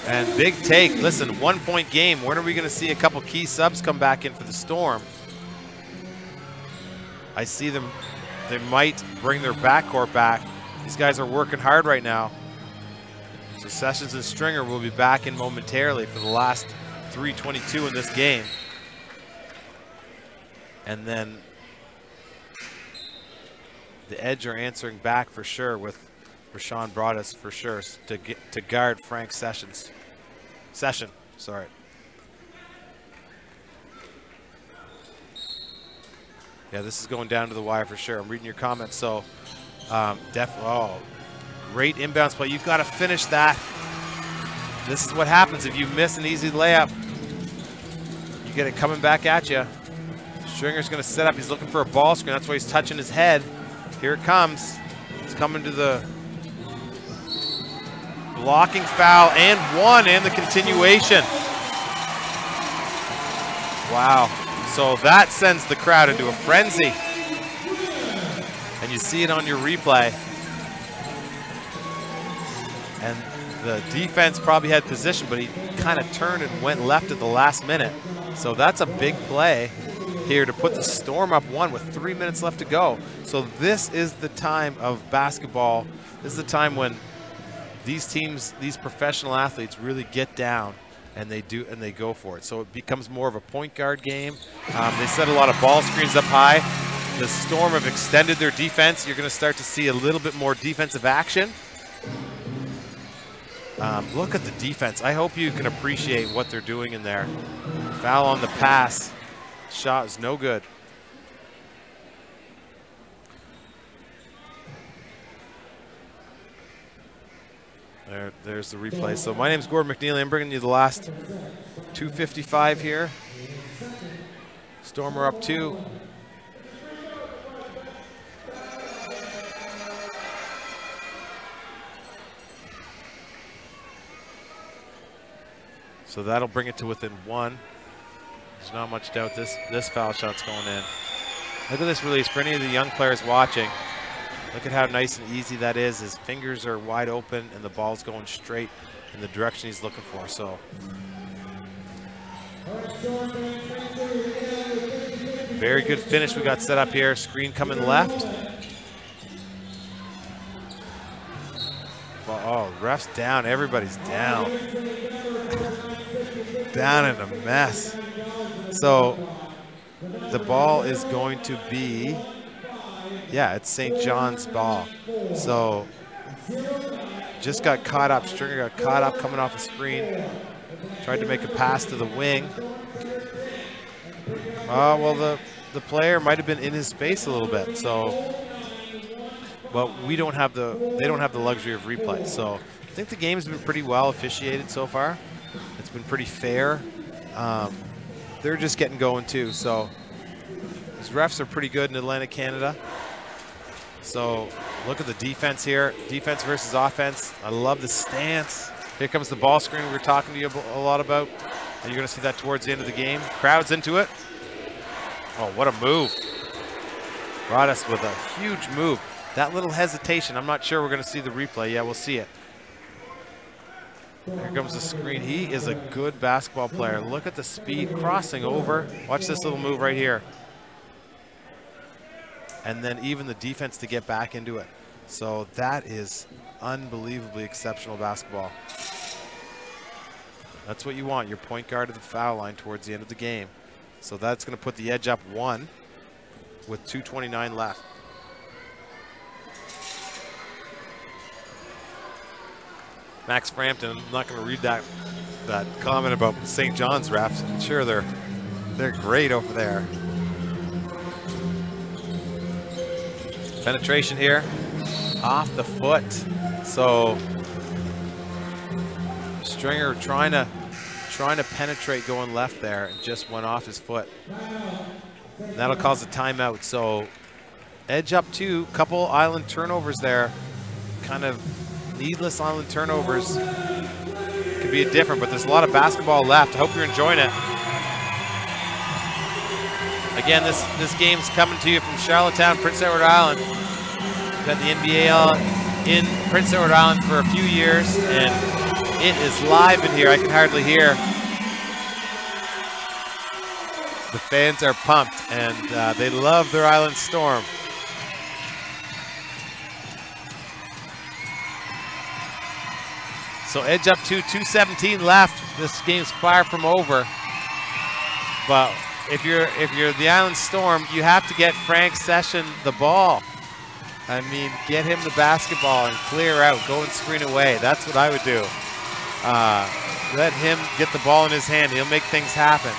And big take, listen, 1 point game. When are we gonna see a couple key subs come back in for the Storm? I see them, they might bring their backcourt back. These guys are working hard right now. So Sessions and Stringer will be back in momentarily for the last 3:22 in this game. And then the Edge are answering back for sure with Rashawn Broadus for sure to guard Frank Session. Sorry. Yeah, this is going down to the wire for sure. I'm reading your comments. So, great inbounds play. You've got to finish that. This is what happens if you miss an easy layup. You get it coming back at you. Stringer's going to set up. He's looking for a ball screen. That's why he's touching his head. Here it comes. It's coming to the blocking foul and one and the continuation. Wow. So that sends the crowd into a frenzy. And you see it on your replay. And the defense probably had position, but he kind of turned and went left at the last minute. So that's a big play here to put the Storm up one with 3 minutes left to go. So this is the time of basketball. This is the time when these teams, these professional athletes really get down and they go for it. So it becomes more of a point guard game. They set a lot of ball screens up high. The Storm have extended their defense. You're going to start to see a little bit more defensive action. Look at the defense. I hope you can appreciate what they're doing in there. Foul on the pass. Shot is no good. There's the replay. So my name is Gordon McNeely. I'm bringing you the last 2:55 here. Storm are up 2. So that'll bring it to within 1. There's not much doubt this foul shot's going in. Look at this release for any of the young players watching. Look at how nice and easy that is. His fingers are wide open and the ball's going straight in the direction he's looking for. So very good finish we got set up here. Screen coming left. Oh, ref's down. Everybody's down. Down in a mess. So the ball is going to be, yeah, it's St. John's ball. So just got caught up. Stringer got caught up coming off the screen. Tried to make a pass to the wing. Well, the player might have been in his space a little bit. So, but they don't have the luxury of replay. So I think the game's been pretty well officiated so far. It's been pretty fair. They're just getting going too. So these refs are pretty good in Atlantic Canada. So look at the defense here. Defense versus offense. I love the stance. Here comes the ball screen we were talking to you a lot about. And you're going to see that towards the end of the game. Crowd's into it. Oh, what a move. Brought us with a huge move. That little hesitation, I'm not sure we're going to see the replay. Yeah, we'll see it. Here comes the screen. He is a good basketball player. Look at the speed crossing over. Watch this little move right here. And then even the defense to get back into it. So that is unbelievably exceptional basketball. That's what you want, your point guard at the foul line towards the end of the game. So that's going to put the Edge up 1 with 2:29 left. Max Frampton, I'm not going to read that comment about St. John's refs. I'm sure they're great over there. Penetration here, off the foot. So Stringer trying to penetrate going left there and just went off his foot. That'll cause a timeout. So Edge up 2, couple Island turnovers there. Kind of needless Island turnovers. Could be different, but there's a lot of basketball left. I hope you're enjoying it. Again, this game's coming to you from Charlottetown, Prince Edward Island. We've had the NBL in Prince Edward Island for a few years, and it is live in here. I can hardly hear. The fans are pumped, and they love their Island Storm. So Edge up 2, 2:17 left. This game's far from over. But if you're the Island Storm, you have to get Frank Session the ball. I mean, get him the basketball and clear out, go and screen away. That's what I would do. Let him get the ball in his hand. He'll make things happen.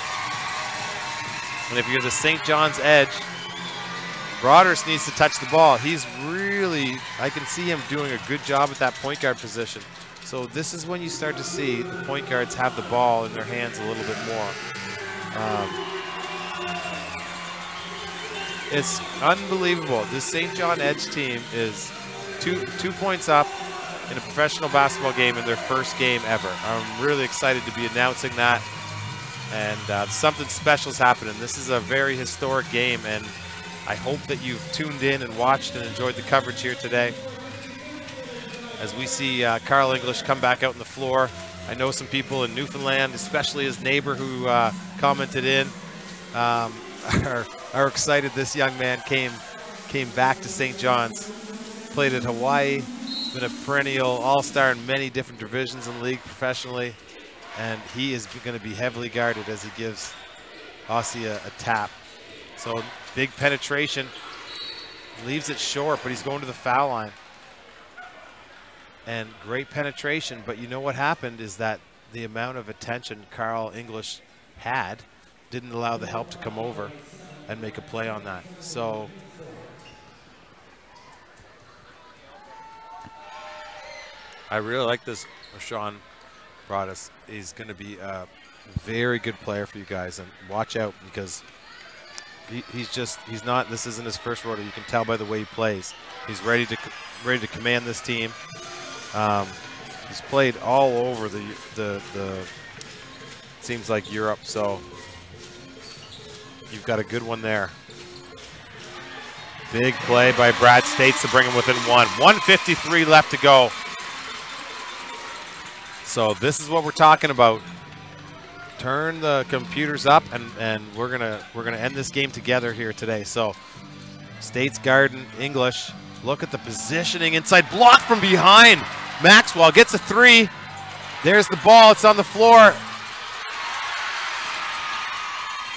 And if you're the St. John's Edge, Broaders needs to touch the ball. He's really, I can see him doing a good job at that point guard position. So this is when you start to see the point guards have the ball in their hands a little bit more. It's unbelievable. This St. John Edge team is two points up in a professional basketball game in their first game ever. I'm really excited to be announcing that. And something special is happening. This is a very historic game, and I hope that you've tuned in and watched and enjoyed the coverage here today. As we see Carl English come back out on the floor. I know some people in Newfoundland, especially his neighbor who commented in, are excited this young man came back to St. John's. Played at Hawaii, been a perennial all-star in many different divisions in the league professionally, and he is going to be heavily guarded as he gives Aussie a tap. So big penetration, leaves it short, but he's going to the foul line. And great penetration, but you know what happened is that the amount of attention Carl English had didn't allow the help to come over and make a play on that. So I really like this. Rashawn Broadus. He's going to be a very good player for you guys, and watch out because he's not, this isn't his first rodeo. You can tell by the way he plays. He's ready to command this team. He's played all over the seems like Europe, so you've got a good one there. Big play by Brad States to bring him within 153 left to go. So this is what we're talking about. Turn the computers up, and we're gonna end this game together here today. So States guarding English. Look at the positioning inside, block from behind. Maxwell gets a 3. There's the ball, it's on the floor.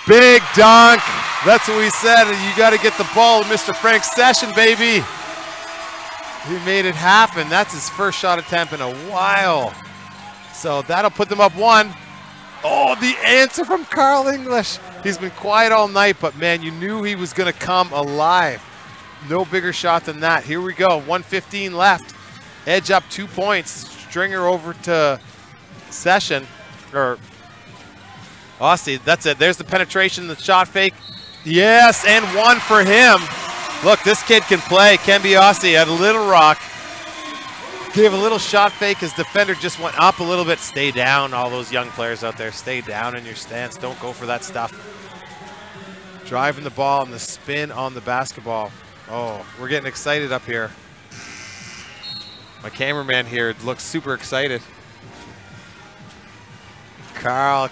Big dunk. That's what we said. You got to get the ball with Mr. Frank Session, baby. He made it happen. That's his first shot attempt in a while. So that'll put them up 1. Oh, the answer from Carl English. He's been quiet all night, but man, you knew he was going to come alive. No bigger shot than that. Here we go, 1:15 left. Edge up 2 points. Stringer over to Session, or Aussie. That's it. There's the penetration, the shot fake. Yes, and 1 for him. Look, this kid can play. Kembe Aussie at Little Rock. Gave a little shot fake. His defender just went up a little bit. Stay down, all those young players out there. Stay down in your stance. Don't go for that stuff. Driving the ball and the spin on the basketball. Oh, we're getting excited up here. My cameraman here looks super excited. Carl.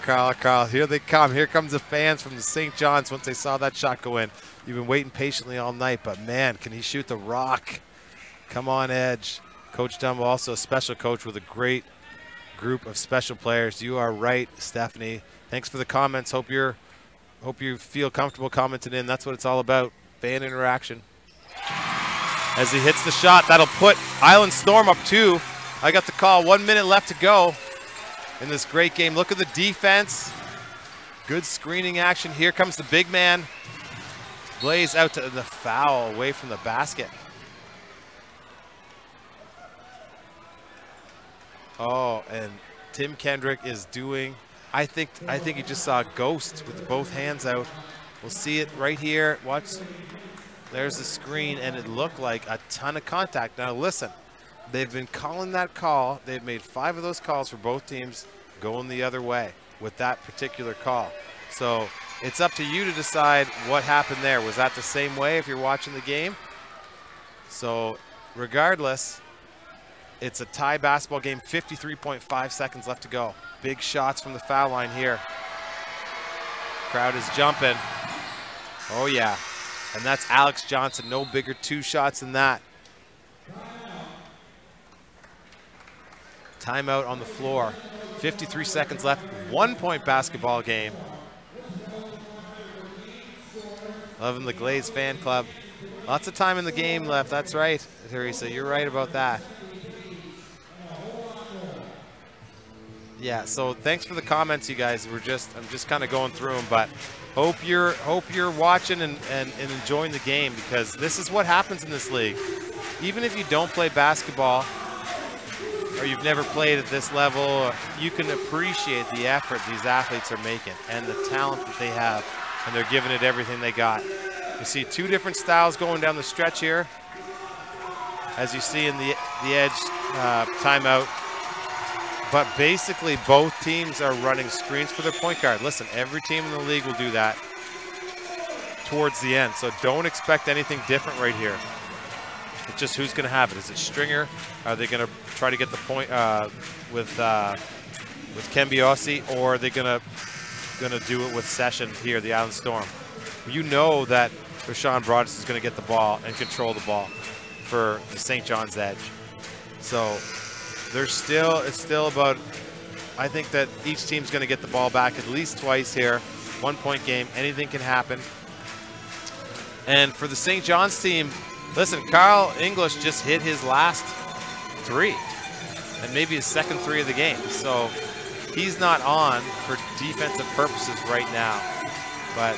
Here they come. Here comes the fans from the St. John's once they saw that shot go in. You've been waiting patiently all night, but man, can he shoot the rock? Come on, Edge. Coach Dumbo, also a special coach with a great group of special players. You are right, Stephanie. Thanks for the comments. Hope you feel comfortable commenting in. That's what it's all about. Fan interaction. As he hits the shot, that'll put Island Storm up 2. I got the call. 1 minute left to go in this great game. Look at the defense. Good screening action. Here comes the big man. Blaze out to the foul away from the basket. Oh, and Tim Kendrick is doing. I think he just saw a ghost with both hands out. We'll see it right here. Watch. There's the screen, and it looked like a ton of contact. Now listen, they've been calling that call. They've made 5 of those calls for both teams going the other way with that particular call. So it's up to you to decide what happened there. Was that the same way if you're watching the game? So regardless, it's a tie basketball game, 53.5 seconds left to go. Big shots from the foul line here. Crowd is jumping. Oh yeah, and that's Alex Johnson. No bigger 2 shots than that. Timeout on the floor. 53 seconds left, 1-point basketball game. Loving the Glaze fan club. Lots of time in the game left, that's right, Teresa, you're right about that. Yeah, so thanks for the comments, you guys. I'm just kind of going through them, but hope you're watching and enjoying the game, because this is what happens in this league. Even if you don't play basketball or you've never played at this level, you can appreciate the effort these athletes are making and the talent that they have, and they're giving it everything they got. You see 2 different styles going down the stretch here, as you see in the edge timeout. But basically, both teams are running screens for their point guard. Listen, every team in the league will do that towards the end. So don't expect anything different right here. It's just who's going to have it. Is it Stringer? Are they going to try to get the point with Kembiossi, or are they going to do it with Session here, the Island Storm? You know that Rashawn Broadus is going to get the ball and control the ball for the St. John's Edge. So it's still about, I think that each team's going to get the ball back at least twice here. 1-point game, anything can happen. And for the St. John's team, listen, Carl English just hit his last 3, and maybe his second 3 of the game. So he's not on for defensive purposes right now, but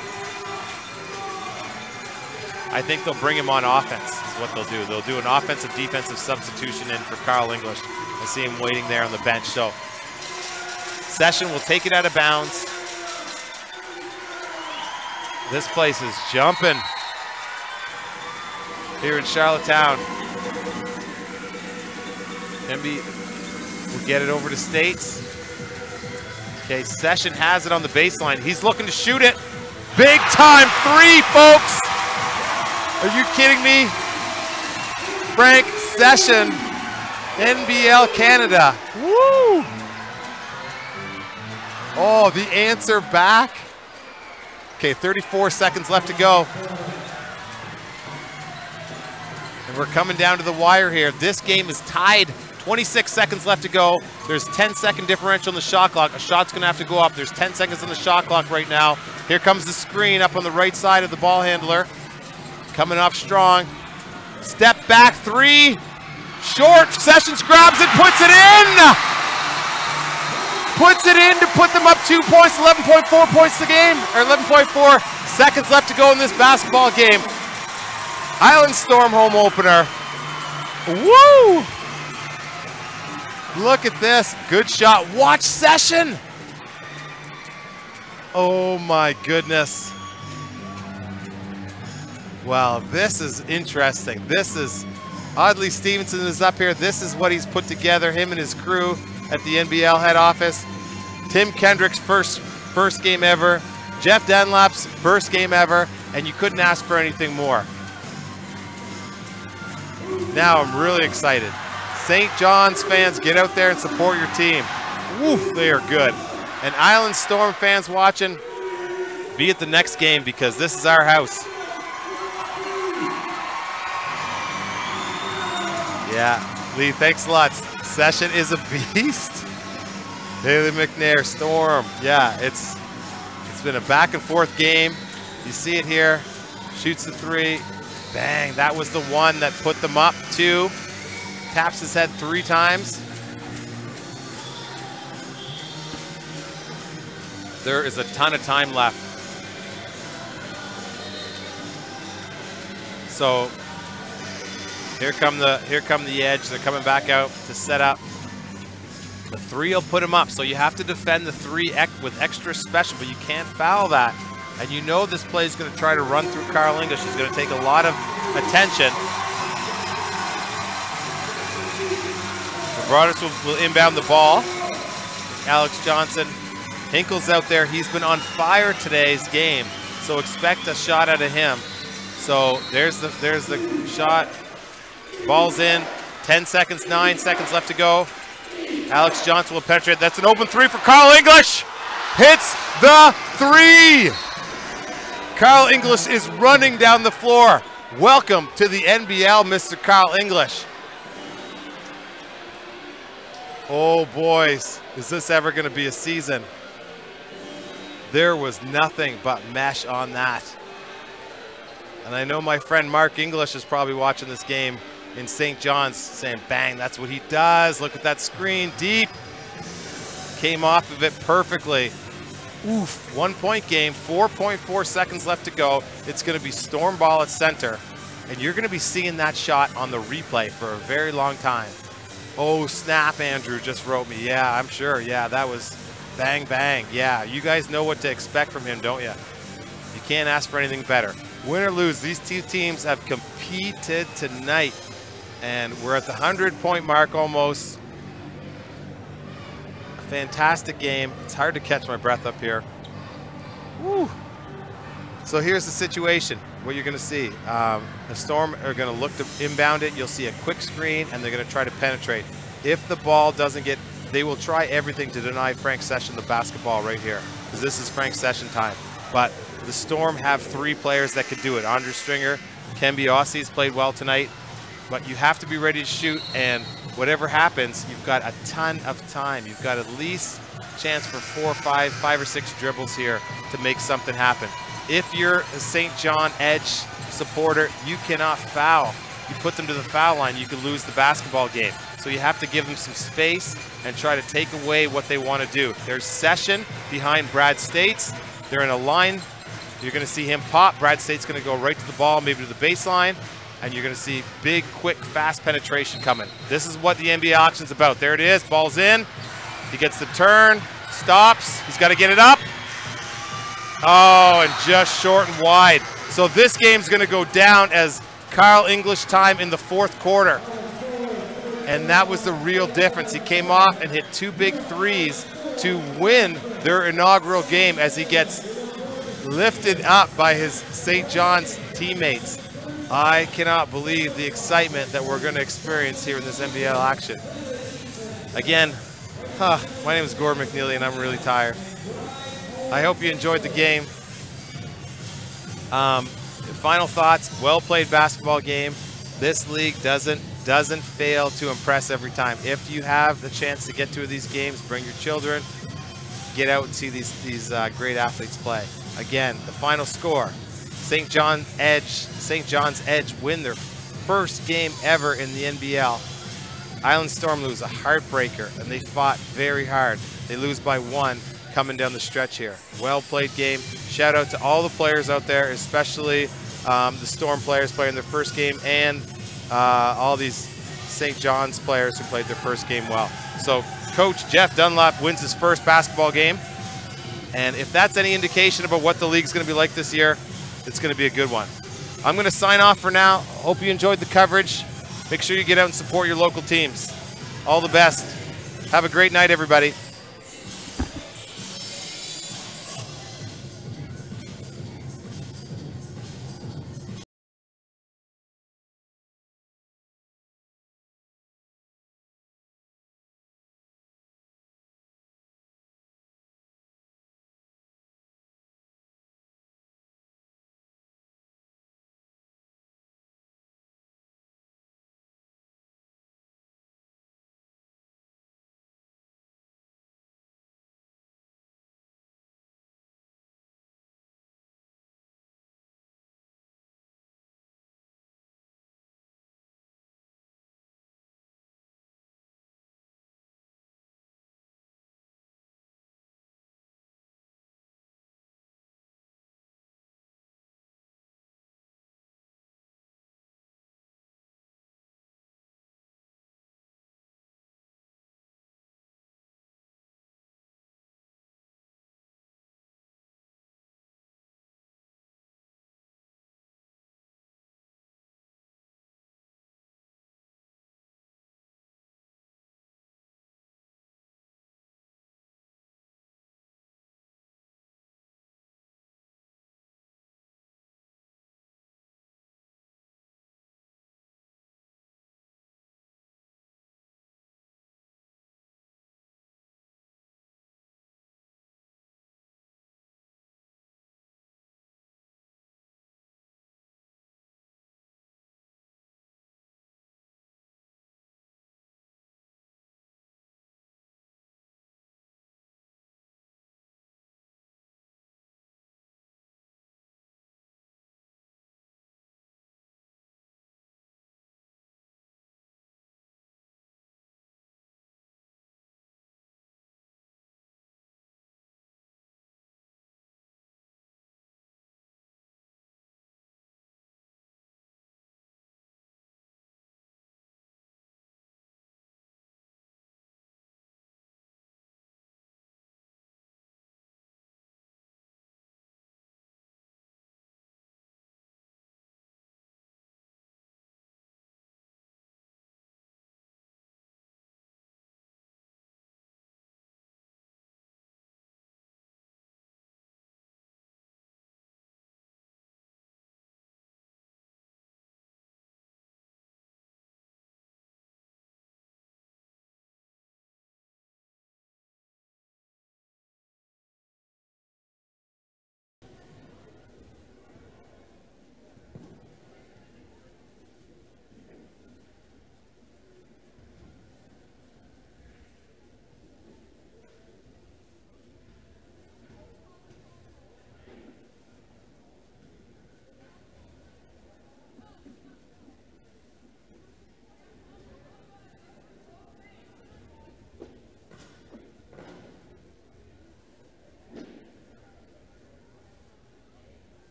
I think they'll bring him on offense is what they'll do. They'll do an offensive defensive substitution in for Carl English. I see him waiting there on the bench. So Session will take it out of bounds. This place is jumping here in Charlottetown. Emby will get it over to States. Okay, Session has it on the baseline. He's looking to shoot it. Big time 3, folks. Are you kidding me? Frank Session, NBL Canada. Woo! Oh, the answer back. Okay, 34 seconds left to go. And we're coming down to the wire here. This game is tied. 26 seconds left to go. There's 10-second differential in the shot clock. A shot's gonna have to go up. There's 10 seconds on the shot clock right now. Here comes the screen up on the right side of the ball handler. Coming up strong. Step back 3. Short. Sessions grabs it, puts it in. Puts it in to put them up 2 points, 11.4 points the game, or 11.4 seconds left to go in this basketball game. Island Storm home opener. Woo! Look at this. Good shot. Watch Session. Oh my goodness. Wow, this is interesting. This is, Audley Stevenson is up here. This is what he's put together, him and his crew at the NBL head office. Tim Kendrick's first game ever. Jeff Dunlap's first game ever, and you couldn't ask for anything more. Now I'm really excited. St. John's fans, get out there and support your team. Woo, they are good. And Island Storm fans watching, be at the next game, because this is our house. Yeah, Lee, thanks a lot. Session is a beast. Haley McNair, Storm. Yeah, it's been a back and forth game. You see it here. Shoots the 3. Bang, that was the one that put them up 2. Taps his head 3 times. There is a ton of time left. So here come the Edge. They're coming back out to set up. The 3 will put him up, so you have to defend the 3 with extra special, but you can't foul that. And you know this play is going to try to run through Carl English. He's going to take a lot of attention. The Brothers will inbound the ball. Alex Johnson, Hinkle's out there. He's been on fire today's game, so expect a shot out of him. So there's the shot. Ball's in. 10 seconds, 9 seconds left to go. Alex Johnson will penetrate. That's an open 3 for Carl English. Hits the 3. Carl English is running down the floor. Welcome to the NBL, Mr. Carl English. Oh, boys, is this ever going to be a season? There was nothing but mesh on that. And I know my friend Mark English is probably watching this game in St. John's saying, bang, that's what he does. Look at that screen, deep. Came off of it perfectly. Oof, 1-point game, 4.4 seconds left to go. It's going to be Storm ball at center. And you're going to be seeing that shot on the replay for a very long time. Oh, snap, Andrew just wrote me. Yeah, I'm sure. Yeah, that was bang, bang. Yeah, you guys know what to expect from him, don't you? You can't ask for anything better. Win or lose, these two teams have competed tonight. And we're at the 100-point mark almost. A fantastic game. It's hard to catch my breath up here. Woo. So here's the situation, what you're going to see. The Storm are going to look to inbound it. You'll see a quick screen, and they're going to try to penetrate. If the ball doesn't get, they will try everything to deny Frank Session the basketball right here, because this is Frank Session time. But the Storm have 3 players that could do it. Andre Stringer, Kembe Ossie's played well tonight. But you have to be ready to shoot, and whatever happens, you've got a ton of time. You've got at least a chance for 4 or 5 or 6 dribbles here to make something happen. If you're a St. John Edge supporter, you cannot foul. You put them to the foul line, you could lose the basketball game. So you have to give them some space and try to take away what they want to do. There's Session behind Brad States. They're in a line. You're going to see him pop. Brad State's going to go right to the ball, maybe to the baseline. And you're going to see big, quick, fast penetration coming. This is what the NBA auction's about. There it is. Ball's in. He gets the turn. Stops. He's got to get it up. Oh, and just short and wide. So this game's going to go down as Carl English time in the 4th quarter. And that was the real difference. He came off and hit 2 big threes to win their inaugural game as he gets lifted up by his St. John's teammates. I cannot believe the excitement that we're going to experience here in this NBL action. Again, my name is Gordon McNeely, and I'm really tired. I hope you enjoyed the game. Final thoughts, well-played basketball game. This league doesn't fail to impress every time. If you have the chance to get to these games, bring your children, get out and see these great athletes play. Again, the final score. St. John's Edge win their first game ever in the NBL. Island Storm lose a heartbreaker, and they fought very hard. They lose by 1 coming down the stretch here. Well-played game. Shout out to all the players out there, especially the Storm players playing their first game, and all these St. John's players who played their first game well. So Coach Jeff Dunlap wins his first basketball game. And if that's any indication about what the league's going to be like this year, it's going to be a good one. I'm going to sign off for now. Hope you enjoyed the coverage. Make sure you get out and support your local teams. All the best. Have a great night, everybody.